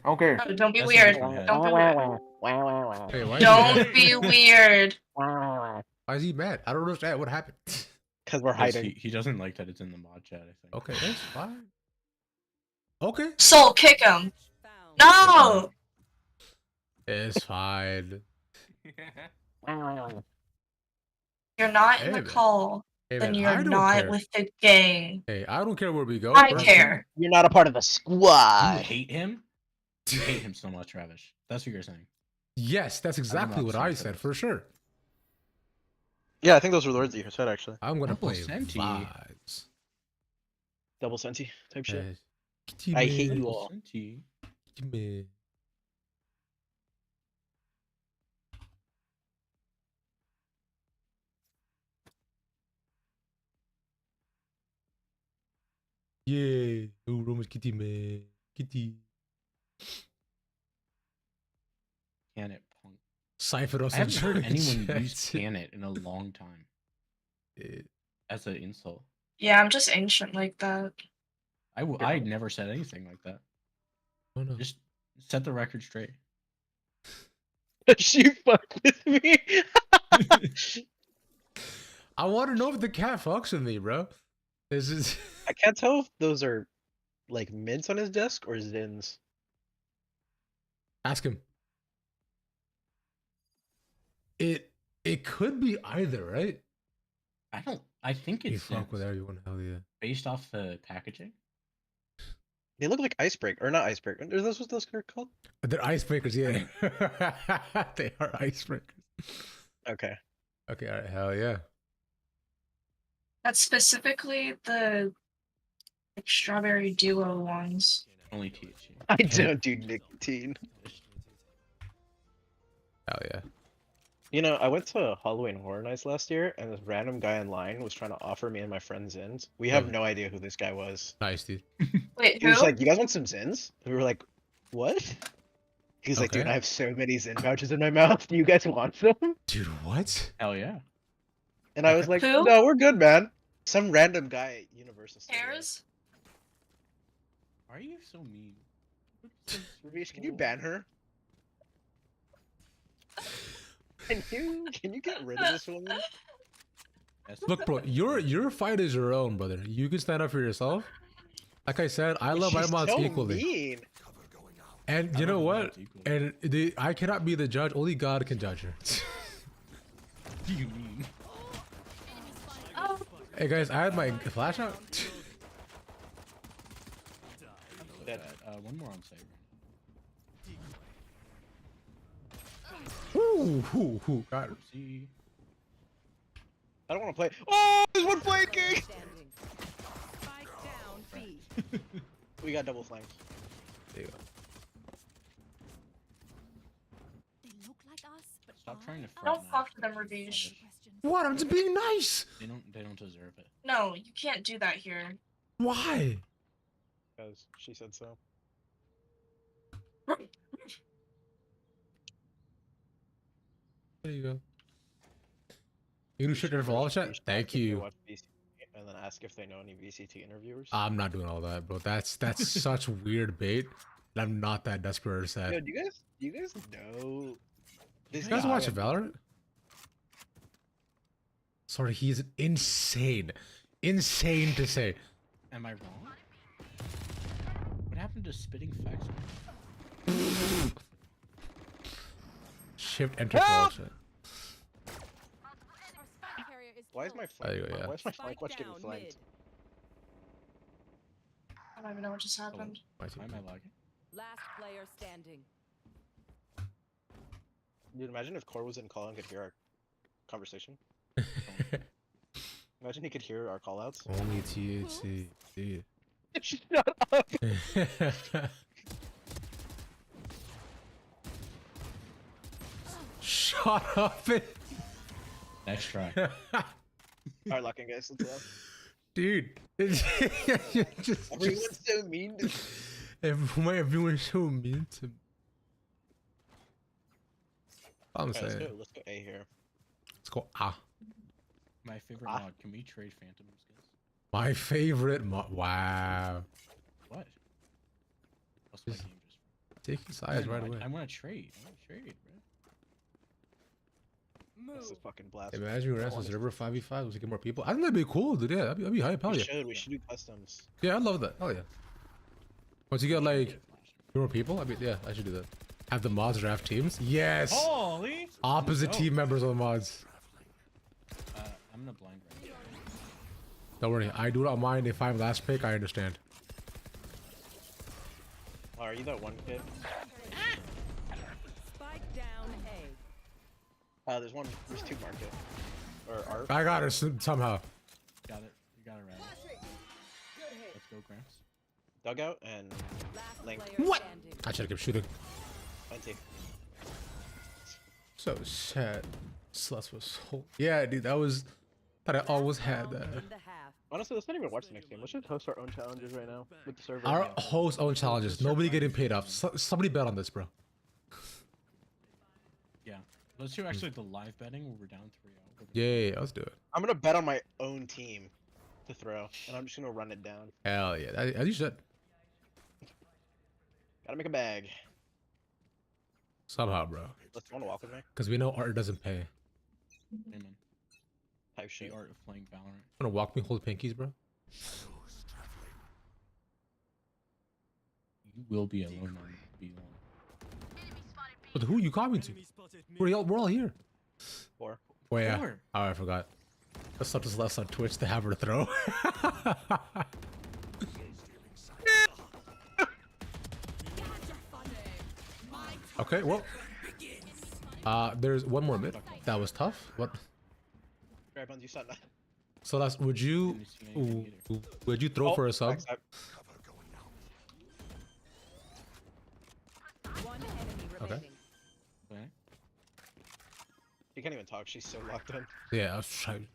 I don't care. No, don't be That's weird. what I Don't be weird. Hey, why Don't be weird. Why is he mad? I don't understand what happened. Because we're hiding. He doesn't like that it's in the mod chat, I think. Okay, that's fine. Okay. Soul, kick him. No! It's fine. You're not in Hey, the man. call. Hey, Then man, you're I don't not care. with the gang. Hey, I don't care where we go. I personally. care. You're not a part of the You squad. hate him? You hate him so much, Ravish. That's what you're saying. Yes, that's exactly not what say I that. said, for sure. Yeah, I think those were the words that you said, actually. I'm gonna Double play senti. vibes. Double senti type shit. Kitty I hate man, you all. Senti. kitty man. Yeah, oh, Roman's kitty man, kitty. Can it, punk? Cypher I haven't heard anyone chat. use can it in a long time. As an insult. Yeah, I'm just ancient like that. I never said anything like that. Oh no. Just set the record straight. You fuck with me. I want to know if the cat fucks with me, bro. This is. I can't tell if those are like mints on his desk or Zins. Ask him. It could be either, right? I think You it's fuck with everyone, hell yeah. based off the packaging. They look like icebreaker, or not icebreaker. Are those what those are called? They're icebreakers, yeah. They are icebreakers. Okay. Okay, all right, hell yeah. That's specifically the like, strawberry duo ones. Only THC. I don't do nicotine. Hell yeah. You know, I went to Halloween Horror Nights last year, and this random guy in line was trying to offer me and my friend Zins. We have no idea who this guy was. Nice, dude. Wait, He was who? like, "You guys want some Zins?" And we were like, "What?" He's like, "Dude, Okay. I have so many Zin pouches in my mouth. Do you guys want some?" Dude, what? Hell yeah. And I was like, Who? "No, we're good, man." Some random guy at Universal Studios. Hairs? Why are you so mean? Ravish, can you ban her? Can you get rid of this woman? Look, bro, your fight is your own, brother. You can stand up for yourself. Like I said, I love my She's mods so equally. mean. And you know love my what? mods equally. And I cannot be the judge. Only God can judge her. What do you mean? Hey guys, I had my flash out. One more on site. Ooh, got her. See. I don't want to play. Oh, there's one flanking. We got double flanked. There you go. They look like us, but Stop trying to Don't talk to them, Ravish. What? I'm just being nice. They don't deserve it. No, you can't do that here. Why? Because she said so. There you go. You can shoot her for all chat. Thank you. Watch VCT and then ask if they know any VCT interviewers. I'm not doing all that, bro. That's such weird bait. And I'm not that desperate or sad. Yo, do you guys know this You guys guy? watch Valorant? Sorry, he's insane. Insane to say. Am I wrong? What happened to spitting facts? Shift enter for all chat. Why is my There you go, yeah. why is my flank watch getting flanked? I don't even know what just happened. My Why team. am I lagging? Last player standing. Dude, imagine if Core was in call and could hear our conversation. Imagine he could hear our callouts. Only THC. Dude. Shut up! Shut up. Next try. Alright, locking guys, let's go. Dude. Everyone's so mean to Everyone's so mean to me. I'm Alright, saying. let's go A here. Let's go ah. My favorite mod. Can we trade Phantom skins? My favorite mod. Wow. What? What's my game just? Taking sides right away. I want to trade. I want to trade, bro. This is fucking blast. Imagine we ran some server 5v5 to get more people. I think that'd be cool, dude. Yeah, that'd be hype. Hell yeah. We should do customs. Yeah, I love that. Hell yeah. Once you get like more people, I mean, yeah, I should do that. Have the mods draft teams. Yes. Holy! Opposite team members on the mods. I'm gonna blind right now. Don't worry, I do not mind if I'm last pick. I understand. Oh, are you that one kid? Spike down A. There's two market. Or ARP. I got her somehow. Got it. You got it right. Let's go, Gramps. Dugout and Link. What? I should have kept shooting. Plenty. So sad. Sluts was so. Yeah, dude, that was. But I always had that. Honestly, let's not even watch the next game. Let's just host our own challenges right now with the server. Our host own challenges. Nobody getting paid off. Somebody bet on this, bro. Yeah. Let's do actually the live betting where we're down 3-0. Yeah, let's do it. I'm gonna bet on my own team to throw, and I'm just gonna run it down. Hell yeah, as you should. Gotta make a bag. Somehow, bro. Let's wanna walk with me. Because we know art doesn't pay. Amen. Type The shit. art of playing Valorant. Wanna walk me, hold pinkies, bro? You will be alone on be alone. But who are you coming to? We're all here. Four. Oh yeah. Four. Oh, I forgot. Let's start this less on Twitch to have her throw. Okay, well. There's one more mid. That was tough. What? Grab on you, son. So that's would you throw for a sub? Backside. One enemy Okay. remaining. Okay. You can't even talk. She's so locked in. Yeah,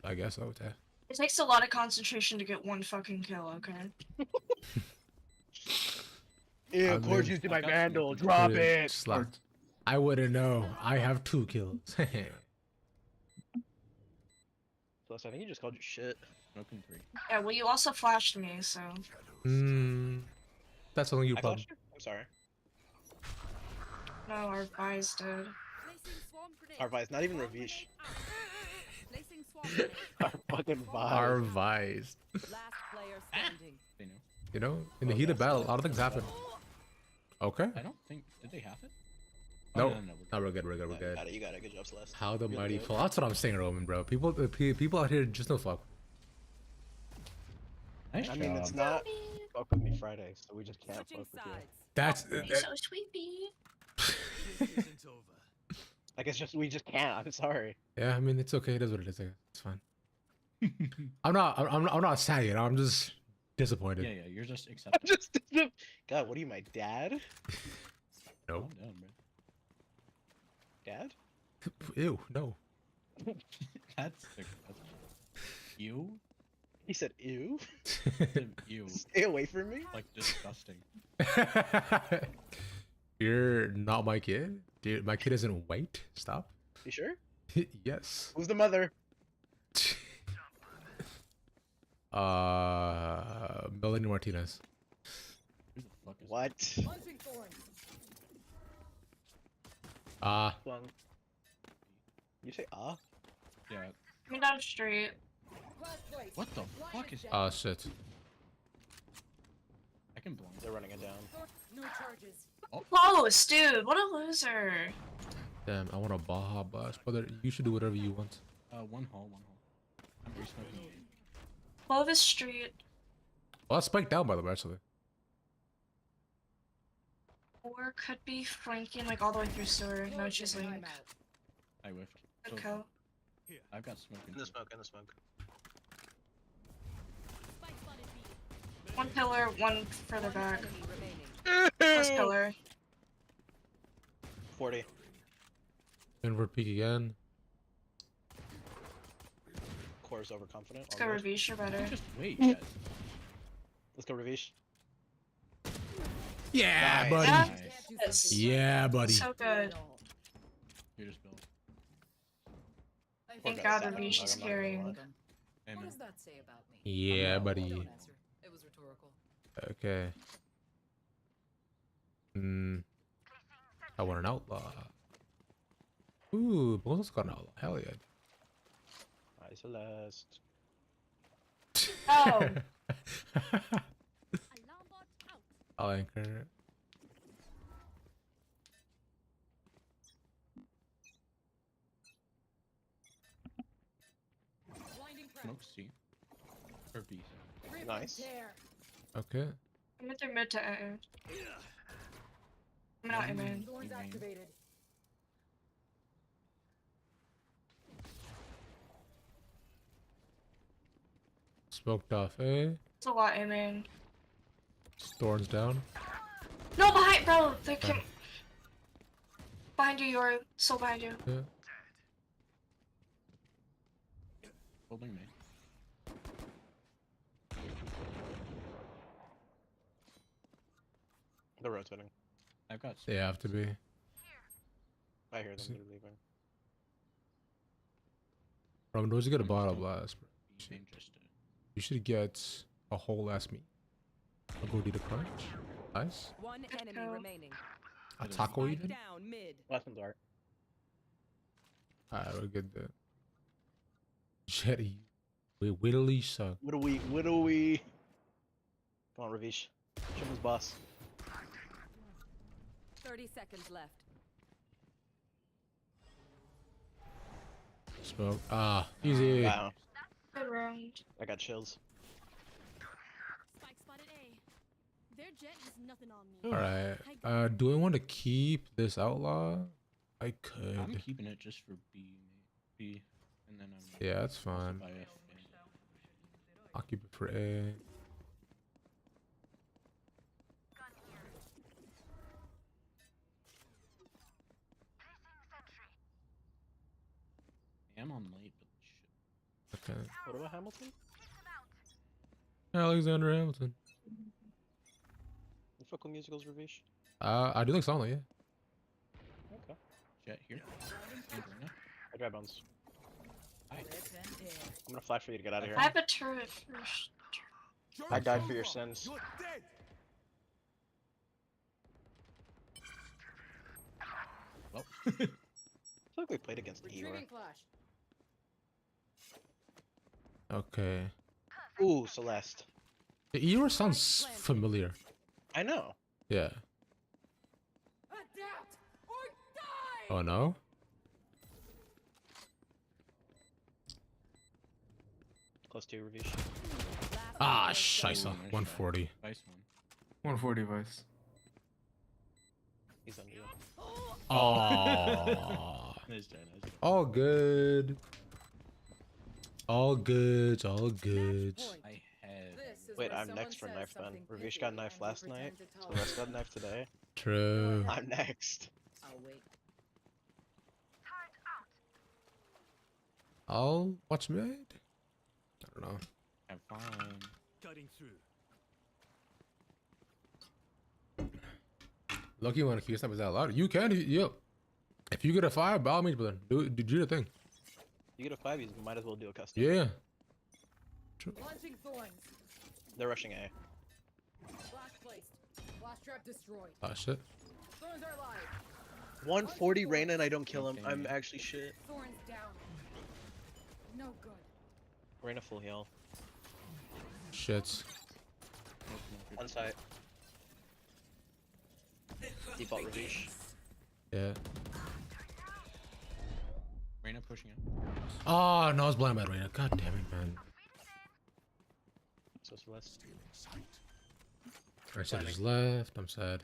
I guess so. Yeah. It takes a lot of concentration to get one fucking kill, okay? Ew, I Cor's mean- using my Vandal. Drop it. Slapped. I wouldn't know. I have 2 kills. Plus, I think he just called you shit. Smoking 3. Yeah, well, you also flashed me, so. That's only you I problem. flashed you? I'm sorry. No, our guys did. Our vice, not even Ravish. Placing swamp grenade. Our fucking vibe. Our Vice. Last player standing. They know. You know, in the heat of battle, a lot of things happen. Okay. I don't think. Did they have it? No. No, No, we're good. We're good. We're You good. got it. You got it. Good job, Celeste. How the Really mighty good. fall. That's what I'm saying, Roman, bro. People out here just no fuck. Nice I mean, it's not fuck with me Friday, so we just can't fuck Switching with you. sides. That's You're so sweepy. I guess we just can't. I'm sorry. yeah. I mean, it's okay. It is what it is. It's fine. I'm not sad yet. I'm just disappointed. Yeah, you're just I'm accepting. just. God, what are you, my dad? No. Calm down, bro. Dad? Ew. No. That's you. He said, "Ew." You. Stay away from me. Like disgusting. You're not my kid. Dude, my kid isn't white. Stop. You sure? Yes. Who's the mother? Melanie Martinez. Who the fuck is What? Hunting thorns. Well, you say ah? Yeah. Coming down the street. What the fuck is? Shit. I can blind. They're running it down. No charges. Close, dude. What a loser. Damn, I want a Baja Blast, brother. You should do whatever you want. One hole. I'm resmoking. Clovis Street. Well, that's spiked down by the way, actually. Or could be flanking like all the way through sewer. No, she's like. I whiffed. So, Okay. I've got smoke In the smoke. In the smoke. One pillar, one further back. Enemy remaining. Plus pillar. 40. Inward peek again. Core Thor's overconfident. Let's go Ravish or better. Just wait, Jess. Let's go Ravish. Yeah, Nice. buddy. Yes. Yeah, buddy. So good. You're just built. Thank God Ravish is carrying. What Amen. does that say about me? Yeah, buddy. Don't answer. It was rhetorical. Okay. I want an outlaw. Ooh, Bozo's got an outlaw. Hell yeah. Hi, Celeste. Oh. I'll anchor it. Smoke C. Or B. Nice. Okay. I'm with their mid to A. I'm not aiming. Thorns activated. Smoked off, eh? It's a lot aiming. Thorns down. No, behind, bro. They can. Behind you, you're so behind you. Yeah. Holding me. They're rotating. I've got. They have to be. I hear them. They're leaving. Bro, those you get a bottle blast, bro. Interested. You should get a whole ass meat. I'll go do the crunch. Nice. One enemy remaining. A taco Spike even? down mid. Last one's art. Alright, we're good there. Jetty. We whittly suck. What do we? Come on, Ravish. Show him his boss. 30 seconds left. Smoke. Ah, easy. Wow. Good round. I got chills. Spike spotted A. Their jet has nothing on me. Alright. Do I want to keep this outlaw? I could. I'm keeping it just for B, and then I'm. Yeah, that's fine. By F. I'll keep it for A. I'm on late, but shit. Okay. What about Hamilton? Alexander Hamilton. You fuck with musicals, Ravish? I do like Sonic, yeah. Okay. Jet here. And Reyna. I grab bones. Hi. I'm gonna flash for you to get out of here. I have a turret first. I died for your sins. Well. I feel like we played against Eeyore. Retrieving flash. Okay. Ooh, Celeste. The Eeyore sounds familiar. I know. Yeah. Adapt or die. Oh no? Close to Ravish. Ah, scheisse. 140. Vice 140 Vice. He's on you. Oh. Nice try, nice try. All good. All good. All good. I had. Wait, I'm next for knife then. Ravish got knife last night. Celeste got knife today. True. I'm next. I'll wait. I'll watch mid. I don't know. Have fun. Cutting through. Lucky one, keep stuff is that loud. You can, yo. If you get a 5, by all means, brother. Do your thing. You get a 5, you might as well do a custom. Yeah. Launching thorns. They're rushing A. Flash placed. Flash trap destroyed. Ah, shit. Thorns are live. 140 Reyna and I don't kill him. I'm actually shit. Thorns down. No good. Reyna full heal. Shit. On site. Default Ravish. Yeah. Reyna pushing in. Oh, no, I was blind by Reyna. God damn it, man. So Celeste. I said just left. I'm sad.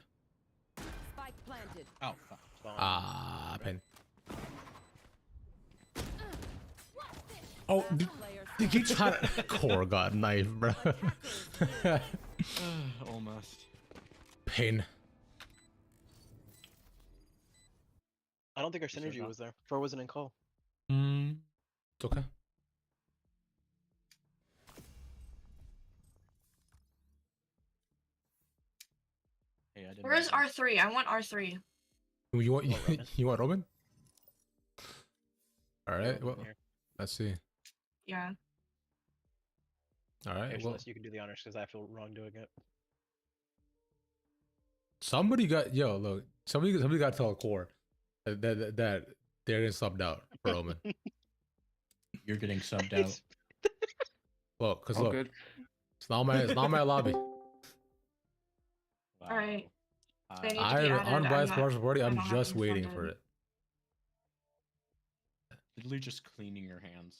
Spike planted. Oh, fuck. Ah, pain. Oh, did you try to... Core got knife, bro. Almost. Pain. I don't think our synergy was there. Fur wasn't in call. It's okay. Where's R3? I want R3. You want you want Roman? All right. Well, let's see. Yeah. All right. Well, you can do the honors because I feel wrong doing it. Somebody got look. Somebody got to tell Core that they're getting subbed out for Roman. You're getting subbed out. Look, cause look, it's not my lobby. All right. I have an unbiased partial party. I'm just waiting for it. Literally just cleaning your hands.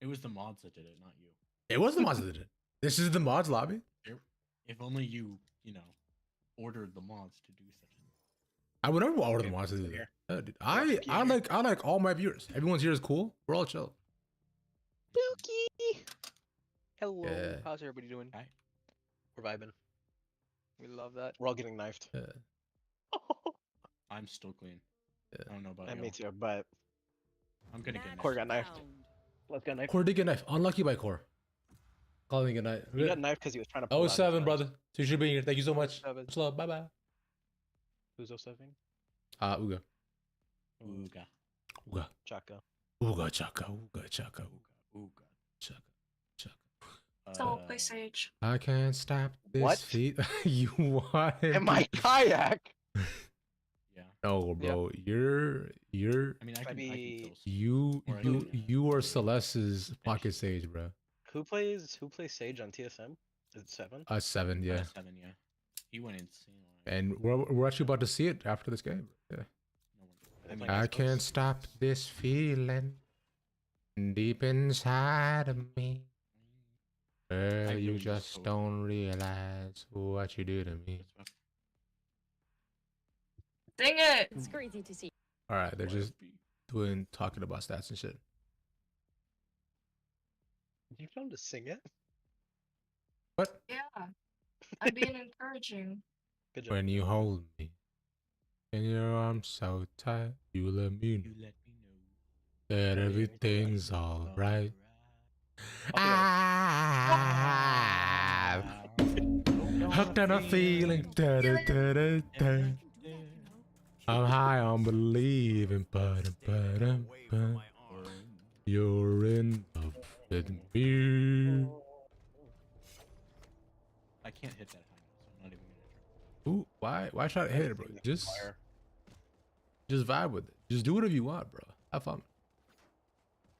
It was the mods that did it, not you. It was the mods that did it. This is the mods lobby. If only you ordered the mods to do such a thing. I would never order the mods to do that. Dude, I like all my viewers. Everyone's here is cool. We're all chill. Dookie. Hello. Yeah. How's everybody doing? Hi. We're vibing. We love that. We're all getting knifed. Yeah. I'm still clean. Yeah. I don't know about And you. me too, but I'm gonna get Core got knifed. Let's get knifed. Core did get knife. Unlucky by Core. Calling it night. He got knifed because he was trying to pull out 07, his brother. So you should be here. Thank you so much. 07. Much love. Bye bye. Who's 07? Uga. Ooga. Uga. Chaka. Uga chaka. Uga chaka. Ooga. Chaka. Chaka. So play Sage. I can't stop this What? feet. You want And my kayak. Yeah. No, bro. You're. I mean, I can kill You are Celeste's pocket sage, bro. Who plays Sage on TSM? Is it 7? 7, yeah. 7, yeah. He went insane on it. And we're actually about to see it after this game. Yeah. I mean, I can't stop this feeling deep inside of me. Girl, you really just hope- don't realize what you do to me. Dang it! It's crazy to see. All right, they're just talking about stats and shit. You tell him to sing it? What? Yeah. I'm being encouraging. Good job. When you hold me in your arms so tight, you let me know You let me know that everything's alright. I'm hooked on a feeling. Da, da, da, da, da. I'm high on believing. You're in love with me. I can't hit that high note, so I'm not even gonna try. Ooh, why try to hit it, bro? Just vibe with it. Just do whatever you want, bro. Have fun.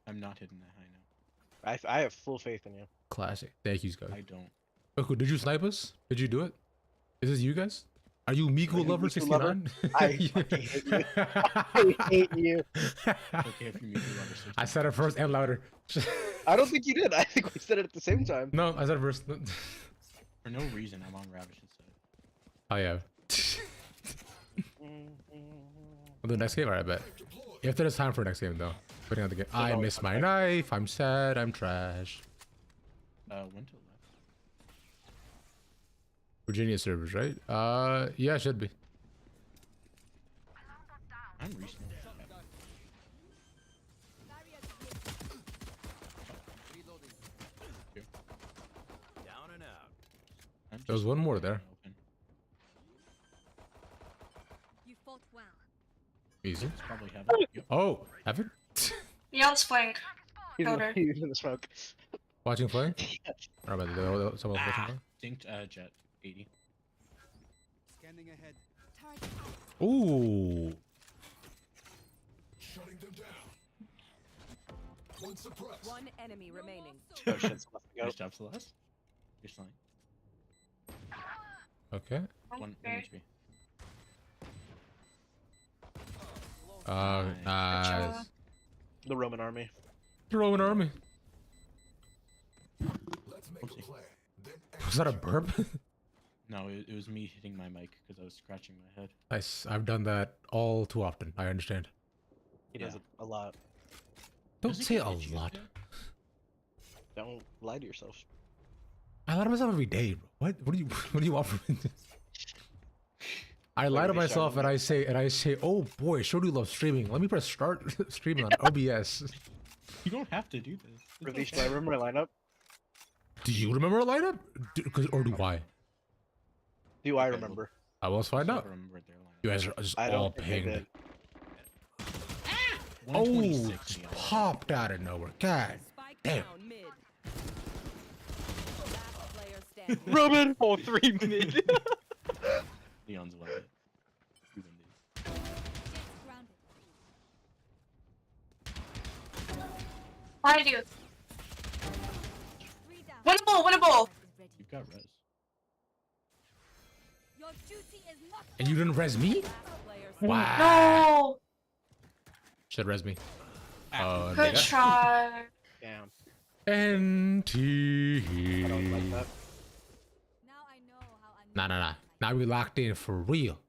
I'm not hitting that high note. I have full faith in you. Classic. Thank you, guys. I don't. Cool. Did you snipe us? Did you do it? Is this you guys? Are you Miku Lover 69? I fucking hate you. I hate you. Okay, if you meet the rubber I said it first and louder. I don't think you did. I think we said it at the same time. No, I said it first. For no reason, I'm on Ravish's side. Oh yeah. We'll do next game, alright, bet. If there's time for next game though. Putting on the game. I miss my knife. I'm sad. I'm trash. When to left? Virginia servers, right? Yeah, should be. I'm recently. Down and out. There's one more there. You fought well. Easy. It's probably heaven. Yep. Oh, Evan? Neon's flank. He's Counter. in the smoke. Watching play? Or about someone watching play? Dinked jet 80. Scanning ahead. Ooh. Shutting them down. One suppressed. One enemy remaining. Oh shit, so let's go. Nice job, Celeste. You're fine. Okay. One Okay. HP. Nice. The Roman army. The Roman army. Let's make a play. Then Was that a burp? No, it was me hitting my mic because I was scratching my head. Nice. I've done that all too often. I understand. He does it a lot. Don't Does he say get a itchy lot. like Don't lie to yourself. I lie to myself every day, bro. What do you want from me? I lie to myself and I say, oh boy, sure do love streaming. Let me press start streaming on OBS. You don't have to do this. Release, do I remember my lineup? Do you remember a lineup? Or do I? Do I remember? I will find out. You guys are just all pinged. Oh, just popped out of nowhere. God damn. Roman! Oh, 3 mid. Leon's one of it. Why did you? Winnable, winnable. You've got res. And you didn't res me? Wow. No. Should res me. Good try. Damn. NT. I don't like that. Nah. Now we locked in for real.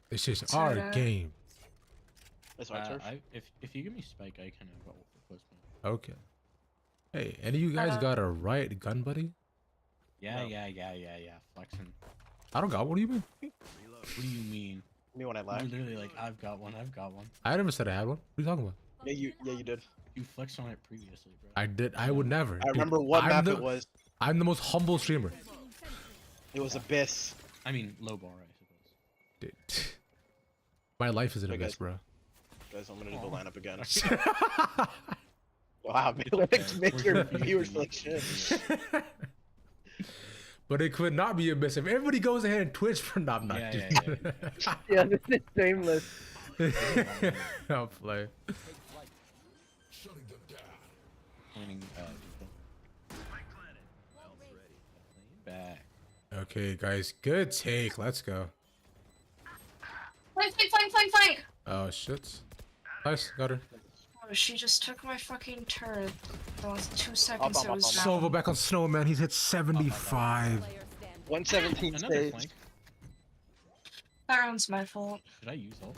This is our game. That's my turf. If you give me spike, I can have ult for close point. Okay. Hey, any of you guys got a right gun, buddy? Yeah. Flexing. I don't got one. What do you mean? What do you mean? Me when I lie. You're literally like, I've got one. I never said I had one. What are you talking about? Yeah, you did. You flexed on it previously, bro. I did. I would never. I remember what map it was. I'm the most humble streamer. It was Abyss. I mean, low bar, I suppose. Dude. My life is an abyss, bro. Guys, I'm gonna do the lineup again. Wow, make your viewers feel like shit. But it could not be abyss if everybody goes ahead and Twitch for not. Yeah, this is shameless. I'll play. Back. Okay, guys, good take. Let's go. Flank. Oh shit. Nice, got her. Oh, she just took my fucking turret. That was 2 seconds. It was down. Sova back on Snowman. He's hit 75. 117 stage. That round's my fault. Did I use ult?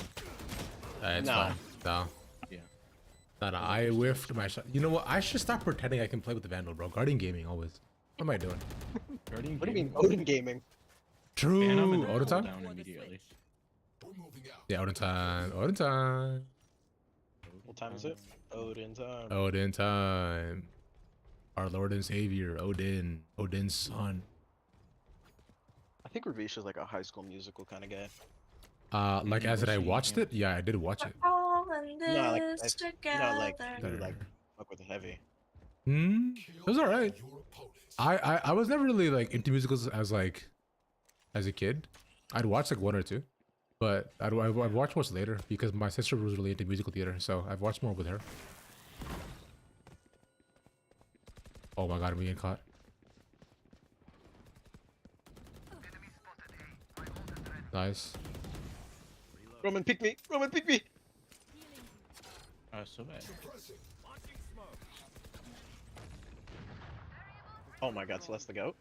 It's No. fine. No. Yeah. No, I whiffed my shot. You know what? I should stop pretending I can play with the Vandal, bro. Guardian Gaming, always. What am I doing? What do you mean, Odin Gaming? True. Odin time? Down immediately. Yeah, Odin time. Odin time. What time is it? Odin time. Odin time. Our Lord and Savior, Odin. Odin's son. I think Ravish is like a High School Musical kind of guy. Like as I watched it? Yeah, I did watch it. All in No, this together. Fuck with it heavy. It was alright. I was never really like into musicals as a kid. I'd watch like one or two, but I'd watch most later because my sister was really into musical theater, so I've watched more with her. Oh my god, I'm getting caught. Nice. Roman, pick me! Roman, pick me! So bad. Oh my god, Celeste the goat.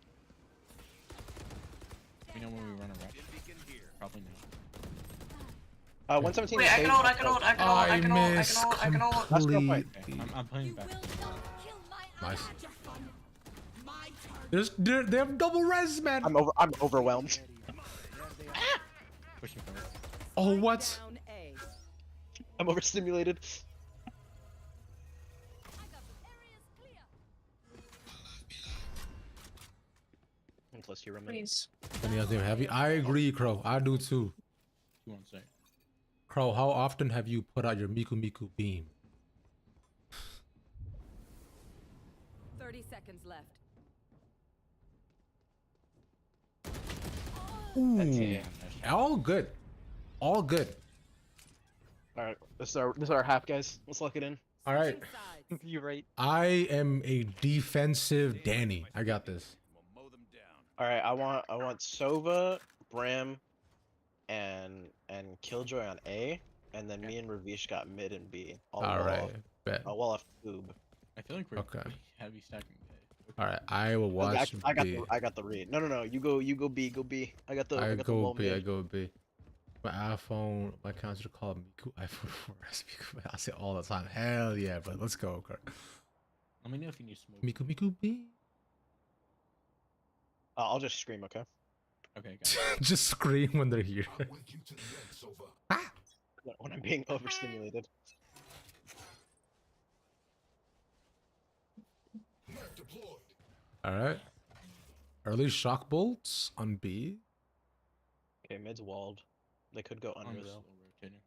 We know when we run a rep. Probably not. 117. Wait, I can ult. Let's go fight. Okay, I'm playing back. Nice. They have double res, man. I'm overwhelmed. Pushing forward. Oh, what? I'm overstimulated. Plus you remember. Please. Any other heavy? I agree, Crow. I do too. You won't say. Crow, how often have you put out your Miku beam? 30 seconds left. Ooh. All good. All good. Alright, this is our half, guys. Let's lock it in. Alright. You're right. I am a defensive Danny. I got this. Alright, I want Sova, Bram, and Killjoy on A, and then me and Ravish got mid and B. Alright, bet. I'll wall off Oob. I feel like we're heavy stacking. Okay. Alright, I will watch B. I got the read. No, you go B, go B. I got the I go B, mid. I go B. My iPhone, my counselor called Miku iPhone 4S. I say all the time. Hell yeah, but let's go, okay. Let me know if you need smoke. Miku B. I'll just scream, okay? Okay, got it. Just scream when they're here. When I'm being overstimulated. Alright. Early shock bolts on B. Okay, mid's walled. They could go under I'm though. still rotating.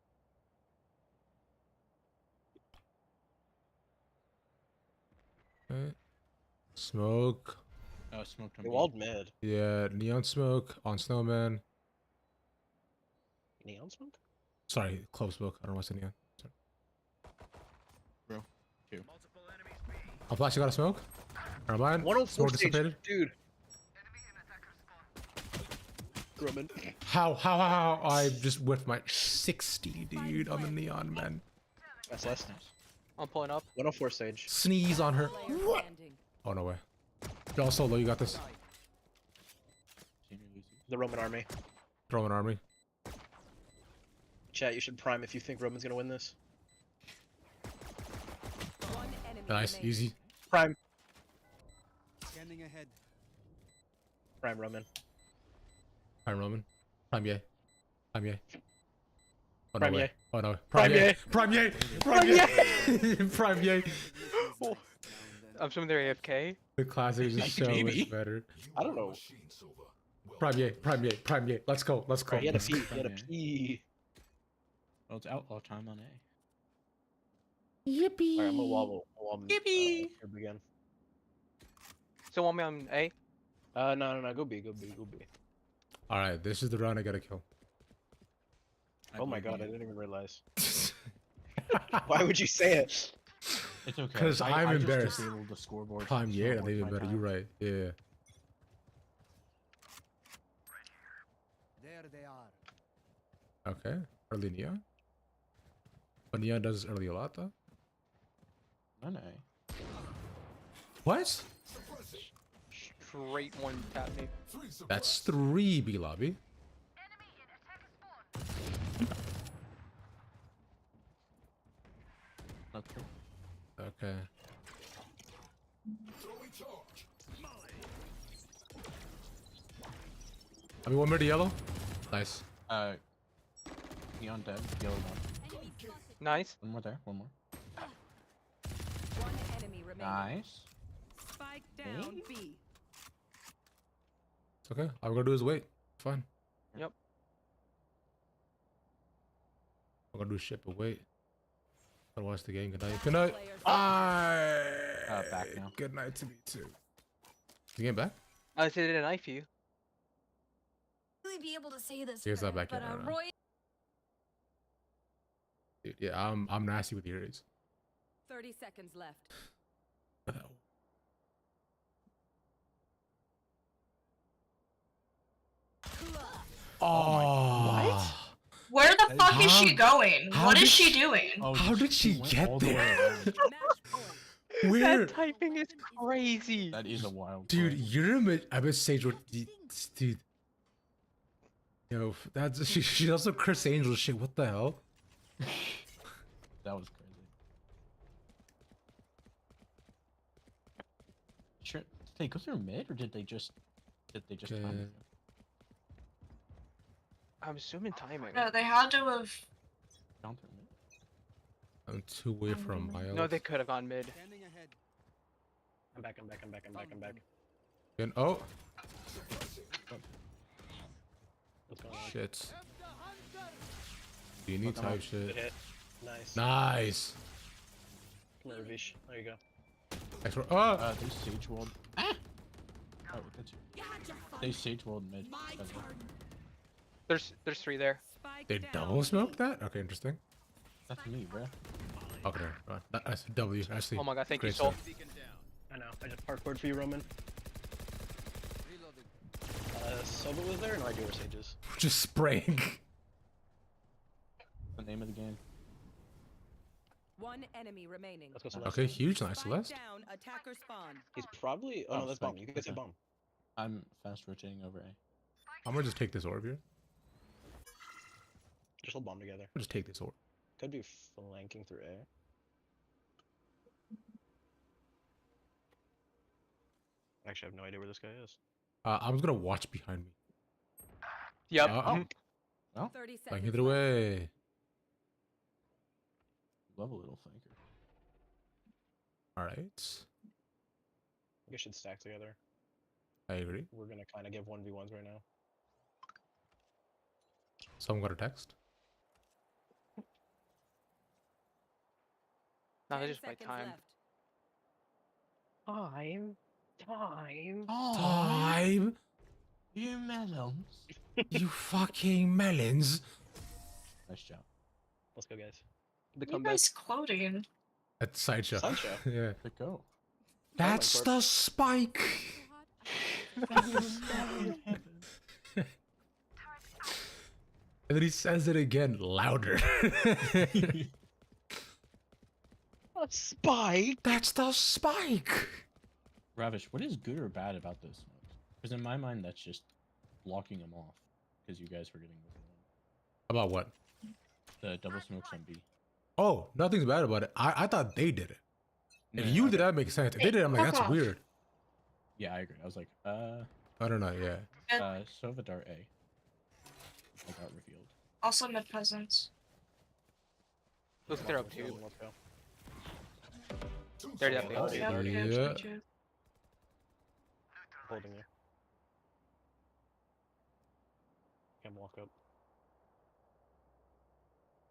Okay. Smoke. Oh, smoked on They B. walled mid. Yeah, neon smoke on snowman. Neon smoke? Sorry, close smoke. I don't know what's in neon. Sorry. Bro. 2. I'll flash. You got a smoke? Never mind. 104 Smoke stage, dissipated. dude. Roman. How? I just whiffed my 60, dude, on the neon, man. That's less. I'm pulling up. 104 stage. Sneeze on her. What? Oh, no way. Y'all solo, you got this. The Roman army. Roman army. Chat, you should prime if you think Roman's gonna win this. Nice, easy. Prime. Scanning ahead. Prime Roman. Prime Roman. Prime yay. Prime yay. Oh, no Prime way. yay. Oh no. Prime yay. Prime yay. Prime yay. Prime yay. I'm assuming they're AFK. The classic is just so much better. I don't know. Prime yay. Prime yay. Prime yay. Let's go. Let's go. Right, he had a P. He had a P. Well, it's outlaw time on A. Yippee. Alright, I'm gonna wobble. Yippee. Again. Still want me on A? No. Go B. Go B. Go B. All right, this is the round I gotta kill. Oh my god, I didn't even realize. Why would you say it? It's okay. Because I'm I just embarrassed. disabled the scoreboard. Prime so yay. it's That's not even worth my better. time. You're right. Yeah. There they are. Okay. Early neon. But neon does early a lot though. No. What? Straight one tap me. That's 3 B lobby. Okay. Okay. I mean, one more to yellow. Nice. Neon dead. Yellow one. Nice. One more there. One more. One enemy remaining. Nice. Spike down B. It's okay. All we're gonna do is wait. Fine. Yep. We're gonna do shit but wait. Gotta watch the game. Good night. Good night. Bye. Back now. Good night to me too. Is the game back? I said it a knife you. Really be able to say this. Here's that correct, back but end right now. Roy Dude, yeah, I'm nasty with the earrings. 30 seconds left. Oh. Where the fuck is she How- going? how What did is she she- doing? Oh, How did she went get all the way there? around. Where? That typing is crazy. That is a wild. Dude, play. you're a bit sage with dude. Yo, that's she's also Chris Angel shit. What the hell? That was crazy. Sure. Did they go through mid or did they just time it? I'm assuming timing. No, they had to have. Gone through mid? I'm 2 away from my. No, they could have gone mid. Standing ahead. I'm back. And, oh What's going on? shit. Beanie Come on. type Good shit. hit. Nice. Nice. Come here, Ravish. There you go. Thanks for. Oh. They sage walled. Oh, that's you. They sage walled mid. There's 3 there. Spike They down double B. smoked that? Okay, interesting. That's me, bro. Okay, right. That's W. Actually. Oh my god, thank you, great Soul. stuff. I know. I just parkoured for you, Roman. Sova was there, and I do were sages. Just spraying. The name of the game. One enemy remaining. Let's go Celeste. Okay, huge. Nice, Spike Celeste. down. Attacker spawn. He's probably. Oh, no, that's bomb. spike. You guys have Okay. bomb. I'm fast rotating over A. I'm gonna just take this orb here. Just hold bomb together. I'll just take this orb. Could be flanking through A. Actually, I have no idea where this guy is. I'm just gonna watch behind me. Yep. Well, 30 Like seconds. either way. love a little flanker. All right. You guys should stack together. I agree. We're gonna kind of give 1v1s right now. Someone got a text. No, that's just my time. Time. You melons. You fucking melons. Nice job. Let's go, guys. What are you guys quoting? At Sideshow. Sideshow. Yeah. Let go. That's the spike. And then he says it again louder. A spike. That's the spike. Ravish, what is good or bad about those smokes? Because in my mind, that's just blocking them off. Because you guys were getting About what? the double smokes on B. Oh, nothing's bad about it. I thought they did it. If Yeah, you okay. did, that makes sense. If they did, I'm like, that's weird. Yeah, I agree. I was like, I don't know. Yeah. Sova Dart A. I got revealed. Also mid presence. Looks like they're up too. Let's go. They're definitely up. Yeah. Yeah. Holding you. Can walk up.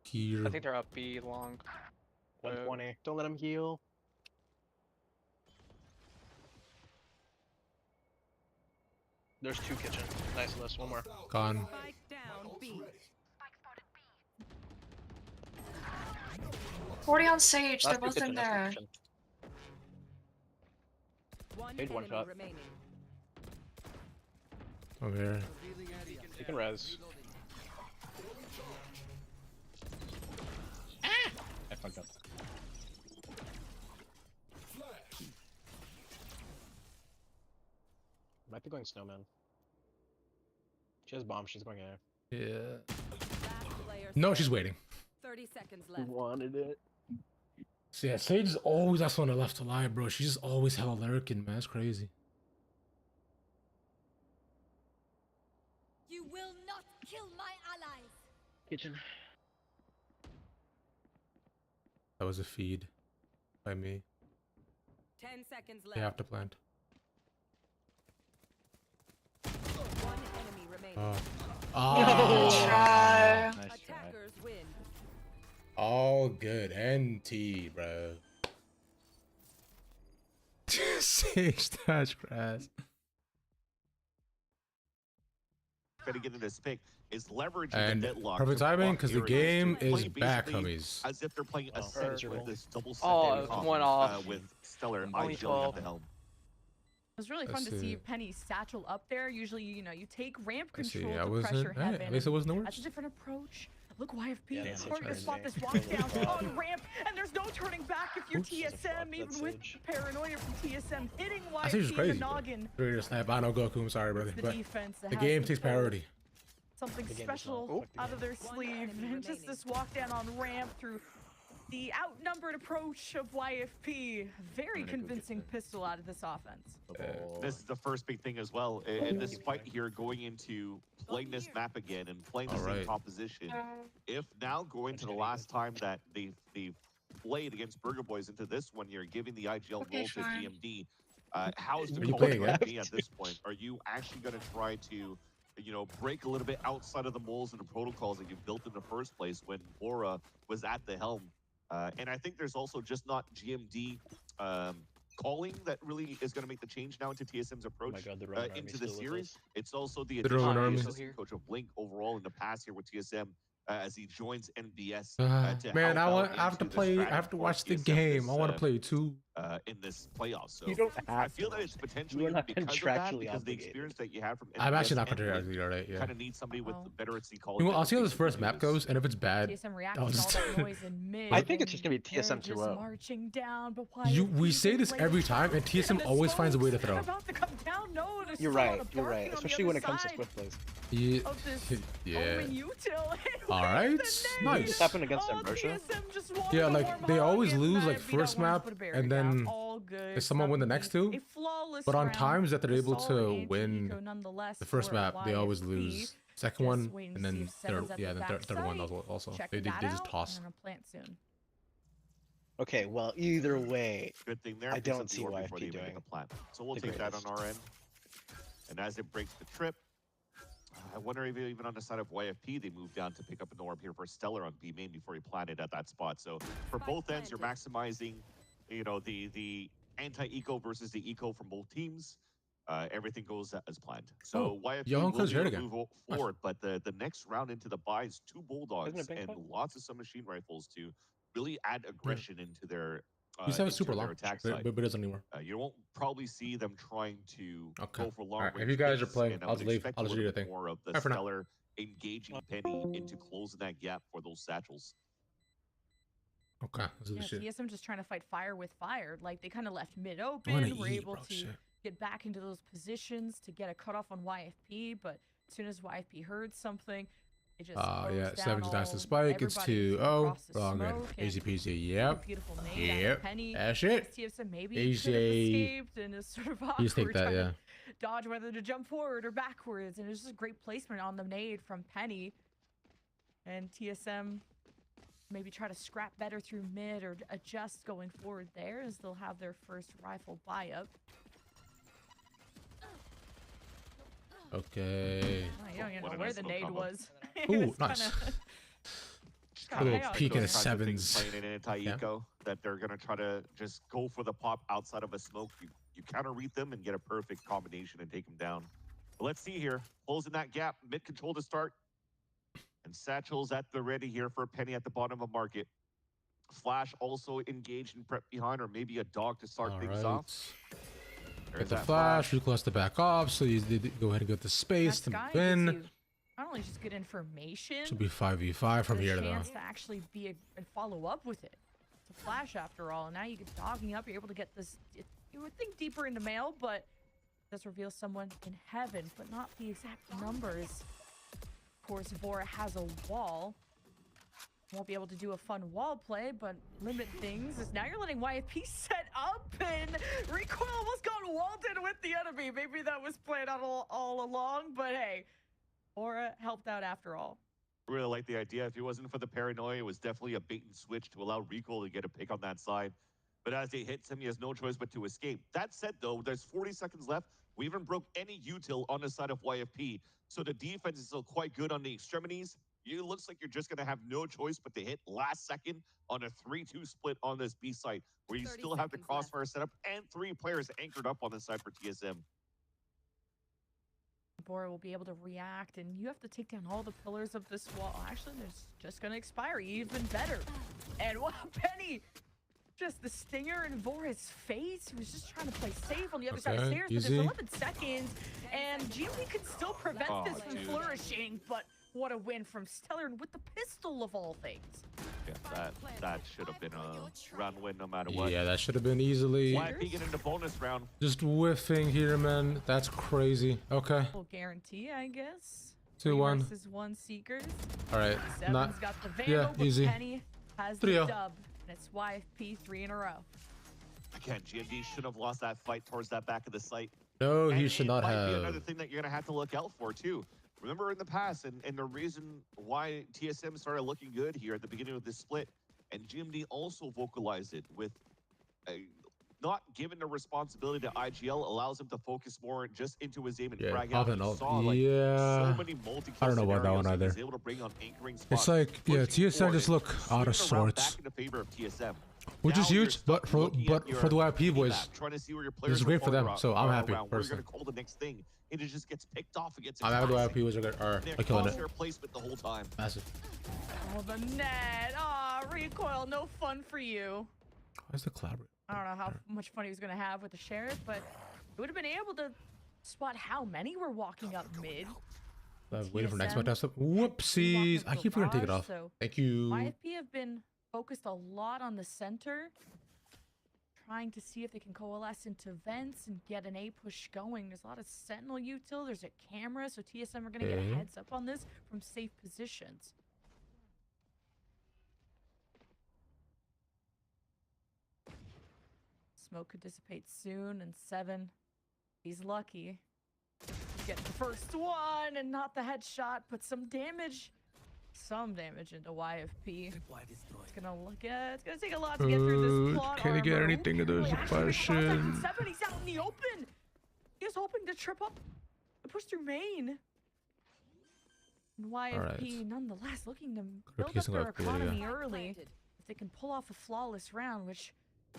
Here. I think they're up B long. 120. Don't let him heal. There's 2 kitchen. Nice list. One more. Gone. 40 on Sage. They're Last 2 both kitchen, in last 2 there. kitchen. Made 1 shot. Over here. You can res. I fucked up. Might be going snowman. She has bomb. She's going in. Yeah. No, she's waiting. 30 seconds left. Wanted it. So yeah, Sage is always that's one that left alive, bro. She's just always hella lurking, man. That's crazy. You will not kill my allies. Kitchen. That was a feed by me. 10 seconds left. They have to plant. One enemy remaining. Oh. Try. Nice try. Attackers win. All good. NT, bro. Sage touch grass. Try to get in this pick is leveraging And the deadlock. perfect to timing block because the areas, game playing is back, basically homies. As if they're playing a set with this double set. Oh, that it's comes, one off. with Stellar Only IGL 12. at the helm. It was really fun to see Penny's satchel up there. Usually, you know, you take ramp Let's see, control I to wasn't. pressure Hey, heaven. at least it wasn't the That's worst. a different approach. Look, YFP, Yeah, that's we're gonna crazy. spot this walk down on ramp, and there's no turning back if you're Oops. TSM, even with paranoia from TSM hitting I think it's YFP in crazy. the Bro. noggin. Ready to snap. I know Goku. I'm sorry, brother, The but defense that the has game takes control. priority. Something The game is special not- out of their sleeve, and just this walk down on ramp through the outnumbered approach of YFP. Very convincing pistol out of this offense. This is the first big thing as well. In this fight here, going into playing this map again and playing the same composition. If now going to the last time that they played against Burger Boys into this one here, giving the IGL role to GMD, how is the playing going to be at this point? Are you actually going to try to, you know, break a little bit outside of the moles and the protocols that you've built in the first place when Aura was at the helm? And I think there's also just not GMD calling that really is going to make the change now into TSM's approach into the series. It's also the addition of the assistant coach of Blink overall in the past here with TSM as he joins NBS. To Man, help I out have to into the play. I strategy have to for watch the TSM game. this, I want to play too. In this playoff. So You don't I have feel to that it's watch it. potentially You are not because of that, contractually because the obligated. experience that you have from I'm actually not NBS and Blink contractually alright. Yeah. kind of need somebody with better at calling. You know, I'll see how this that first they map use. goes, and if it's bad, TSM reacts I'll to all just. that noise in mid. I think it's just gonna be They're TSM just 2-0. marching down, but We YFP say this lays every time, and out, TSM the always finds a way to smokes throw. are about to come down. No, there's You're still a lot right. of You're parking right. on the Especially other when it comes to side Swift plays. Yeah. of this Yeah. Omen util. All right. This Nice. happened against Oh, Immersion. TSM just wanted Yeah, a like warm they hug, always and lose like YFP first don't want to map, put a barrier and down. then All good. if someone win the next two. A flawless But on round. times that they're A able to solid anti-eco win nonetheless the first for map, they always YFP. lose. Second Just one, waiting and to see then if Seven's third. at Yeah, the then third one backside. also. Checking They that just out, toss. and I'm gonna plant soon. Okay, well, either way, Good thing there. I picks don't up the see orb YFP before they even doing get the plant. So we'll the take that on greatest. our end. And as it breaks the trip, I wonder if even on the side of YFP, they moved down to pick up an orb here for Stellar on B main before he planted at that spot. So for both ends, you're maximizing, you know, the anti-eco versus the eco from both teams. Everything goes as planned. So YFP will be able to move forward, but the next round into the buy is 2 Bulldogs and lots of submachine rifles to really add aggression into their He's have a super long attack but side. it doesn't anymore. You won't probably see them trying to go for long range. If you guys are picks, playing, and I I'll would just leave. expect I'll a just do little your bit thing. more of the Bye for now. Stellar engaging Penny into closing that gap for those satchels. Okay, let's do this shit. TSM just trying to fight fire with fire. Like, they kind of left mid open. We're able to get back into those positions to get a cutoff on YFP, but as soon as YFP heard something, it just yeah, 70 dice to spike. It's 2-0. All good. Easy peasy. Yep. Yep. That's it. TSM maybe Easy. could have escaped and is sort of awkward. You just take that, yeah. Dodge whether to jump forward or backwards, and it was just a great placement on the nade from Penny. And TSM maybe try to scrap better through mid or adjust going forward there, as they'll have their first rifle buy up. Okay. Oh, you don't even know where the nade was. Ooh, nice. A little peek in the sevens. Playing an anti-eco that they're gonna try to just go for the pop outside of a smoke. You counter read them and get a perfect combination and take them down. But let's see here, closing that gap, mid control to start, and Satchel's at the ready here for a Penny at the bottom of market. Flash also engaged in prep behind, or maybe a dog to start things off. Get the flash, Recoil has to back off, so you go ahead and get the space to win. Not only just good information, Should be 5v5 from here, though. Chance to actually be and follow up with it. It's a flash after all, and now you get dogging up. You're able to get this. You would think deeper into mail, but this reveals someone in heaven, but not the exact numbers. Of course, Vora has a wall. Won't be able to do a fun wall play, but limit things. As now you're letting YFP set up, and Recoil almost got walled in with the enemy. Maybe that was planned out all along, but hey, Vora helped out after all. I really like the idea. If it wasn't for the paranoia, it was definitely a bait and switch to allow Recoil to get a pick on that side. But as they hit him, he has no choice but to escape. That said, though, there's 40 seconds left. We even broke any util on the side of YFP. So the defense is still quite good on the extremities. It looks like you're just going to have no choice but to hit last second on a 3-2 split on this B site, where you still have the crossfire set up and 3 players anchored up on the side for TSM. Bora will be able to react, and you have to take down all the pillars of this wall. Actually, there's just going to expire even better. And wow, Penny! Just the stinger in Vora's face. He was just trying to play safe on the other side of the stairs, but there's 11 seconds, and GMD could still prevent this from flourishing, but what a win from Stellar, and with the pistol of all things. Yeah, that should have been a round win no matter what. Yeah, that should have been easily. YFP get into bonus round. Just whiffing here, man. That's crazy. Okay. Full guarantee, I guess. 2-1. Versus 1 Seekers. All right. Seven's got the Vandal, but easy. Penny has the dub. And it's YFP 3 in a row. Again, GMD should have lost that fight towards that back of the site. No, he should not have. have. Be another thing that you're going to have to look out for, too. Remember in the past, and the reason why TSM started looking good here at the beginning of this split, and GMD also vocalized it with not giving the responsibility to IGL allows him to focus more just into his aim and frag out. So many I don't know about that one either. Able to bring on anchoring spots, it's like, yeah, TSM just look out of sorts. Back in the favor of TSM. Which is huge, but for the YP boys, this is great for them, so I'm happy, personally. Call the next thing, and it just gets picked off against. I'm happy the YP boys are killing it. Placement the whole time. Massive. Oh, the net. Aw, Recoil, no fun for you. Where's the collaborate? I don't know how much fun he was going to have with the Sheriff, but he would have been able to spot how many were walking up mid. Waiting for next one. Whoopsies. I keep forgetting to take it off. So Thank you. YFP have been focused a lot on the center, trying to see if they can coalesce into vents and get an A push going. There's a lot of Sentinel util. There's a camera, so TSM are going to get a heads up on this from safe positions. Smoke could dissipate soon, and 7, he's lucky. He's getting the first one, and not the headshot, but some damage into YFP. It's gonna take a lot to get through this plot. Can he get anything into this question? 7, he's out in the open. He was hoping to trip up push through main. And YFP nonetheless looking to build up their economy early. If they can pull off a flawless round, which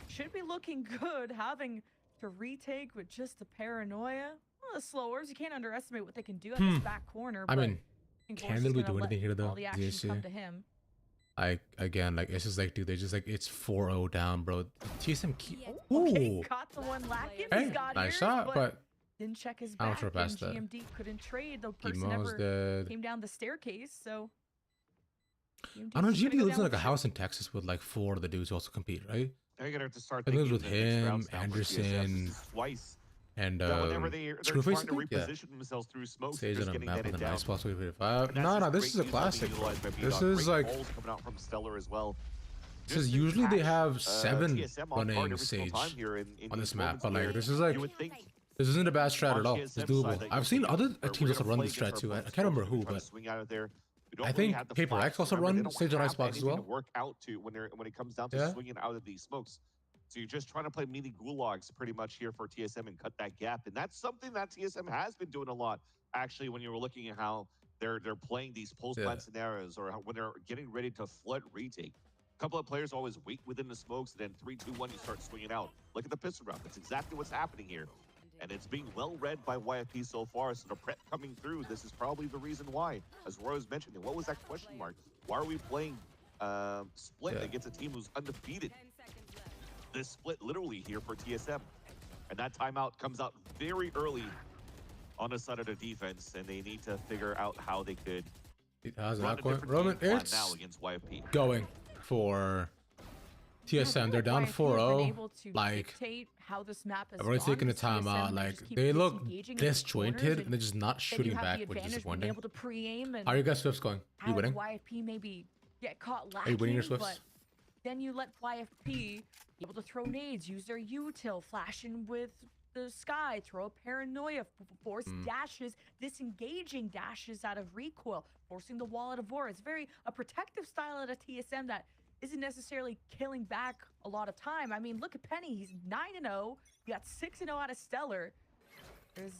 should be looking good, having to retake with just a paranoia. Well, the slowers, you can't underestimate what they can do at this back corner. I mean, can we do anything here though? All the action come to him. Again, like it's just like, dude, they just like it's 4-0 down, bro. TSM keep. Okay, caught the one lacking. Hey, nice shot, but didn't check his back. And GMD couldn't trade. The person never came down the staircase, so. I don't know. GMD lives in like a house in Texas with like 4 of the dudes who also compete, right? They're gonna have to start. I think it was with him, Anderson, twice. and whenever they're trying to reposition themselves through smoke, Stage on a map with a nice plus 5. No, this is a classic. This is like coming out from Stellar as well. This is usually they have 7 running Sage on this map, but like this is like this isn't a bad strat at all. It's doable. I've seen other teams also run this strat too. I can't remember who, but I think Paper X also run Sage on Icebox as well. Work out to when it comes down to swinging out of these smokes. So you're just trying to play mini gulags pretty much here for TSM and cut that gap. And that's something that TSM has been doing a lot, actually, when you were looking at how they're playing these post-plant scenarios or when they're getting ready to flood retake. A couple of players always wait within the smokes, and then 3, 2, 1, you start swinging out. Look at the pistol round. That's exactly what's happening here. And it's being well read by YFP so far, so the prep coming through, this is probably the reason why. As Roy was mentioning, what was that question mark? Why are we playing split against a team who's undefeated? This split literally here for TSM. And that timeout comes out very early on the side of the defense, and they need to figure out how they could Roman, it's now against YFP. Going for TSM. They're down 4-0. Like, I've already taken the timeout. Like, they look disjointed, and they're just not shooting back, which is disappointing. How are you guys Swifts going? Are you winning? YFP maybe get caught lacking, are you winning your Swifts? Then you let YFP be able to throw nades, use their util, flash in with the sky, throw a paranoia, force dashes, disengaging dashes out of recoil, forcing the wall out of war. It's very a protective style at a TSM that isn't necessarily killing back a lot of time. I mean, look at Penny. He's 9-0. You got 6-0 out of Stellar. There's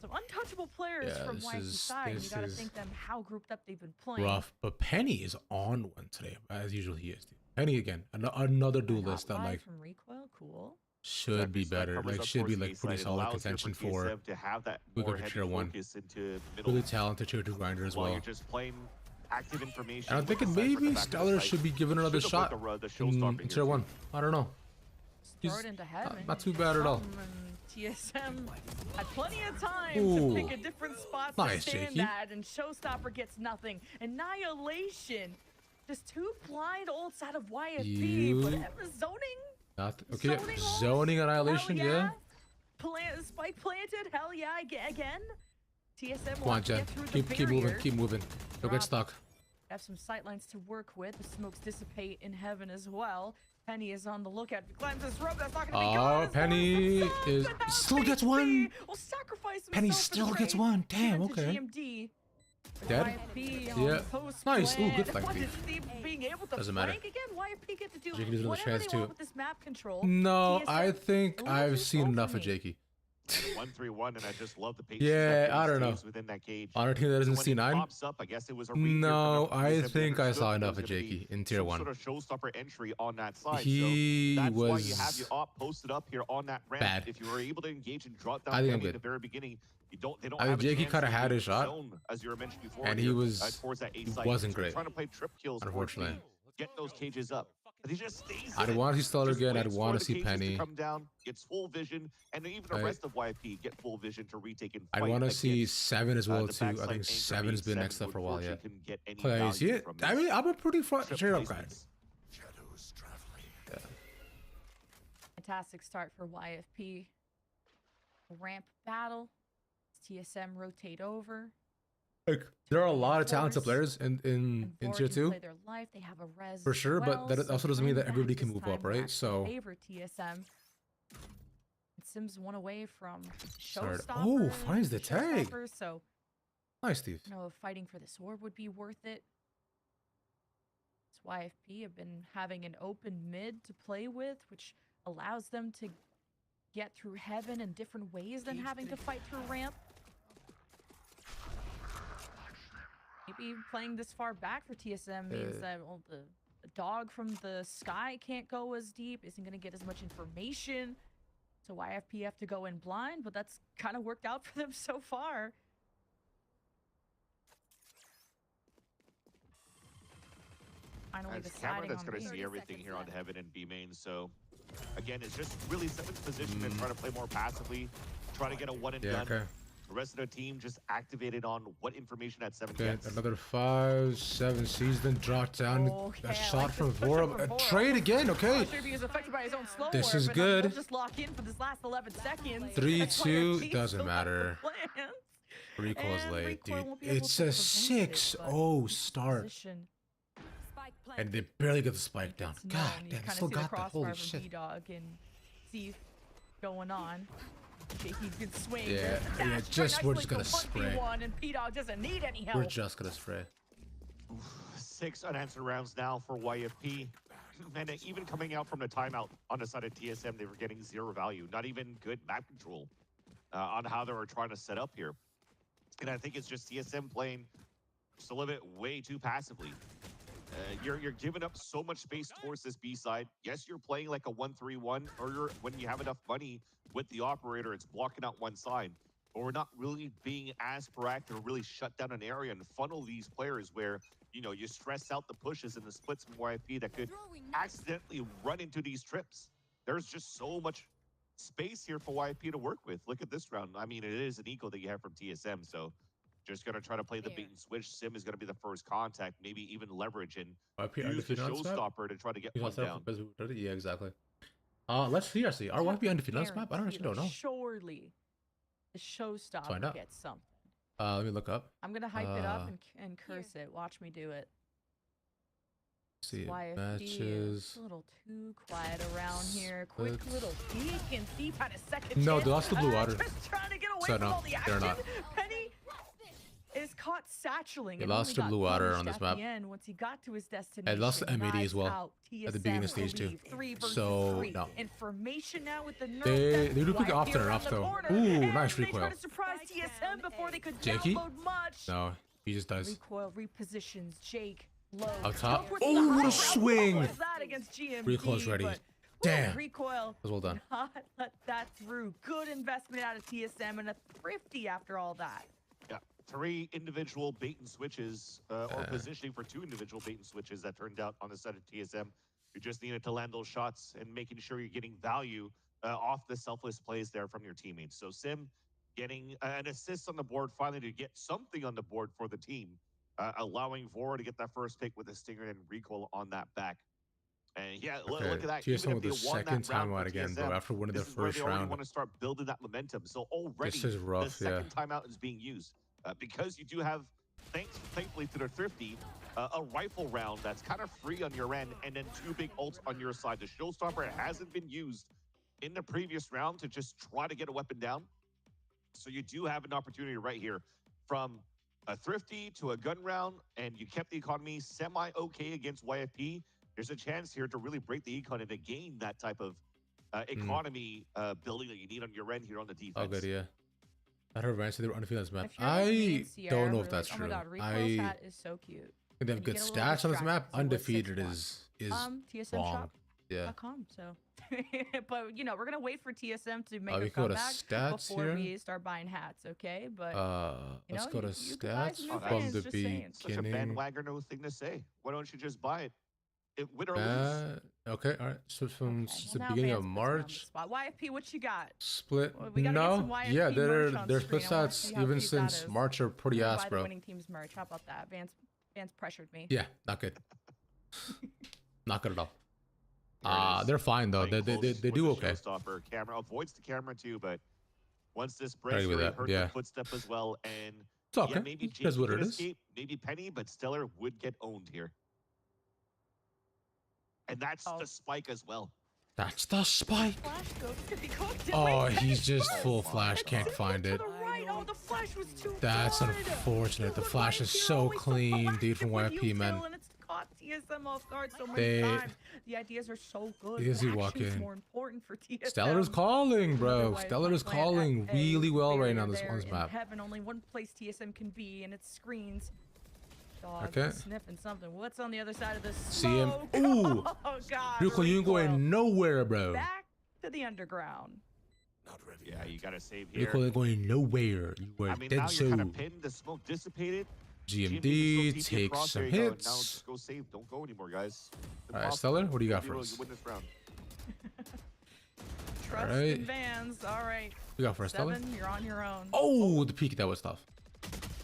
some untouchable players from YFP's side. You gotta think them how grouped up they've been playing. Rough, but Penny is on one today, as usual he is. Dude. Penny again, another duelist that like from recoil, cool. Should be better. Like should be like pretty solid contention for we go to tier 1. Really talented tier 2 grinder as well. Active information. And I'm thinking maybe Stellar should be given another shot in tier 1. I don't know. He's not too bad at all. TSM had plenty of time to pick a different spot to stand at, and Showstopper gets nothing. Annihilation. Just 2 blind ults out of YFP, but zoning. Okay, zoning Annihilation, yeah. Spike planted, hell yeah, again. TSM come on, Jen. Keep moving. Don't get stuck. Have some sightlines to work with. The smokes dissipate in heaven as well. Penny is on the lookout. Climbs this rope. That's not gonna be good. Oh, Penny is still gets one. Penny still gets one. Damn. Okay. Dead. Yeah. Nice. Ooh, good flank thief. Doesn't matter. Jakey does another chance too. No, I think I've seen enough of Jakey. 1-3-1, and I just love the patience. Yeah, I don't know. Within that cage. On our team that isn't C9. Up, I guess it was a no, I think I saw enough of Jakey in tier 1. Sort of showstopper entry on that side. He so that's was why you have your op posted up here on that ramp. Bad. If you were able to engage and drop down I think I'm good. at the very beginning, they don't I have think Jakey kind of had his shot, zone, as you were mentioned before, and here, he wasn't great. Trying to play trip kills, unfortunately. Get those cages up. But he just stays I'd want to see Stellar again. I'd want to see Penny. Come down, gets full vision, and even the rest of YP get full vision to retake and fight. I'd want to see 7 as well too. I think 7's been next up for a while yet. Plays, yeah. I mean, I'm a pretty straight up guy. Fantastic start for YFP. Ramp battle. TSM rotate over. Like, there are a lot of talented players in tier 2 for sure, but that also doesn't mean that everybody can move up, right? So TSM. Sims one away from Showstopper. Oh, finds the tag. So nice, Steve. You know, fighting for this orb would be worth it. YFP have been having an open mid to play with, which allows them to get through heaven in different ways than having to fight through ramp. Maybe playing this far back for TSM means that the dog from the sky can't go as deep, isn't going to get as much information. So YFP have to go in blind, but that's kind of worked out for them so far. Finally As camera that's going to see everything here on Heaven and B main, so again, it's just really Seven's position and try to play more passively, try to get a one and done. Okay. The rest of the team just activated on what information that 7 Okay, gets. another 5, 7 sees them drop down. A shot from Vora. A trade again, okay. This is good. We'll just lock in for this last 11 seconds. 3-2, doesn't matter. Recoil's late, dude. It's a 6-0 start. And they barely get the spike down. God damn, they still got that. Holy shit. Dog and see going on. JT's good swing. Yeah, we're just gonna spray. And P-Dog doesn't need any help. We're just gonna spray. 6 unanswered rounds now for YFP. And even coming out from the timeout on the side of TSM, they were getting 0 value. Not even good map control on how they were trying to set up here. And I think it's just TSM playing just a little bit way too passively. You're giving up so much space towards this B side. Yes, you're playing like a 1-3-1, or when you have enough money with the operator, it's blocking out one side. But we're not really being as proactive or really shut down an area and funnel these players where, you know, you stress out the pushes and the splits from YFP that could accidentally run into these trips. There's just so much space here for YFP to work with. Look at this round. I mean, it is an eco that you have from TSM, so just going to try to play the bait and switch. Sim is going to be the first contact, maybe even leverage and use the showstopper to try to get one down. Yeah, exactly. Let's see, RC. Are YFP undefeated on this map? I actually don't know. Surely the showstopper gets something. Let me look up. I'm going to hype it up and curse it. Watch me do it. See, YFP matches. a little too quiet around here. Quick little peek and see if I had a second No, chance. they lost the blue water. Just trying to get away So from no, all the action. they're not. Penny is caught satcheling. They lost the blue water on this map. Once he got to his destination, And lost the M80 as well at the beginning of stage 2. So no. Information now with the They do pick often enough though. Ooh, nice recoil. To surprise TSM before they could Jakey? download much. No, he just does. Recoil repositions Jake low. Up top. Oh, what a swing! GMD, Recoil's ready. Damn. Recoil. That was well done. Not let that through. Good investment out of TSM and a thrifty after all that. Yeah, 3 individual bait and switches, or positioning for 2 individual bait and switches that turned out on the side of TSM. You just needed to land those shots and making sure you're getting value off the selfless plays there from your teammates. So Sim getting an assist on the board, finally to get something on the board for the team, allowing Vora to get that first pick with a stinger and recoil on that back. And yeah, look at that. TSM with the second timeout again, bro, after winning their first round. Want to start building that momentum. So already this is rough, the second timeout is being used because you do have, thankfully to the thrifty, a rifle round that's kind of free on your end, and then 2 big ults on your side. The showstopper hasn't been used in the previous round to just try to get a weapon down. So you do have an opportunity right here from a thrifty to a gun round, and you kept the economy semi-okay against YFP. There's a chance here to really break the econ and to gain that type of economy building that you need on your end here on the defense. Oh, good, yeah. I heard Ryan said they were undefeated on this map. I don't know if that's true. Oh my God, Recoil's hat is so cute. They have good stats on this map. Undefeated is wrong. Yeah. So, but you know, we're gonna wait for TSM to make a we go to comeback stats before here. we start buying hats, okay? But let's go to stats from the beginning. Such a bandwagoner thing to say. Why don't you just buy it? Win or lose. Okay, all right. So from the beginning of March. YFP, what you got? Split. Well, we gotta get some YFP yeah, merch their on split screen. stats even since March are pretty ass, bro. Buy the winning team's merch. How about that? Vance pressured me. Yeah, not good. Not good at all. They're fine though. They do okay. Showstopper camera avoids the camera too, but once this breaks, really hurt the footstep as well. And it's okay. Yeah, maybe That's what could it escape, maybe Penny, but Stellar would get owned here. And that's the spike as well. That's the spike. Oh, he's just full flash. Can't find it. That's unfortunate. The flash is so clean, dude, from YFP, man. TSM off guard so many times. The ideas are so good. Easy walk in. More important for TSM. Stellar is calling, bro. Stellar is calling really well right now on this map. Heaven, only one place TSM can be, and it's screens. Dog Okay. sniffing something. What's on the other side of the CM. smoke? Ooh. Oh god. Recoil, you ain't going nowhere, bro. Back to the underground. Not ready. Yeah, you gotta save here. Recoil ain't going nowhere. You are I mean, dead now you're kind so. of pinned. The smoke dissipated. GMD takes takes some Now hits. just go save. Don't go anymore, guys. All right, Stellar, what do you got for us? You win this round. Trust Alright. in Vans. All right. We got for us, Stellar. 7, you're on your own. Oh, the peak, that was tough.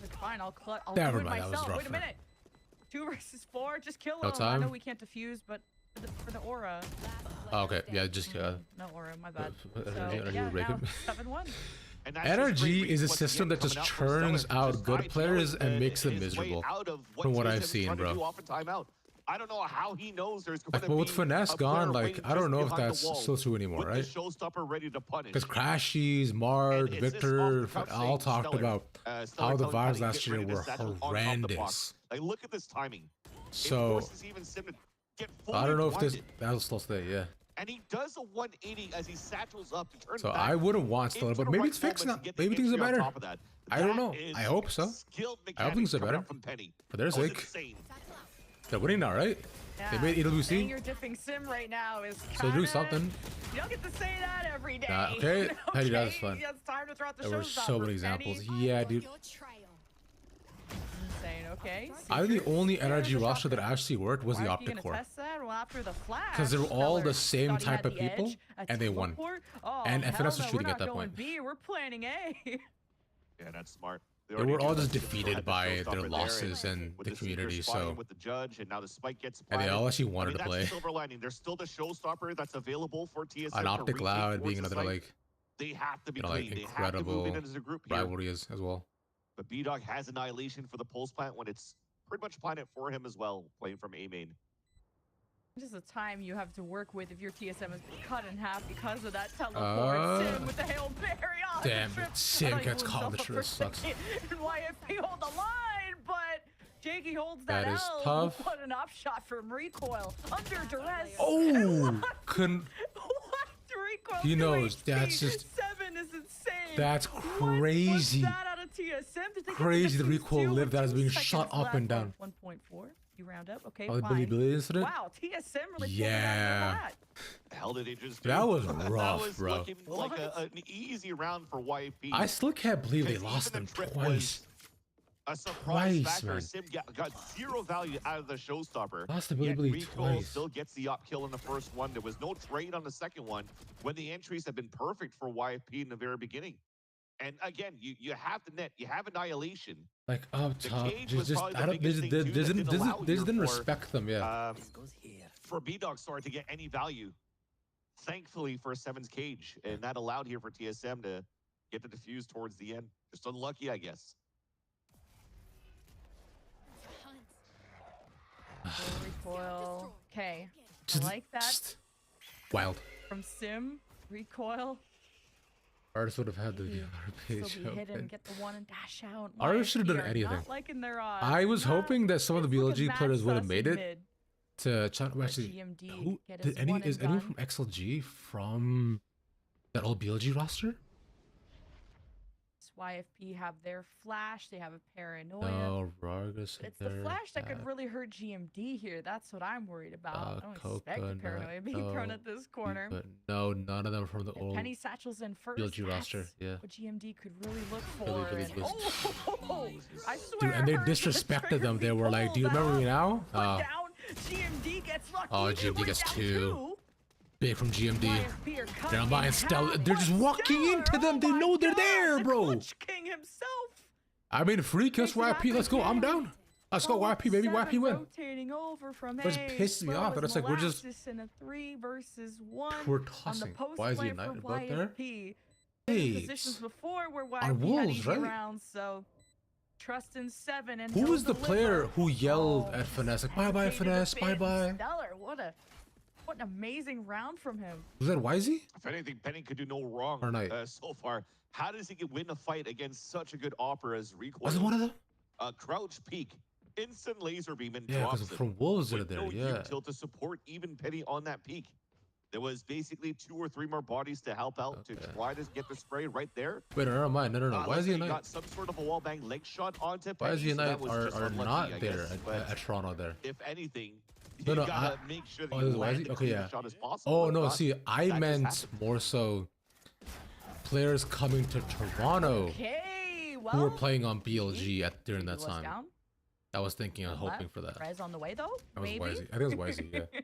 It's fine. I'll Never do it mind, that was myself. rough, Wait a man. minute. 2 versus 4. Just kill No him. I know time? we can't defuse, but for the aura. Oh, okay, yeah, just No aura. My bad. energy Yeah, break now it. 7-1. And that's just great NRG is a reads once system again that just coming out for churns Stellar. out Just good IPOing players and makes them his way miserable. out of From what TSM I've is seen, trying to bro. do off a timeout. I don't know how he knows there's going to But be with Finesse a gone, player like, waiting I don't just know if behind the that's wall still true anymore, with right? the showstopper ready to punish. Because Crashies, Mark, And it's this Victor, off the cuff all saying talked Stellar. about Stellar how the telling vibes Penny, last "Get year ready to were satchel on top of the horrendous. box." Like, look at this timing. It So, forces even Sim to get fully I don't know if this, blinded. that'll still stay, yeah. And he does a 180 as he satchels up to turn So back I wouldn't want Stellar, into but the maybe right it's fixed now. moment to get the Maybe things are entry on better. top of that. I don't That know. is I hope so. skilled I hope things are mechanics coming better. out from Penny. For their That was sake. insane. They're winning now, right? Yeah. They made Saying EWC. you're dipping Sim right now is So do kinda- something. You don't get to say that every day. Nah, okay. Penny, that was Okay? fun. It's time to throw out the There were showstopper, so many examples. Penny. Yeah, dude. Insane. Okay. I think the only NRG roster that actually worked was the Why are you Optic gonna Core. test that? Well, after the flash, Because they were all the Stellar same thought he type had of the people, edge, a and they won. teleport? Oh, And hell FNS was no, shooting we're at that not going point. B, we're planning A. Yeah, that's smart. They already were all knew just that Cisco defeated had the by showstopper their there, losses and and with the the Seeker community, spotting so with the judge, and now the spike gets and they planted. all actually wanted to that's play. the silver lining. There's still the showstopper that's available for TSM An to Optic retake Loud towards being the another site. like They have to be like clean. They have to move incredible in as a group here. rivalry as well. But B-Dog has Annihilation for the Pulse Plant when it's pretty much planet for him as well, playing from A main. Just the time you have to work with if your TSM is cut in half because of that teleport. Sim with the Hail Mary on Damn the trip. it, Sim I thought he gets blew caught on the himself trip, up for a sucks. second, And YFP hold the line, but Jakey holds that, That is L. tough. What an up shot from Recoil. Under duress. Oh, couldn't. What? Recoil He 2 knows, HP. that's just- 7 is insane. That's What crazy. was that out of TSM? Did they get Crazy the the defuse recoil too lived with that as 2 being seconds shot up and left? down. 1.4. You round up. Okay, Oh, the fine. Billy Billy incident? Wow, TSM really Yeah. pulled it out of the hat. Held it just That was that rough, was bro. looking like an easy round for YFP. I still can't believe they Because lost even them the trip twice. was a surprise Twice, factor. man. Sim got 0 value out of the showstopper. Lost the Billy Yet Billy Recoil twice. still gets the up kill in the first one. There was no trade on the second one when the entries have been perfect for YFP in the very beginning. And again, you have the net, you have Annihilation. Like up The top, cage was just probably I the don't. They biggest just thing, too, that didn't allow they just here didn't for, respect them. Yeah. For B-Dog Star to get any value. Thankfully for Seven's cage, and that allowed here for TSM to get the defuse towards the end. Just unlucky, I guess. Recoil. Okay. I Just- like that just wild. from Sim. Recoil. Artists would have had the Maybe VR page Still be hidden, open. get the one and dash out. Artists should have done YFP are anything. Not liking their odds. I was Not- hoping that some of the Let's look at BLG players Max would have Sus made in it mid. to China. Let Actually, GMD who get did his one is and anyone done. from XLG from that old BLG roster? YFP have their flash. They have a paranoia. No, Vargas. It's the flash that could really hurt GMD here. That's what I'm worried about. I don't expect the Coconut, paranoia being thrown at this corner. But no, none of them from the If old Penny Satchel's in first. BLG roster. that's Yeah. What GMD could really look for. Billy and- Billy oh, I swear. Dude, and they I heard the disrespected trigger them. They be were like, "Do you pulled remember me out, now?" put down. GMD gets lucky. Oh, GMD We're gets down 2. Big from GMD. YFP are cut They're in buying half. Stellar. They're just What, walking Stellar? into them. Oh They my know they're God, there, the bro. Clutch King himself. I mean, free kills for YP. Let's go. I'm down. Let's go, YP, baby. YP win. Rotating over from It just A, pisses me slow off that as it's like we're just- molasses in a 3 versus 1 We're on the tossing. post Why is play United for about there? YFP. Been in Hey, positions before where our YFP had Wolves, easy right? rounds, so trust in 7 and Who he'll was the player deliver. who yelled Oh, at Finesse like, "Bye bye, hesitated a Finesse, bit, bye and bye"? Stellar, what an amazing round from him. Was that YZ? If anything, Penny could do no wrong Or Knight? so far. How does he win a fight against such a good opera as Recoil? Was it one of them? Crouch peek, instant laser beam and Yeah, drops because it. from Wolves are With there. no Yeah. util to support even Penny on that peak. There was basically 2 or 3 more bodies to help out to try to get the spray right there. Wait, never mind. No. Why is he got some sort of a wall bang leg shot onto Why is he so that was are just unlucky, not I there guess. at Toronto there? If anything, No, you gotta make sure that oh, you why is land he? the Okay, yeah. cleanest shot as possible. Oh If no, not, see, I that just meant happens. more so players coming to Toronto Okay, well, who were playing on BLG during that was time. down. I was thinking and hoping for that. Rez on the way though. That was Maybe. Wisey. I think it was Wisey, yeah.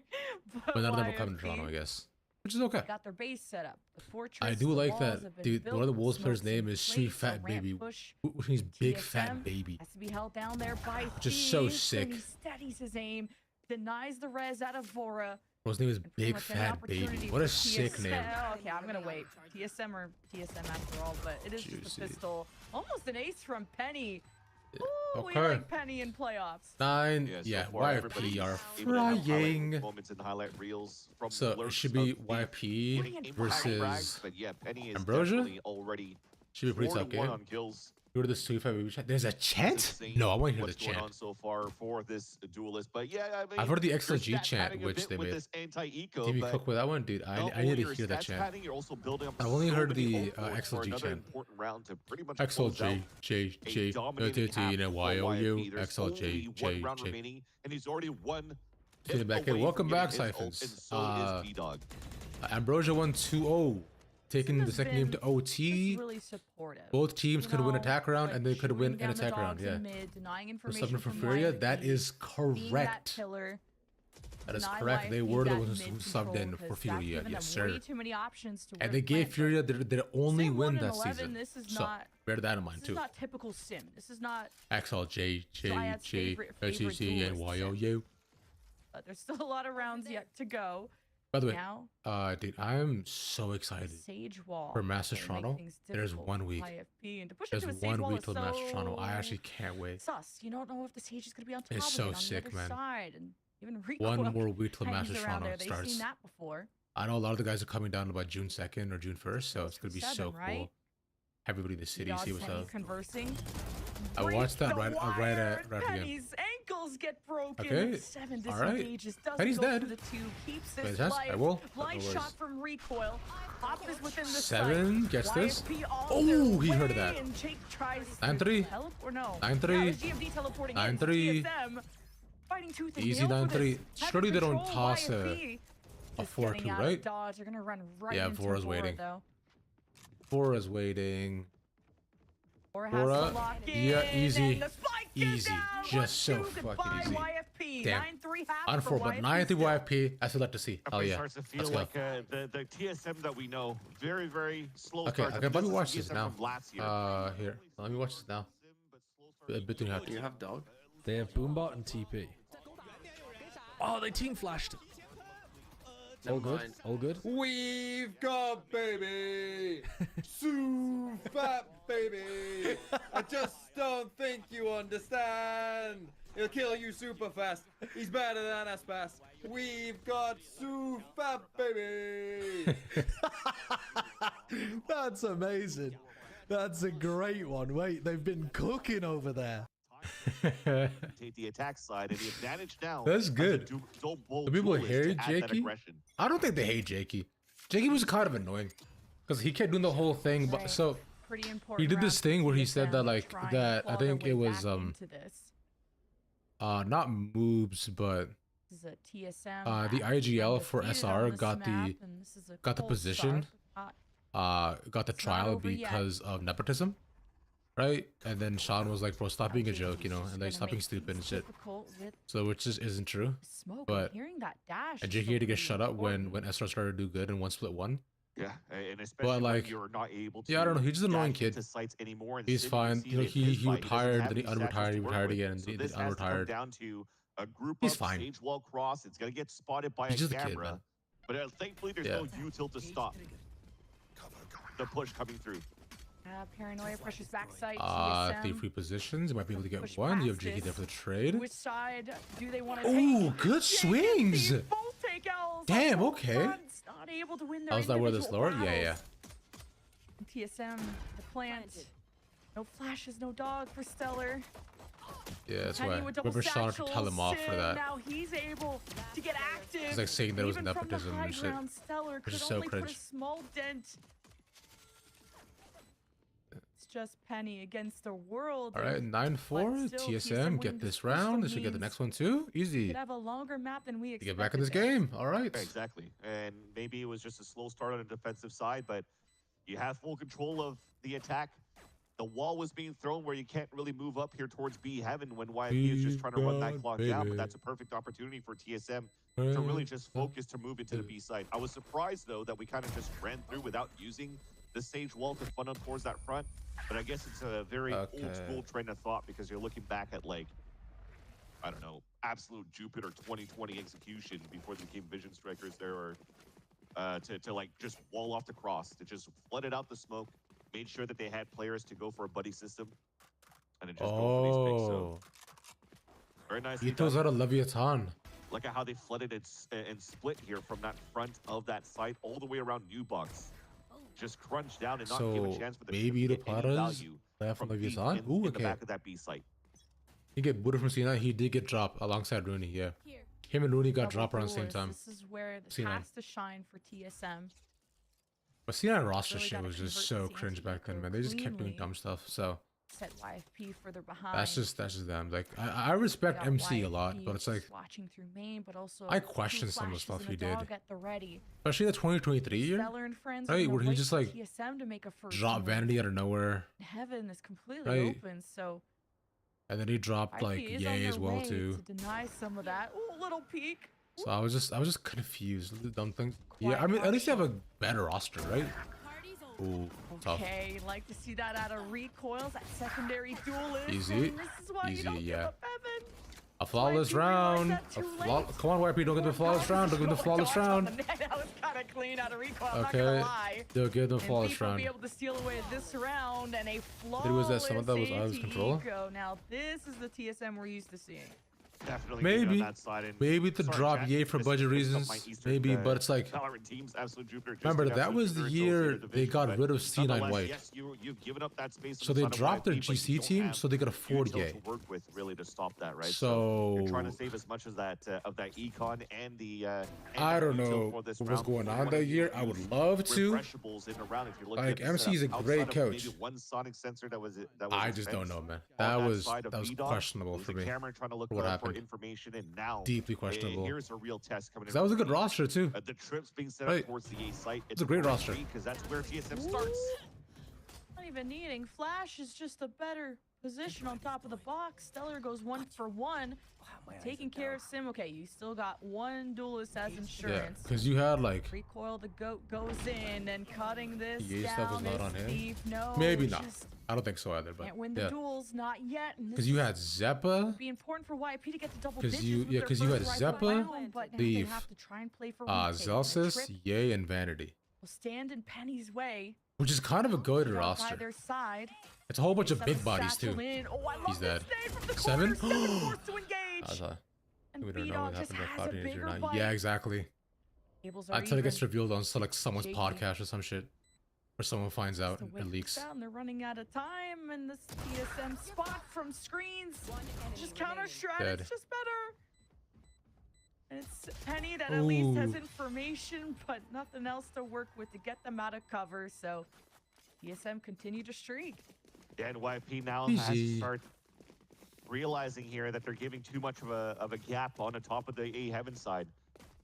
But none of them were coming to YFP Toronto, I guess. Which is okay. got their base set up. The fortress, I do the like walls that, have been dude. built, One of the the Wolves players' smoke's in name is Sweet place, the Fat ramp Baby, push, which means Big TSM Fat Baby. has to be held down there by Just so Thieves, sick. and he steadies his aim, denies the res out of Vora. His name is and pretty Big much an Fat Baby. opportunity What a for sick name. TSM. Okay, I'm gonna wait. TSM or TSM after all, but it is just Juicy. a pistol. Almost an ace from Penny. Ooh, we Okay. like Penny in playoffs. 9, so yeah, far, YFP everybody's are able to highlight frying. moments in the highlight reels from So it lurks should be of the YP impact versus frags, but yeah, Penny is Ambrosia? definitely already Should be a pretty 4 tough to 1 game. on kills. Who are the Sweet Fat Baby chat? There's a chant? Insane No, I want to hear the what's going chant. on so far for this duelist, but yeah, I mean, I've heard the your XLG stat chant, padding a which bit they with made. this anti-eco, Give me but cook with that one, dude. not I only need to your hear that stats chant. padding, you're also building up I've only so heard many the hope points for XLG another chant. important round to pretty much close out XLJ, J, a J, dominating half LTT, for YOU, YFP. There's XLJ, only one J, round J. remaining, and he's already won. See the back end. Welcome back, Siphons. And so is T-Dog. Ambrosia won 2-0. Taking the has second game to been OT. just really supportive. Both teams You could win know, attack round like and they could win shooting an down the attack round, dogs yeah. in mid, denying For information something for from Furia, YFP, that is being that correct. killer, That is deny correct. They YFP were the that ones who mid subbed control, in 'cause for that's Furia, given yes them way sir. too many options to And where they to gave plant. Furia their only Sim win 1 and that 11, season. This is So not, bear that in mind this too. is not typical sim. This is not. XLJ, J, Zayat's J, favorite LTT, and duelist sim. YOU. But there's still a lot of rounds yet to go. By the way, Now, dude, I'm so excited. Sage Wall for Masters will make Toronto. things There's difficult 1 for week. YFP, and to push There's into a Sage 1 Wall week is till Masters Toronto. I so actually can't wait. sus. You don't know if the Sage is going to be on top It's of so it on sick, the other man. side, and even Rico 1 more week till hangs Masters around Toronto there. They've starts. seen that before. I know a lot of the guys are coming down about June 2nd or June 1st, so it's gonna be so Seven, right? cool. Everybody in the city see what's up. Conversing. I watched that right wire, again. Penny's ankles get broken. Okay, 7 all right. disengages. Doesn't Penny's go dead. for the 2. Keeps Wait, his that's- life. I will. Blind No worries. shot from recoil. Hop is within the 7 sight. gets this. YFP on Oh, their he heard way, that. and Jake tries to 9-3. help or no? 9-3. Yeah, it was GMD teleporting in. 9-3. TSM fighting tooth and Easy nail for 9-3. this. Have Surely they don't control, toss YFP. a Just 4-2, getting out of right? Dodge. They're gonna run right Yeah, into Vora's Vora, waiting. though. Vora's waiting. Vora has Vora, to lock yeah, in, easy. and the spike Easy. down. Just so 1-2, fucking goodbye, easy. YFP. Damn. 9-3 half On for 4, but YFP 9-3 still. YFP. I still like to see. Hell It yeah. starts to feel Let's go. like the TSM that we know. Very, very slow Okay, start. okay, let me watch This is this the now. TSM from last year. Here. Let me watch this now. Between Do you have dog? They have Boombot and TP. Oh, they team flashed. All good. mind. All good. We've got baby, Sue Fat baby. I just don't think you understand. He'll kill you super fast. He's better than us fast. We've got Sue Fat baby. That's amazing. That's a great one. Wait, they've been cooking over there. Take the attack side and the advantage now. That's as a good. double The people duelist hate to add that Jakey? aggression. I don't think they hate Jakey. Jakey was kind of annoying because he kept doing the whole thing. But so Pretty important he did round this for thing where he TSM said that to like try and that. I claw their think way it was back into this. not moobs, but This is a TSM. the map. IGL They're for defeated SR on this got map, the and this is a got the cold position. start. Got the It's not trial over yet. because of nepotism, right? And then Sean was like, "Bro, stop being a joke, you know," and like Gonna stop being make stupid and things shit. difficult with So which just isn't true. Smoke. But I'm hearing that dash. and is Jakey had to get something shut up when important. SR started to do good and 1-split-1. Yeah, and especially like, when you're not able to. yeah, I don't know. He's just an annoying dash kid. into sites anymore. And He's City, fine. see You know, that in his he fight, doesn't retired, have then he any statuses unretired, to he work retired with. again, and So then this has to come unretired. down to a group He's of fine. stage wall cross. It's gonna get spotted by He's a just a kid, camera, man. but thankfully there's Yeah. no util to stop the push coming through. Paranoia pushes backside. The TSM. free positions. You might be able to get Push one. You have past Jakey this. there for the trade. Which side do they want to Oh, take? good swings. Both take L's. Damn, Both okay. fronts not able to win their Oh, is that where this individual lower? Yeah, yeah. battles. TSM, the plant. No flashes, no dog for Stellar. Yeah, that's Penny why. with double Weber Sean could tell him off for satchels, that. Now he's able to get active. He's like saying that it was Even from the nepotism high and shit. ground, Stellar Which is could so only put a cringe. small dent. It's just Penny against the world. All right, 9-4. But still, TSM, get winning this first round. one They should get the means next one too. Easy. could have a longer map than we To expected. get back in this game. All right. Yeah, exactly. And maybe it was just a slow start on the defensive side, but you have full control of the attack. The wall was being thrown where you can't really move up here towards B heaven when YFP is just trying to run that clock down, but that's a perfect opportunity for TSM to really just focus to move into the B side. I was surprised though that we kind of just ran through without using the sage wall to funnel towards that front, but I guess it's a very old school train of thought because you're looking back at like, I don't know, absolute Jupiter 2020 execution before they became Vision Strikers there, or to like just wall off the cross, to just flooded out the smoke, made sure that they had players to go for a buddy system, and then just go for these picks. So very nice. Ito's out of Leviathan. Look at how they flooded and split here from that front of that site all the way around New Box. Just crunch down and not give a chance for the maybe the to get any Paras value play from from deep Leviathan. Ooh, in the okay. back of that B site. He get booted from Cena. He did get dropped alongside Rooney. Yeah. Him and Rooney got dropped around the same time. This is where the C9. has to shine for TSM. But C9 roster Really shit gotta was just convert so this cringe back then, anti-echo man. They just kept doing cleanly. dumb stuff. So Set YFP further behind. that's just them. Like I respect Got MC a lot, YFP but it's like just watching through main, but also I two question some of the flashes stuff and he a did. dog at the ready. Especially the 2023 year, Stellar and friends are right? gonna Where he wait just for like TSM to make a first dropped move. Vanity out of nowhere, Heaven is completely Right. open, so and then he dropped like YFP is on Yay their as well way too. to deny some of that. Ooh, little peek. So I was just confused. The dumb things. Yeah, I mean at least you have a better roster, right? Ooh, tough. Okay, like to see that out of recoils, that secondary duelist. Easy. And this is why you don't give yeah. up Heaven. A flawless you realize round. that too late? Come on, YP, don't get the flawless round. Don't get the flawless round. That was kind of clean out of recoil. I'm not gonna Okay, lie. they'll get the And flawless Beef will round. be able to steal away this round and a flawless was that someone that was out of his control? anti-eco. Now this is the TSM we're used to seeing. Definitely Maybe, on that side. And maybe to sorry, drop Jack, Ye for this budget is reasons, my Eastern, maybe, but it's like, Valorant teams, Absolute Jupiter, just remember did that was the Absolute year Jupiter, so they got but rid of C9 nonetheless, White. Yes, you've given up that space So on they the side of dropped their YFP, but GC you don't team have so they could afford util Ye. to work with really to stop that, right? So you're trying to save as much as that of that econ and the. And I that don't util know for this what was round. going You on wanna that use year. I would love to. refreshables in a round if you're looking Like at the MC is a setup. great Outside of coach. Maybe one sonic sensor that was I just don't know, man. on That was side of B-Dog, questionable was for the me. camera trying to look for what for happened. information, and now Deeply questionable. here's a real test coming in. That was a from good B. roster too. The trips being set Right. up towards the A site. It's a great roster. Because that's where TSM starts. Not even needing Flash is just a better position on top of the box. Stellar goes 1 for 1. Taking care of Sim. Okay, you still got one duelist as Yeah, insurance. because you had like Recoil the goat goes in and cutting this Ye down stuff is not is on him. Thief. No, Maybe not. just I don't think so either, but can't win the yeah. duels, not yet. and Because this you had Zeppa. would be important for YP to get to double 'Cause digits you- with yeah, their 'cause you had first rifle Zeppa, round, but now Beef, they have to try and play for retake. And the Zelsis, trip Yay, and Vanity. will stand in Penny's way. Which is kind of a good Shot roster. By their side. It's a whole bunch of Set big the bodies satchel too. in. Oh, I love He's this dead. nade from the 7? corner. 7 forced to engage. And We don't know B-Dog what just happened to has a Cloud Teenager bigger or not. bite. Yeah, exactly. Tables are Until it gets even. revealed on like someone's Shaky. podcast or some shit. Or someone finds out The and wait it leaks. down, they're running out of time, and this TSM spot from screens just counter strat. Dead. It's just better. And it's Penny that at least has Ooh. information, but nothing else to work with to get them out of cover. So TSM continue to streak. Yeah, and YP now has to Easy. start realizing here that they're giving too much of a gap on the top of the A heaven side.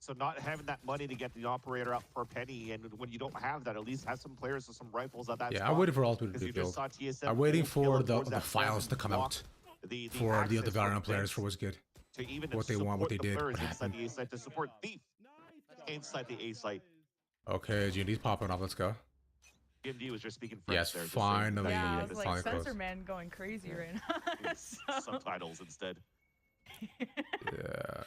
So not having that money to get the operator out for a penny, and when you don't have that, at least have some players with some rifles at that Yeah, spot. I'm waiting for all to Because be you just built. saw TSM I'm waiting full for scale the towards that front files to come block out the for the other access Valorant of players things for what's good. to even what they want, what support they the did, players what inside happened. the A site, to support Thief inside the A site. Okay, GD's popping off. Let's go. GMD was just speaking French Yes, there. just saying finally. that Yeah, I he was had like, finally Sensor close. Man going crazy right now. So- subtitles instead. Yeah.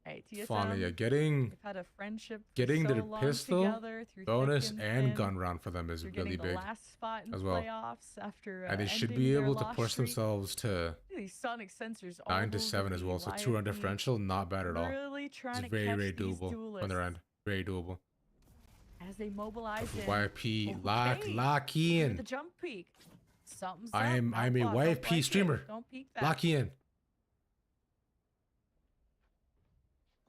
Hey, TSM. Finally, yeah. Getting They've had a friendship for getting so their long pistol together through thick bonus and and thin. gun round for them is They're really getting big. the last spot in as well. playoffs after And they should ending be their able to loss push streak. themselves to These Sonic sensors all 9 to over 7 as the well. So 2-run YFP, differential, not bad at all. Really trying It's to very, catch very these doable on their duelists end. Very doable. as they mobilize in. YP, lock Okay, in. The jump peak. Something's I'm up. a Outlaw, don't YFP like it. streamer. Don't peek that. Lock in.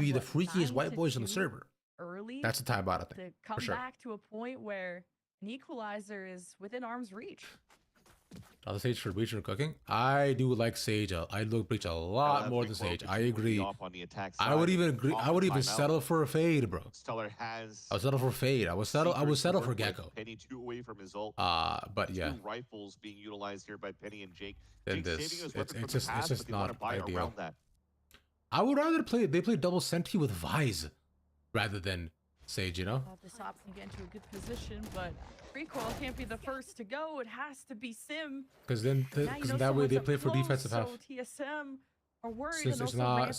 to be the freakiest white boys on the server. early That's a timeout, I think. to come For sure. back to a point where An equalizer is within arm's reach. Other Sage for Breach or cooking? I do like Sage. I look Breach a lot more than Sage. I agree. I would even agree. I would even settle for a fade, bro. Stellar has. I would settle for a fade. I would settle for Gecko. Penny 2 away from his ult. But yeah. 2 rifles being utilized here by Penny and Jake. Then Jake's saving his weapon it's from the past, just but they want not to buy ideal. around that. I would rather they play double sentry with Vise rather than Sage, you know? This ops can get into a good position, but recoil can't be the first to go. It has to be Sim. Because then that way they play for defensive half. So TSM are worried. Since it's not,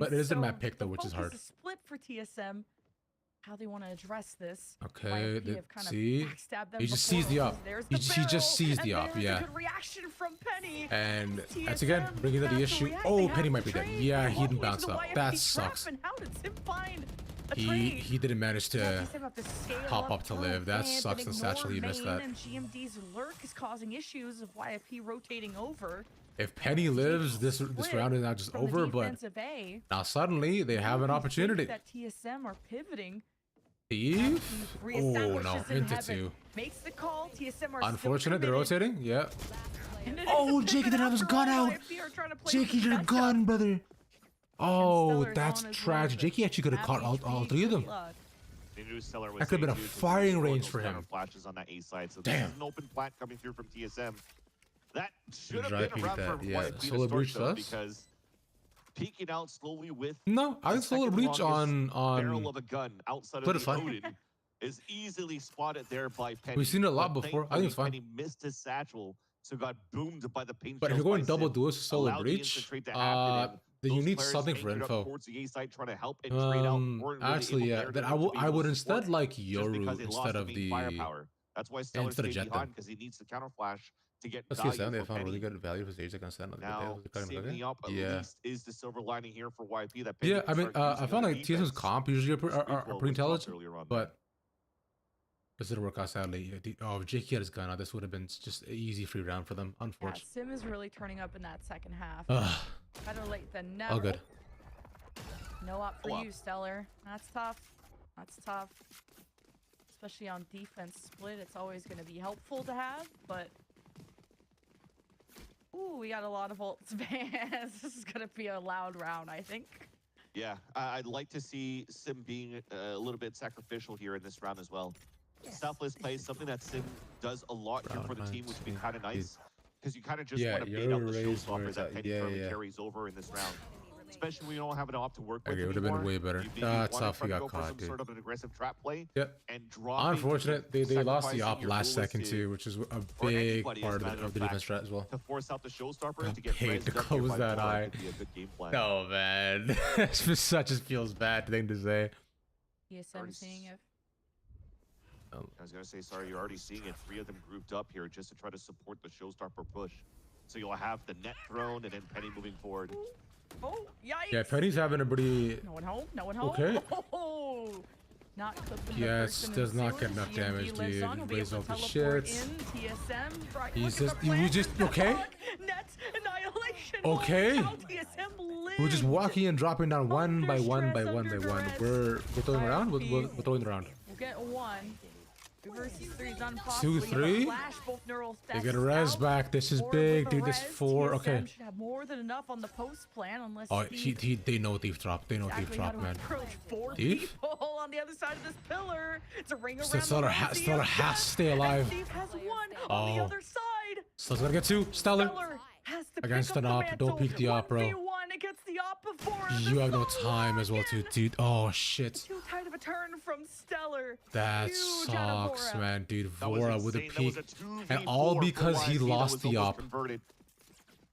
but it is a map pick though, which is hard. Split for TSM. How they want to address this? Okay, see, he just sees the op. He just sees the op, yeah. Good reaction from Penny. And that's again bringing up the issue. Oh, Penny might be dead. Yeah, he didn't bounce up. That sucks. How did Sim find he didn't manage to hop up to live. That sucks, and actually he missed that. And GMD's lurk is causing issues of YFP rotating over. If Penny lives, this round is not just over, but now suddenly they have an opportunity. That TSM are pivoting. Thief? Oh no, into 2. Makes the call. TSM are unfortunate, they're rotating. Yeah. Oh, Jakey didn't have his gun out. Jakey did a gun, brother. Oh, that's tragic. Jakey actually could have caught all 3 of them. That could have been a firing range for him. Flashes on that A side, so damn. This is an open plant coming through from TSM. That should have been that. around for Yeah, YFP Solar to Breach start, though, does. because peeking out slowly with No, I think Solar Breach on barrel of a gun outside Split of is the fine. Odin is easily spotted there by Penny. We've seen it a lot But before. I think it's fine. Penny missed his satchel, so got boomed by the paint. But if you're going double duels to Solar allowed the Breach, infiltrate to happen, and then you those need players something for anchored up info. towards the A side trying to help and trade out weren't really Actually, able yeah. there Then to I be able would to instead support like just because Yoru they lost instead the of main the firepower. That's why Stellar instead of stayed Jet behind though. because he needs the counter flash to get Let's value get They for found really Penny. good value for Sage against that. Now, saving the up at Yeah. least is the silver lining here for YP. That Penny Yeah, can I mean, start using I found on like TSM's defense. comp usually are pretty was intelligent, earlier on, but this didn't work out sadly. Oh, Jakey had his gun out. This would have been just an easy free round for them, Yeah, unfortunately. Sim is really turning up in that second half. Ugh. Better late than never. All good. No up for you, Stellar. That's tough. That's tough. Especially on defense split, it's always going to be helpful to have, but... Ooh, we got a lot of ults bans. This is going to be a loud round, I think. Yeah, I'd like to see Sim being a little bit sacrificial here in this round as well. Selfless plays something that Sim does a lot here for the team, which would be kind of nice. Because you kind of just want to bait out the showstopper that Penny firmly carries over in this round. Especially when you don't have an op to work with. Okay, it would have been way better. Tough, he got caught, some dude. sort of an aggressive trap play. Yep. And dropping, Unfortunate, they lost the op sacrificing your last second ability too, which is a or big anybody, part as a of matter the defense strat as well. To force out the showstopper Got to get paid to rezzed up here close by that Bora eye. would be a good game plan. No man, such just feels bad thing to say. TSM seeing if... I was gonna say, sorry, you're already seeing it. 3 of them grouped up here just to try to support the showstopper push. So you'll have the net thrown and then Penny moving forward. Oh, yikes! Yeah, Penny's having a pretty. No one home. No one home. Okay. Oh, not clipping the Yes, person does in not the get enough sewers. damage, GMD lives dude. on. He'll be Raise able to all the teleport shits. in. TSM, right, He's look at just. the He was plan. just The okay. hog, net annihilation. Okay. How TSM We're just lived. walking and dropping down one by one by stress, one by under one. duress. We're throwing around. We're throwing around. We'll get a 1. Reverse 3 is 2, 3. They get a res back. This is big, dude. This 4. Okay. Should have more than enough on the post plan unless Oh, they know thief drop. They know thief drop, man. Thief? People on the other side of this pillar. It's a ring around Stellar the has to stay and alive. Thief has 1 on the other side. Stellar's gonna get 2. Stellar. Stellar has to Against pick an up op. the Don't mantle. peek the op, bro. 1v1 against the op before. You have no time as well, too, dude. Oh shit. Too tight of a turn from Stellar. That Huge out of sucks, Bora. man, dude. That was Vora with a insane. That was peek, a and all 2v4 because he for YFP that lost was the almost op. converted.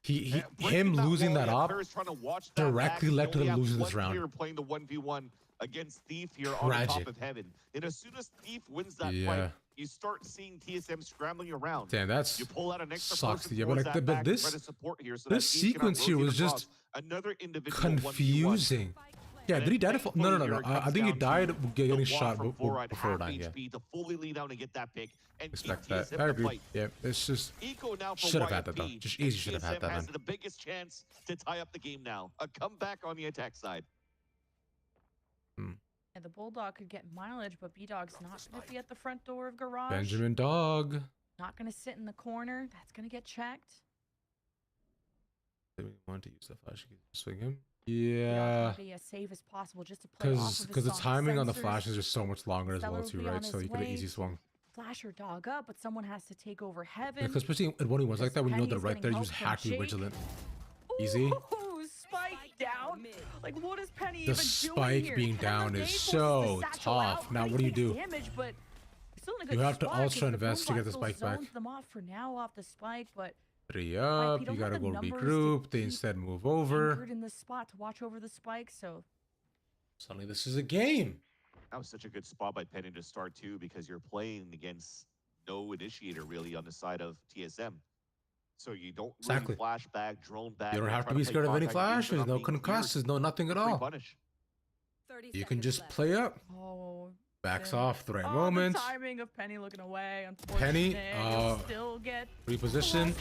Him losing that op Players trying to watch that directly back. led to You only them have losing one this round. player playing the 1v1 against Thief here on top Tragic. of heaven. And as soon as Thief wins that Yeah. fight, you start seeing TSM scrambling around. Damn, that's you pull out an extra sucks. person Yeah, towards but that back and this try to support here so this that Thief cannot sequence here rotate was across. just Another individual 1v1. confusing. Yeah, did he die? No. I think he died getting shot before dying. Yeah. To fully lead out and get that pick and Respect give that. TSM I the agree. fight. Yeah, it's just Eco now for should have had that though. YFP, Just and easy should have had TSM that, has man. the biggest chance to tie up the game now. A comeback on the attack side. And the Bulldog could get mileage, but B-Dog's not going to be at the front door of Garage. Benjamin Dog. Not going to sit in the corner. That's going to get checked. They want to use the flash. Swing him. Yeah. Be as safe as possible just to play off of Because the timing on the sensors. flashes is so much longer as well Stellar will too, be right? on So his you get an way easy to swung. Flash your dog up, but someone has to take over Heaven. Because especially in one ones like that, when you know they're Penny's right there, you getting just help have to be from vigilant. Jake. Easy. Ooh, spike down. Like, what is Penny The even doing spike here? being And down the is Dave so forces the satchel tough. out. Now, Penny what do you takes do? Damage, but still in a You good have to spot ultra because invest to get the Boombox spike still back. zones them off for now off the spike, but 3 up. don't You have gotta the go numbers to regroup. They keep instead move over. anchored in the spot to watch over the spike, so Suddenly, this is a game. That was such a good spot by Penny to start too, because you're playing against no initiator really on the side of TSM. So you don't really flash back, drone back. You don't have to be scared of any flashes, no concussions, no nothing at all. You can just play up. Backs off the right moment. The timing of Penny looking away. Penny, still get reposition.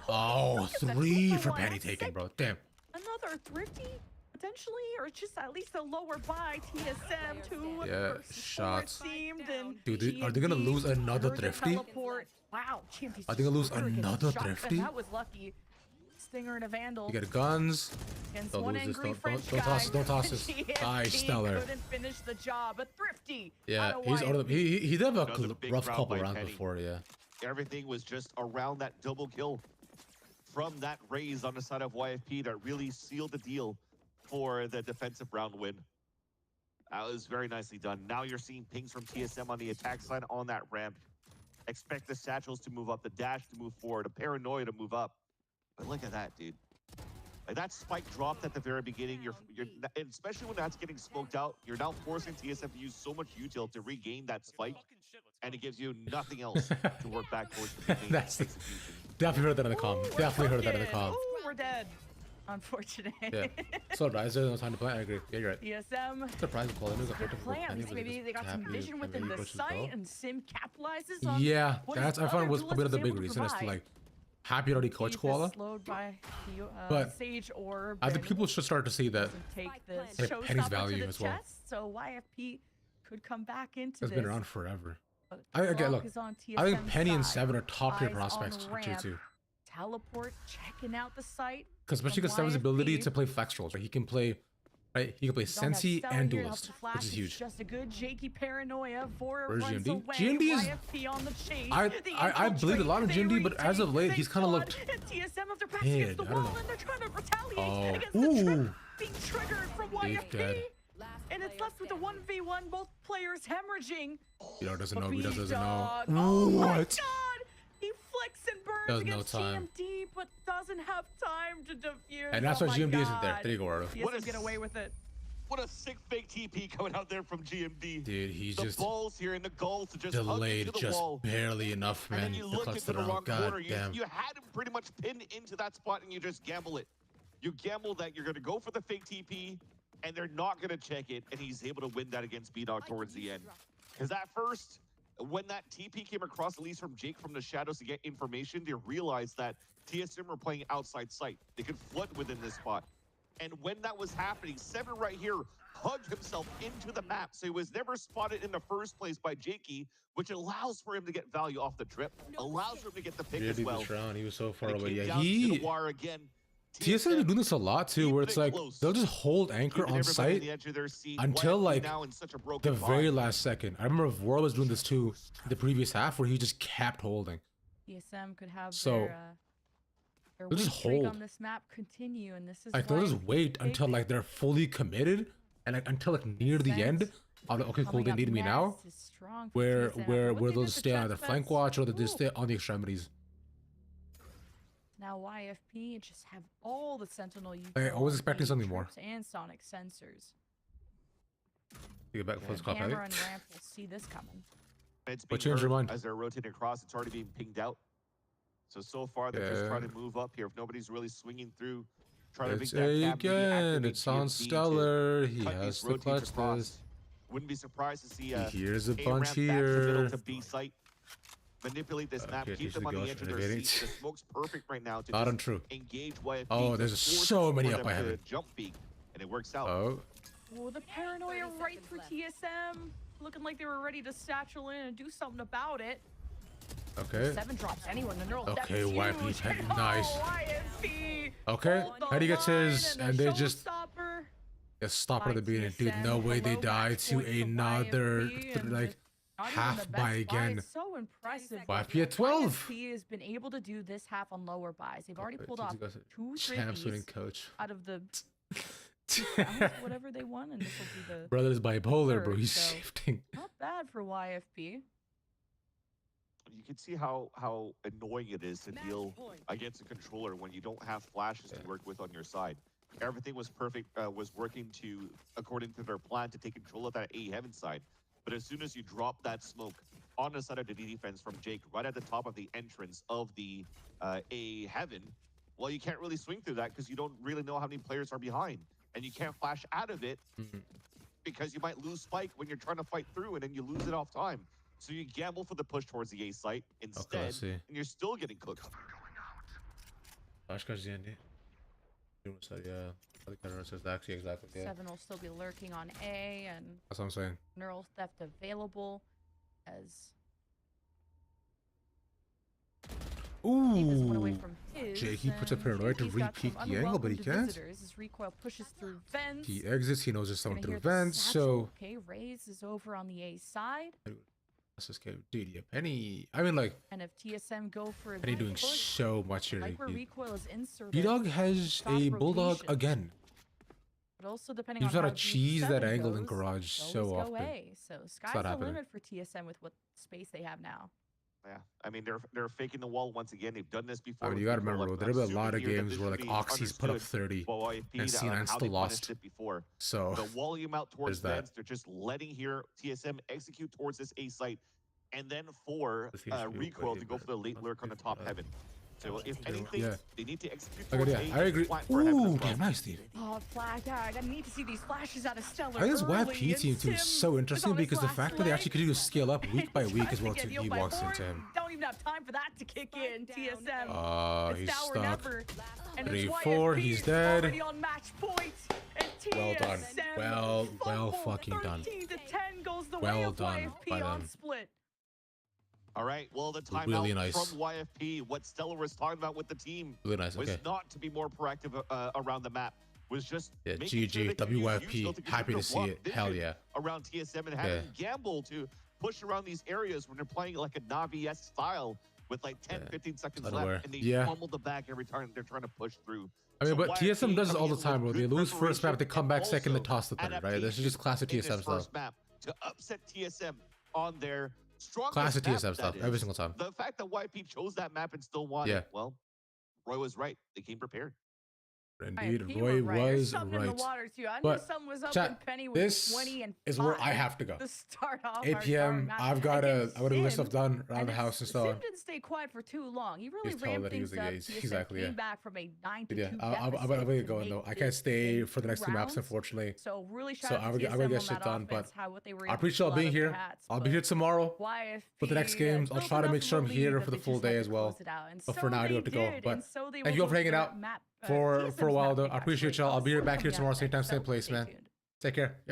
Oh, 3 for Penny taken, bro. Damn. Another thrifty, potentially, or just at least a lower buy TSM 2. Yeah, shots. And Dude, are they gonna lose another thrifty? Wow, Are they gonna lose another thrifty? That was lucky. Stinger and a Vandal. You get guns. Don't lose this. Don't toss this. Don't toss this. Nice, Stellar. Couldn't finish the job. A thrifty. Yeah, he's out of the, he did have a rough couple rounds before, yeah. Everything was just around that double kill from that raise on the side of YFP that really sealed the deal for the defensive round win. That was very nicely done. Now you're seeing pings from TSM on the attack side on that ramp. Expect the satchels to move up, the dash to move forward, a paranoia to move up. But look at that, dude. Like that spike dropped at the very beginning. You're and especially when that's getting smoked out, you're now forcing TSM to use so much util to regain that spike, and it gives you nothing else to work back towards the beginning. Definitely heard that in the comm. Definitely heard that in the comm. Ooh, we're dead. Unfortunate. Yeah. So Rise, there's no time to play. I agree. Yeah, you're right. TSM. Surprise call. Good plans. Maybe they got some vision within the site, and Sim capitalizes on. Yeah, that's I found was probably the big reason as to like Happy already coach Koala. Slowed by the, but Sage Orb, I think people should start to see that Penny's value as well. So YFP could come back into it's this. Been around forever. Again, look, I think Penny and Seven are top tier prospects too. Teleport, checking out the site. Because especially because Seven's ability to play flex roles, like he can play, right? He can play Sensi and Duelist, which is huge. Just a good Jakey paranoia. Where's GMD? GMD is. I believed a lot in GMD, but as of late, he's kind of looked dead. I don't know. Oh, ooh. Being triggered from YFP. And it's left with a 1v1, both players hemorrhaging. He doesn't know. He doesn't know. Oh what? my god! He flicks and burns against GMD, but doesn't have time to defuse. And that's why GMD isn't there. There you go, Ardo. He doesn't get away with it. What a sick fake TP coming out there from GMD. Dude, he's the just balls here and the goals to just delayed hug into the just wall. barely enough, man. And then you look into the wrong God corner. You had him pretty much pinned into that spot, and you just gamble it. You gamble that you're going to go for the fake TP, and they're not going to check it, and he's able to win that against B-Dog towards the end. Because at first, when that TP came across, at least from Jake from the shadows to get information, they realized that TSM were playing outside sight. They could flood within this spot. And when that was happening, Seven right here hugged himself into the map. So he was never spotted in the first place by Jakey, which allows for him to get value off the trip, allows for him to get the pick as well. He was so far away. Yeah, he... Again. TSM has been doing this a lot too, where it's like they'll just hold anchor on site until like the very last second. I remember Vora was doing this too the previous half, where he just kept holding. TSM could have their they'll just hold on this map continue, and this is like they'll just wait until like they're fully committed, and like until like near the end. I'm like, okay, cool, they need me now. Where they'll just stay on their flank watch, or they'll just stay on the extremities. Now YFP just have all the Sentinel. I was expecting something more. And Sonic sensors. You get back close cop, Camera and ramp will see this coming. What changed your mind? As they're rotating across, it's already being pinged out. So far they're just trying to move up here. If nobody's really swinging through, trying to make that again. It's on Stellar. He has to clutch this. Wouldn't be surprised to see here's a bunch ramp back to middle here. To B site. Manipulate this map, keep them on the edge of their seats. The smoke's perfect right now to not untrue. Engage YFP. Oh, there's so many up I haven't. Jump peak, and it works out. Oh, Oh, the paranoia right through TSM. Looking like they were ready to satchel in and do something about it. Okay. 7 drops anyone. The neural depth Okay, is YP's huge. heading nice. YFP. Okay, Heady gets his, and they just showstopper. get stopped at the beginning. Dude, no way they die to another like half buy again. So impressive. YP at 12. YFP has been able to do this half on lower buys. They've already pulled off 2 champs winning threes coach out of the 2 rounds, whatever they won, and this will be the brother's bipolar, bro. third, He's so shifting. not bad for YFP. You can see how annoying it is to deal against a controller when you don't have flashes to work with on your side. Everything was perfect, was working according to their plan to take control of that A heaven side. But as soon as you drop that smoke on the side of the defense from Jake, right at the top of the entrance of the A heaven, well, you can't really swing through that because you don't really know how many players are behind. And you can't flash out of it because you might lose spike when you're trying to fight through and then you lose it off time. So you gamble for the push towards the A site instead, and you're still getting cooked. Acho que a gente exactly. 7 will still be lurking on A, and that's what I'm saying. neural theft available as Davis went away Ooh, from his, Jakey puts a and paranoid to Jakey's got re-peek some the angle, but he unwelcomed can't. visitors as recoil pushes through vents. He exits. He knows there's someone Gonna through hear the vents, satchel. so Okay, Raze is over on the A side. that's just good. Dude, yeah, Penny. I mean, like, And if TSM go for a Penny deep doing push, so much here. like where recoil is inserted, B-Dog has stop a bulldog rotations. again. But also depending He's on got how to cheese deep that 7 angle in goes, garage they'll so always go often. A. So sky's not the happening. limit for TSM with what space they have now. Yeah, I mean they're faking the wall once again. They've done this before. I mean, with you gotta people. remember, I'm there have been a assuming lot of here that games this where should like be Oxy's put up understood 30 by YFP and on C9 how still they lost. punished it before. So The volume out towards there's that. vents, they're just letting here TSM execute towards this A site, and then for recoil to go for the late lurk on the top heaven. So if anything, they need to execute Okay, towards yeah, A I agree. flat for heaven Ooh, as well. damn nice, dude. Oh, flag tag. I need to see these flashes out of Stellar. I think this early, YP team and too is Sim so was interesting on his because the last fact that they leg. actually continue to scale up week by week Tries as to well get too. healed He by walks Horn. into him. Don't even have time for that to kick in. TSM. He's It's now or stuck. never. And it's 3-4, YFP he's dead. already on match point. And Well done. TSM Well fumbled. fucking done. 13 to 10 goes the way Well of done YFP by on them. split. All right, well, the timeout Really nice. from YFP, what Stellar was talking about with the team Really nice, was okay. not to be more proactive around the map, was just Yeah, making sure GG, that you use WFP, Usko to happy to continue see block it. Hell vision yeah. around TSM and having gamble to push around these areas when they're playing like a Navi-esque style with like 10, 15 seconds Unaware. left, and they Yeah. fumble the back every time they're trying to push through. I mean, So but TSM YFP does this all coming the in time, with bro. They good lose first map, they come back preparation second, they and toss the third, right? This is just classic in this TSM stuff. first map to upset TSM on their strongest Classic map, TSM stuff, that every is. single time. The fact that YP chose that map and still won it, well, Roy was right. They came prepared. Indeed, YFP Roy were right. There's was something in the right. water too. I knew But something was up chat, when Penny was this 20 and is where I 5 have to go. to start off 8 our p.m. match I've got to against get Sim. stuff done around the And house and so Sim on. didn't stay quiet for too long. He really He's told ramped that he was things the up. ace. TSM Exactly, came yeah. back from a 9-2 Yeah, I'm deficit gonna get to going though. make I it can't stay in for the next 2 maps, rounds. unfortunately. So really shout So out I'm to gonna TSM get on shit that done, offense, but how what they were I able to appreciate pull y'all out being of their here. hats, I'll be but here tomorrow YFP for the next games. I'll built try to enough make of sure a I'm lead here that for the they full just had day to as well. close it out. And But so for now, I do they have to go. did, But and so they thank you all will for hanging go out map, for a TSM's while map though. pick, I appreciate actually. y'all. I'll be right back Coming here up tomorrow, same time, next, same so place, stay man. tuned. Take care. Yeah.